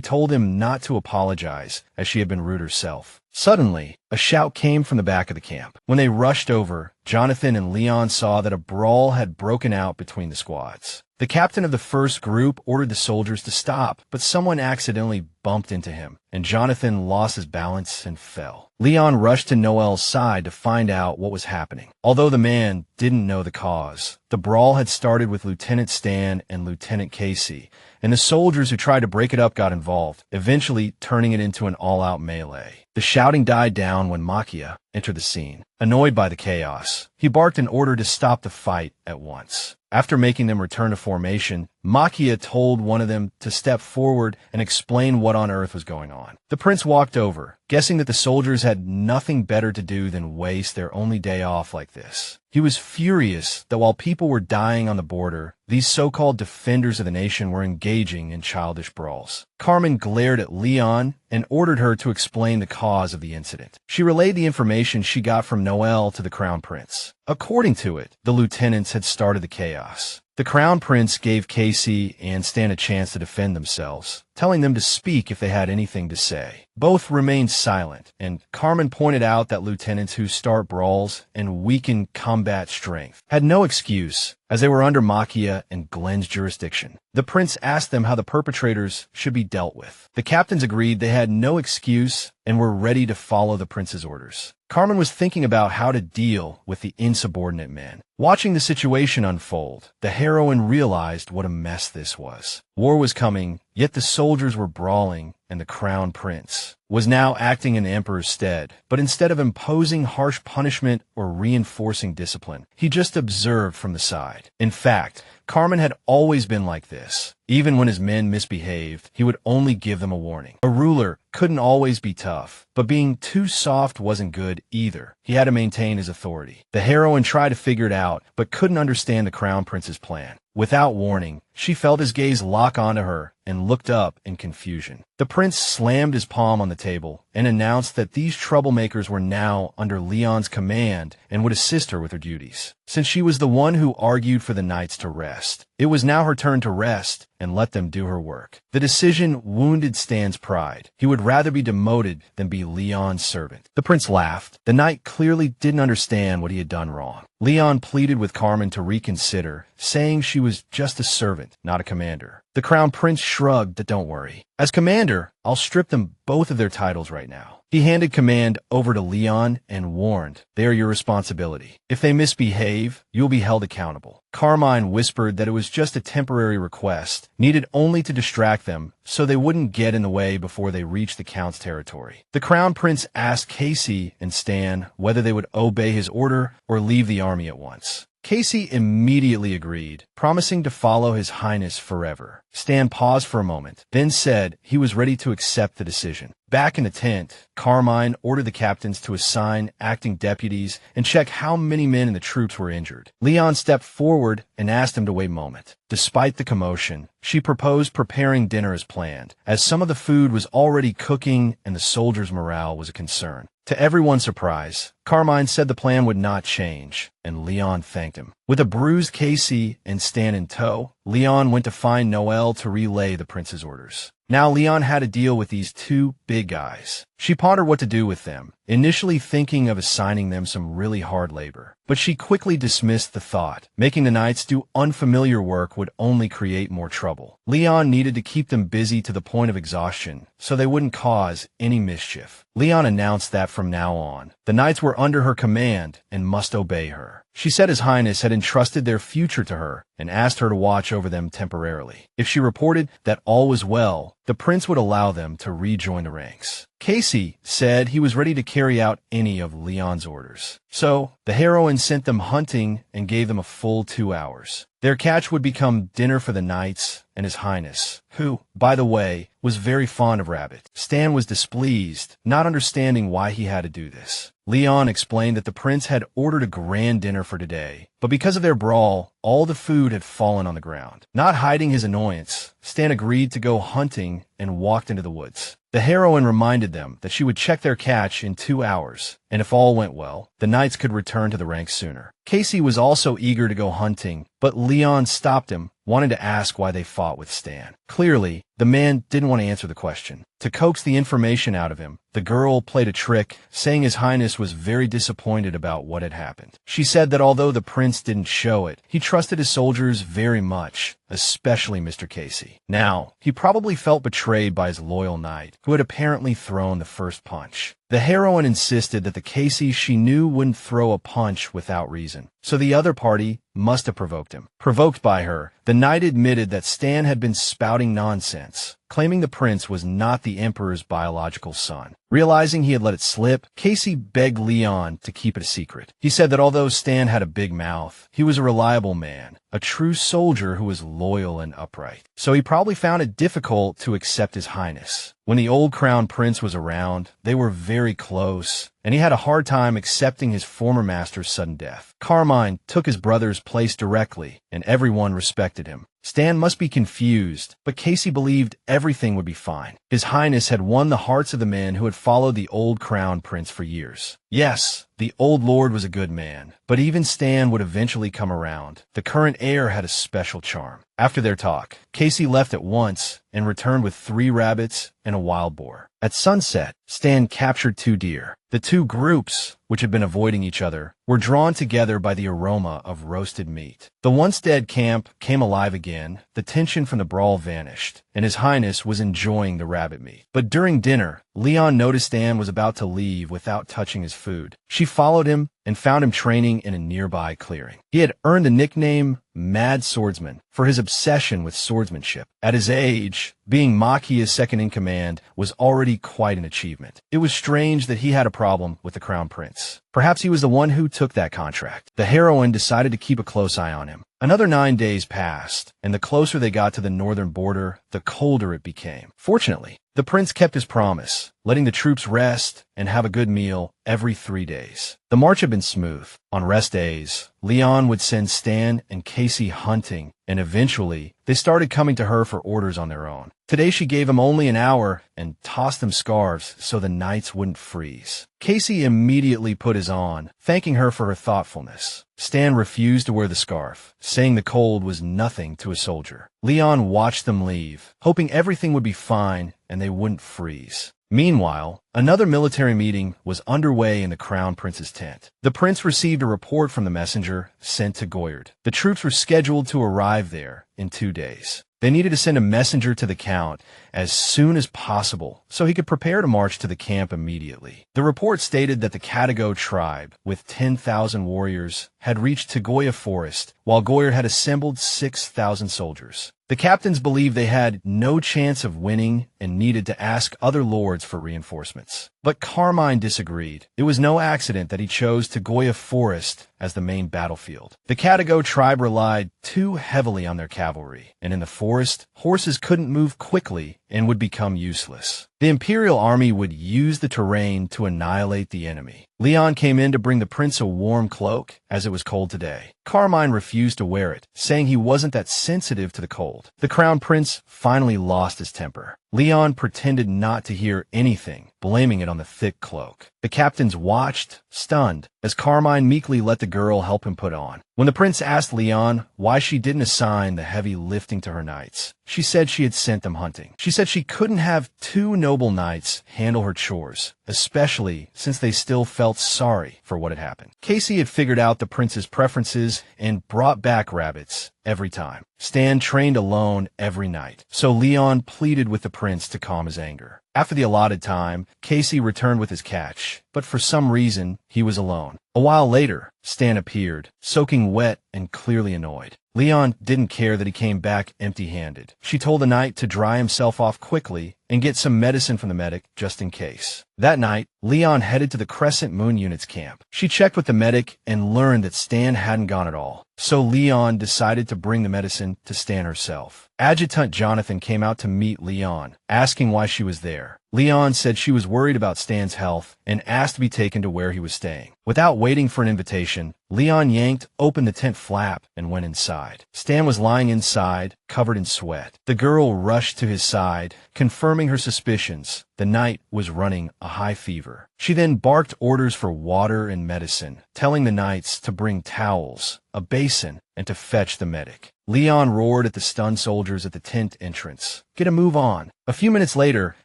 S1: told him not to apologize, as she had been rude herself. Suddenly, a shout came from the back of the camp. When they rushed over, Jonathan and Leon saw that a brawl had broken out between the squads. The captain of the first group ordered the soldiers to stop, but someone accidentally bumped into him, and Jonathan lost his balance and fell. Leon rushed to Noel's side to find out what was happening. Although the man didn't know the cause, the brawl had started with Lieutenant Stan and Lieutenant Casey, and the soldiers who tried to break it up got involved, eventually turning it into an all-out melee. The shouting died down when Makia entered the scene. Annoyed by the chaos, he barked an order to stop the fight at once. After making them return to formation, Makia told one of them to step forward and explain what on earth was going on. The prince walked over, guessing that the soldiers had nothing better to do than waste their only day off like this. He was furious that while people were dying on the border, these so-called defenders of the nation were engaging in childish brawls. Carmen glared at Leon and ordered her to explain the cause of the incident. She relayed the information she got from Noel to the crown prince. According to it, the lieutenants had started the chaos. The crown prince gave Casey and Stan a chance to defend themselves, telling them to speak if they had anything to say. Both remained silent, and Carmen pointed out that lieutenants who start brawls and weaken combat strength had no excuse, as they were under Makia and Glenn's jurisdiction. The prince asked them how the perpetrators should be dealt with. The captains agreed they had no excuse and were ready to follow the prince's orders. Carmen was thinking about how to deal with the insubordinate men. Watching the situation unfold, the heroine realized what a mess this was. War was coming, yet the soldiers were brawling, and the crown prince, was now acting in the emperor's stead, but instead of imposing harsh punishment or reinforcing discipline, he just observed from the side. In fact, Carmen had always been like this. Even when his men misbehaved, he would only give them a warning. A ruler couldn't always be tough, but being too soft wasn't good either. He had to maintain his authority. The heroine tried to figure it out, but couldn't understand the crown prince's plan. Without warning, she felt his gaze lock onto her and looked up in confusion. The prince slammed his palm on the table and announced that these troublemakers were now under Leon's command and would assist her with her duties. Since she was the one who argued for the knights to rest, it was now her turn to rest and let them do her work. The decision wounded Stan's pride. He would rather be demoted than be Leon's servant. The prince laughed. The knight clearly didn't understand what he had done wrong. Leon pleaded with Carmen to reconsider, saying she was just a servant, not a commander. The crown prince shrugged that don't worry. As commander, I'll strip them both of their titles right now. He handed command over to Leon and warned, they are your responsibility. If they misbehave, you'll be held accountable. Carmine whispered that it was just a temporary request, needed only to distract them so they wouldn't get in the way before they reached the count's territory. The crown prince asked Casey and Stan whether they would obey his order or leave the army at once. Casey immediately agreed, promising to follow His Highness forever. Stan paused for a moment, then said he was ready to accept the decision. Back in the tent, Carmine ordered the captains to assign acting deputies and check how many men in the troops were injured. Leon stepped forward and asked him to wait a moment. Despite the commotion, she proposed preparing dinner as planned, as some of the food was already cooking and the soldiers' morale was a concern. To everyone's surprise, Carmine said the plan would not change, and Leon thanked him. With a bruised Casey and Stan in tow, Leon went to find Noelle to relay the prince's orders. Now Leon had to deal with these two big guys. She pondered what to do with them, initially thinking of assigning them some really hard labor. But she quickly dismissed the thought. Making the knights do unfamiliar work would only create more trouble. Leon needed to keep them busy to the point of exhaustion, so they wouldn't cause any mischief. Leon announced that from now on, the knights were under her command and must obey her. She said His Highness had entrusted their future to her and asked her to watch over them temporarily. If she reported that all was well, the prince would allow them to rejoin the ranks. Casey said he was ready to carry out any of Leon's orders. So, the heroine sent them hunting and gave them a full 2 hours. Their catch would become dinner for the knights and His Highness, who, by the way, was very fond of rabbit. Stan was displeased, not understanding why he had to do this. Leon explained that the prince had ordered a grand dinner for today, but because of their brawl, all the food had fallen on the ground. Not hiding his annoyance, Stan agreed to go hunting and walked into the woods. The heroine reminded them that she would check their catch in 2 hours, and if all went well, the knights could return to the ranks sooner. Casey was also eager to go hunting, but Leon stopped him, wanting to ask why they fought with Stan. Clearly, the man didn't want to answer the question. To coax the information out of him, the girl played a trick, saying His Highness was very disappointed about what had happened. She said that although the prince didn't show it, he trusted his soldiers very much, especially Mr. Casey. Now, he probably felt betrayed by his loyal knight, who had apparently thrown the first punch. The heroine insisted that the Casey she knew wouldn't throw a punch without reason, so the other party must have provoked him. Provoked by her, the knight admitted that Stan had been spouting nonsense, claiming the prince was not the emperor's biological son. Realizing he had let it slip, Casey begged Leon to keep it a secret. He said that although Stan had a big mouth, he was a reliable man, a true soldier who was loyal and upright. So he probably found it difficult to accept His Highness. When the old crown prince was around, they were very close, and he had a hard time accepting his former master's sudden death. Carmine took his brother's place directly, and everyone respected him. Stan must be confused, but Casey believed everything would be fine. His Highness had won the hearts of the men who had followed the old crown prince for years. Yes, the old lord was a good man, but even Stan would eventually come around. The current heir had a special charm. After their talk, Casey left at once and returned with 3 rabbits and a wild boar. At sunset, Stan captured 2 deer. The 2 groups, which had been avoiding each other, were drawn together by the aroma of roasted meat. The once dead camp came alive again, the tension from the brawl vanished, and His Highness was enjoying the rabbit rabbit meat. But during dinner, Leon noticed Stan was about to leave without touching his food. She followed him and found him training in a nearby clearing. He had earned the nickname Mad Swordsman for his obsession with swordsmanship. At his age, being Makia's second-in-command was already quite an achievement. It was strange that he had a problem with the Crown Prince. Perhaps he was the one who took that contract. The heroine decided to keep a close eye on him. Another 9 days passed, and the closer they got to the northern border, the colder it became. Fortunately, the prince kept his promise, letting the troops rest and have a good meal every 3 days. The march had been smooth. On rest days, Leon would send Stan and Casey hunting, and eventually, they started coming to her for orders on their own. Today she gave him only an hour and tossed them scarves so the nights wouldn't freeze. Casey immediately put his on, thanking her for her thoughtfulness. Stan refused to wear the scarf, saying the cold was nothing to a soldier. Leon watched them leave, hoping everything would be fine and they wouldn't freeze. Meanwhile, another military meeting was underway in the Crown Prince's tent. The prince received a report from the messenger sent to Goyard. The troops were scheduled to arrive there in 2 days. They needed to send a messenger to the Count as soon as possible so he could prepare to march to the camp immediately. The report stated that the Katago tribe, with 10,000 warriors, had reached Tagoya Forest, while Goyard had assembled 6,000 soldiers. The captains believed they had no chance of winning and needed to ask other lords for reinforcements. But Carmine disagreed. It was no accident that he chose Tagoya Forest as the main battlefield. The Katago tribe relied too heavily on their cavalry, and in the forest, horses couldn't move quickly and would become useless. The Imperial Army would use the terrain to annihilate the enemy. Leon came in to bring the prince a warm cloak, as it was cold today. Carmine refused to wear it, saying he wasn't that sensitive to the cold. The Crown Prince finally lost his temper. Leon pretended not to hear anything, blaming it on the thick cloak. The captains watched, stunned, as Carmine meekly let the girl help him put on. When the prince asked Leon why she didn't assign the heavy lifting to her knights, she said she had sent them hunting. She said she couldn't have 2 noble knights handle her chores, especially since they still felt sorry for what had happened. Casey had figured out the prince's preferences and brought back rabbits every time. Stan trained alone every night, so Leon pleaded with the prince to calm his anger. After the allotted time, Casey returned with his catch, but for some reason, he was alone. A while later, Stan appeared, soaking wet and clearly annoyed. Leon didn't care that he came back empty-handed. She told the knight to dry himself off quickly and get some medicine from the medic just in case. That night, Leon headed to the Crescent Moon Unit's camp. She checked with the medic and learned that Stan hadn't gone at all. So Leon decided to bring the medicine to Stan herself. Adjutant Jonathan came out to meet Leon, asking why she was there. Leon said she was worried about Stan's health and asked to be taken to where he was staying. Without waiting for an invitation, Leon yanked open the tent flap and went inside. Stan was lying inside, covered in sweat. The girl rushed to his side, confirming her suspicions. The knight was running a high fever. She then barked orders for water and medicine, telling the knights to bring towels, a basin, and to fetch the medic. Leon roared at the stunned soldiers at the tent entrance. Get a move on. A few minutes later,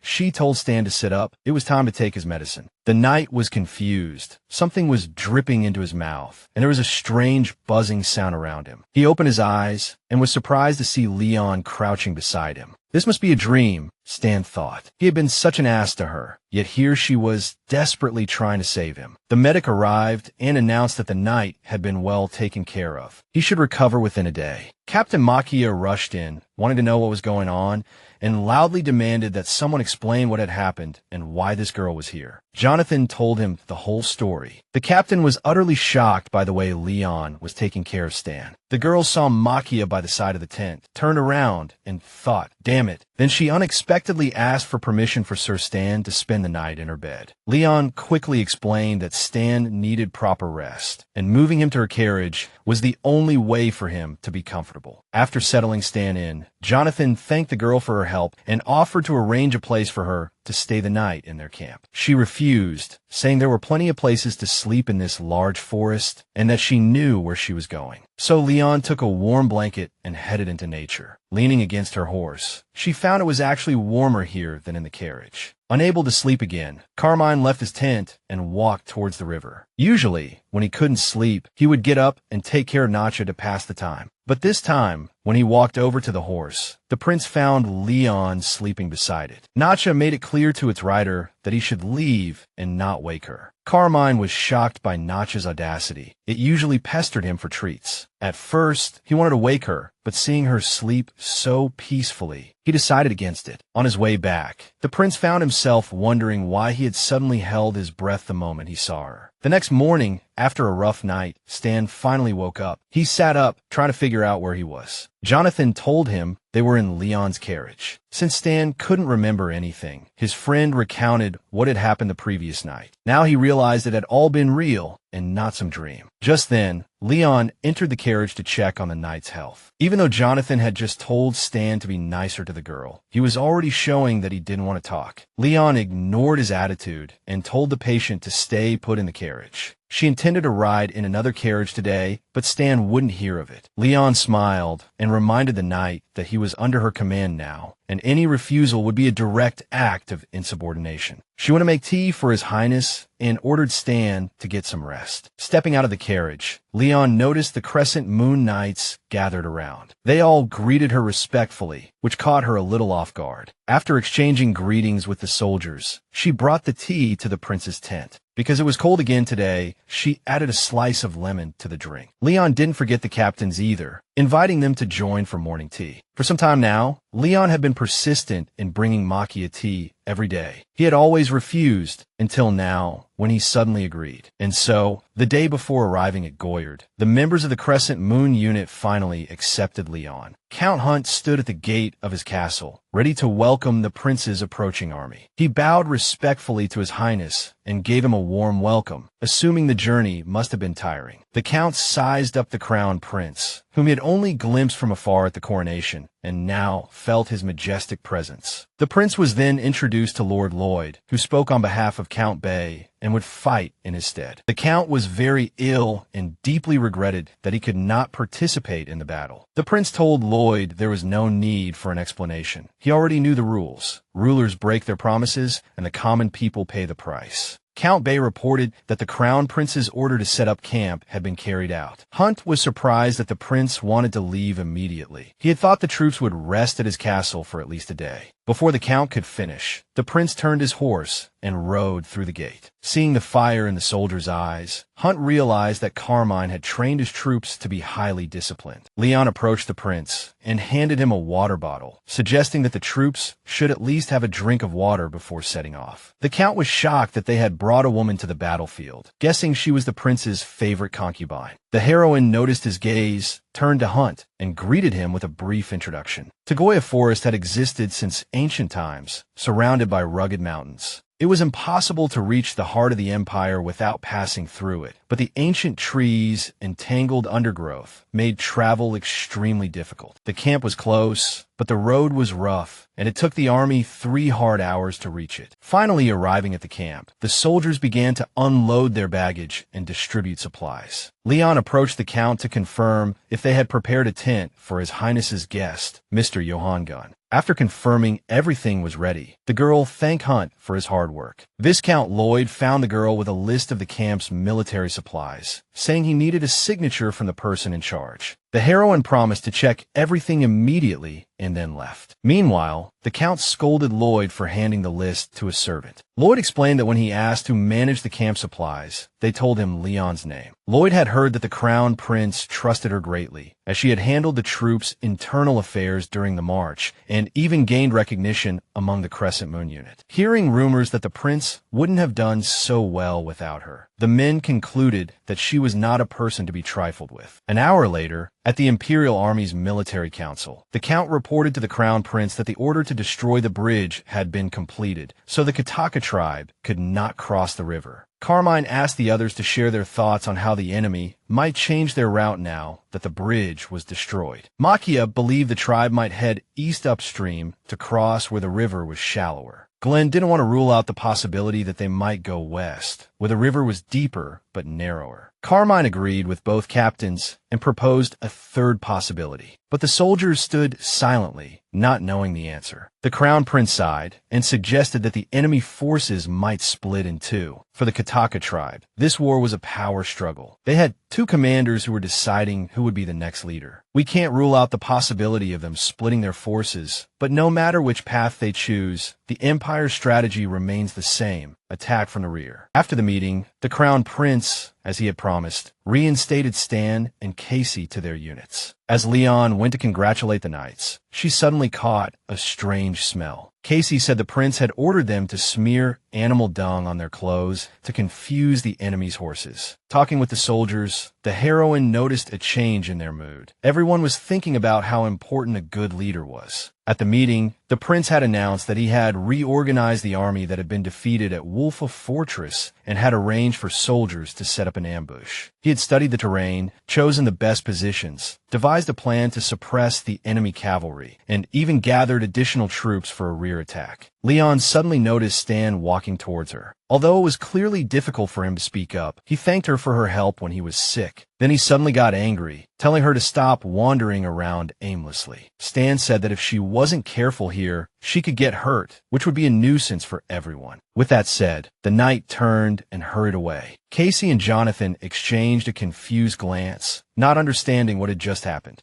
S1: she told Stan to sit up. It was time to take his medicine. The knight was confused. Something was dripping into his mouth, and there was a strange buzzing sound around him. He opened his eyes and was surprised to see Leon crouching beside him. This must be a dream, Stan thought. He had been such an ass to her, yet here she was desperately trying to save him. The medic arrived and announced that the knight had been well taken care of. He should recover within a day. Captain Makia rushed in, wanting to know what was going on, and loudly demanded that someone explain what had happened and why this girl was here. Jonathan told him the whole story. The captain was utterly shocked by the way Leon was taking care of Stan. The girl saw Makia by the side of the tent, turned around, and thought, damn it. Then she unexpectedly asked for permission for Sir Stan to spend the night in her bed. Leon quickly explained that Stan needed proper rest, and moving him to her carriage was the only way for him to be comfortable. After settling Stan in, Jonathan thanked the girl for her help and offered to arrange a place for her to stay the night in their camp. She refused, saying there were plenty of places to sleep in this large forest and that she knew where she was going. So Leon took a warm blanket and headed into nature. Leaning against her horse, she found it was actually warmer here than in the carriage. Unable to sleep again, Carmine left his tent and walked towards the river. Usually, when he couldn't sleep, he would get up and take care of Nacha to pass the time. But this time, when he walked over to the horse, the prince found Leon sleeping beside it. Nacha made it clear to its rider that he should leave and not wake her. Carmine was shocked by Nacha's audacity. It usually pestered him for treats. At first, he wanted to wake her, but seeing her sleep so peacefully, he decided against it. On his way back, the prince found himself wondering why he had suddenly held his breath the moment he saw her. The next morning, after a rough night, Stan finally woke up. He sat up, trying to figure out where he was. Jonathan told him they were in Leon's carriage. Since Stan couldn't remember anything, his friend recounted what had happened the previous night. Now he realized it had all been real and not some dream. Just then, Leon entered the carriage to check on the knight's health. Even though Jonathan had just told Stan to be nicer to the girl, he was already showing that he didn't want to talk. Leon ignored his attitude and told the patient to stay put in the carriage. She intended to ride in another carriage today, but Stan wouldn't hear of it. Leon smiled and reminded the knight that he was under her command now, and any refusal would be a direct act of insubordination. She went to make tea for His Highness and ordered Stan to get some rest. Stepping out of the carriage, Leon noticed the Crescent Moon Knights gathered around. They all greeted her respectfully, which caught her a little off guard. After exchanging greetings with the soldiers, she brought the tea to the prince's tent. Because it was cold again today, she added a slice of lemon to the drink. Leon didn't forget the captains either, inviting them to join for morning tea. For some time now, Leon had been persistent in bringing Makia tea every day. He had always refused, until now, when he suddenly agreed. And so, the day before arriving at Goyard, the members of the Crescent Moon unit finally accepted Leon. Count Hunt stood at the gate of his castle, ready to welcome the prince's approaching army. He bowed respectfully to His Highness and gave him a warm welcome, assuming the journey must have been tiring. The count sized up the crown prince, whom he had only glimpsed from afar at the coronation, and now felt his majestic presence. The prince was then introduced to Lord Lloyd, who spoke on behalf of Count Bay and would fight in his stead. The count was very ill and deeply regretted that he could not participate in the battle. The prince told Lloyd there was no need for an explanation. He already knew the rules. Rulers break their promises, and the common people pay the price. Count Bay reported that the Crown Prince's order to set up camp had been carried out. Hunt was surprised that the prince wanted to leave immediately. He had thought the troops would rest at his castle for at least a day. Before the count could finish, the prince turned his horse and rode through the gate. Seeing the fire in the soldiers' eyes, Hunt realized that Carmine had trained his troops to be highly disciplined. Leon approached the prince and handed him a water bottle, suggesting that the troops should at least have a drink of water before setting off. The count was shocked that they had brought a woman to the battlefield, guessing she was the prince's favorite concubine. The heroine noticed his gaze, turned to Hunt, and greeted him with a brief introduction. Tagoya Forest had existed since ancient times, surrounded by rugged mountains. It was impossible to reach the heart of the empire without passing through it, but the ancient trees and tangled undergrowth made travel extremely difficult. The camp was close, but the road was rough, and it took the army 3 hard hours to reach it. Finally arriving at the camp, the soldiers began to unload their baggage and distribute supplies. Leon approached the count to confirm if they had prepared a tent for His Highness's guest, Mr. Johann Gunn. After confirming everything was ready, the girl thanked Hunt for his hard work. Viscount Lloyd found the girl with a list of the camp's military supplies, saying he needed a signature from the person in charge. The heroine promised to check everything immediately and then left. Meanwhile, the count scolded Lloyd for handing the list to a servant. Lloyd explained that when he asked who managed the camp supplies, they told him Leon's name. Lloyd had heard that the crown prince trusted her greatly, as she had handled the troops' internal affairs during the march and even gained recognition among the Crescent Moon unit. Hearing rumors that the prince wouldn't have done so well without her, the men concluded that she was not a person to be trifled with. An hour later, at the Imperial Army's military council, the count reported to the crown prince that the order to destroy the bridge had been completed, so the Kataka tribe could not cross the river. Carmine asked the others to share their thoughts on how the enemy might change their route now that the bridge was destroyed. Makia believed the tribe might head east upstream to cross where the river was shallower. Glenn didn't want to rule out the possibility that they might go west, where the river was deeper but narrower. Carmine agreed with both captains and proposed a third possibility. But the soldiers stood silently, not knowing the answer. The Crown Prince sighed and suggested that the enemy forces might split in two. For the Kataka tribe, this war was a power struggle. They had two commanders who were deciding who would be the next leader. We can't rule out the possibility of them splitting their forces, but no matter which path they choose, the Empire's strategy remains the same: attack from the rear. After the meeting, the Crown Prince, as he had promised, reinstated Stan and Casey to their units. As Leon went to congratulate the knights, she suddenly caught a strange smell. Casey said the prince had ordered them to smear animal dung on their clothes to confuse the enemy's horses. Talking with the soldiers, the heroine noticed a change in their mood. Everyone was thinking about how important a good leader was. At the meeting, the prince had announced that he had reorganized the army that had been defeated at Wolfa Fortress and had arranged for soldiers to set up an ambush. He had studied the terrain, chosen the best positions, devised a plan to suppress the enemy cavalry, and even gathered additional troops for a rear attack. Leon suddenly noticed Stan walking towards her. Although it was clearly difficult for him to speak up, he thanked her for her help when he was sick. Then he suddenly got angry, telling her to stop wandering around aimlessly. Stan said that if she wasn't careful here, she could get hurt, which would be a nuisance for everyone. With that said, the knight turned and hurried away. Casey and Jonathan exchanged a confused glance, not understanding what had just happened.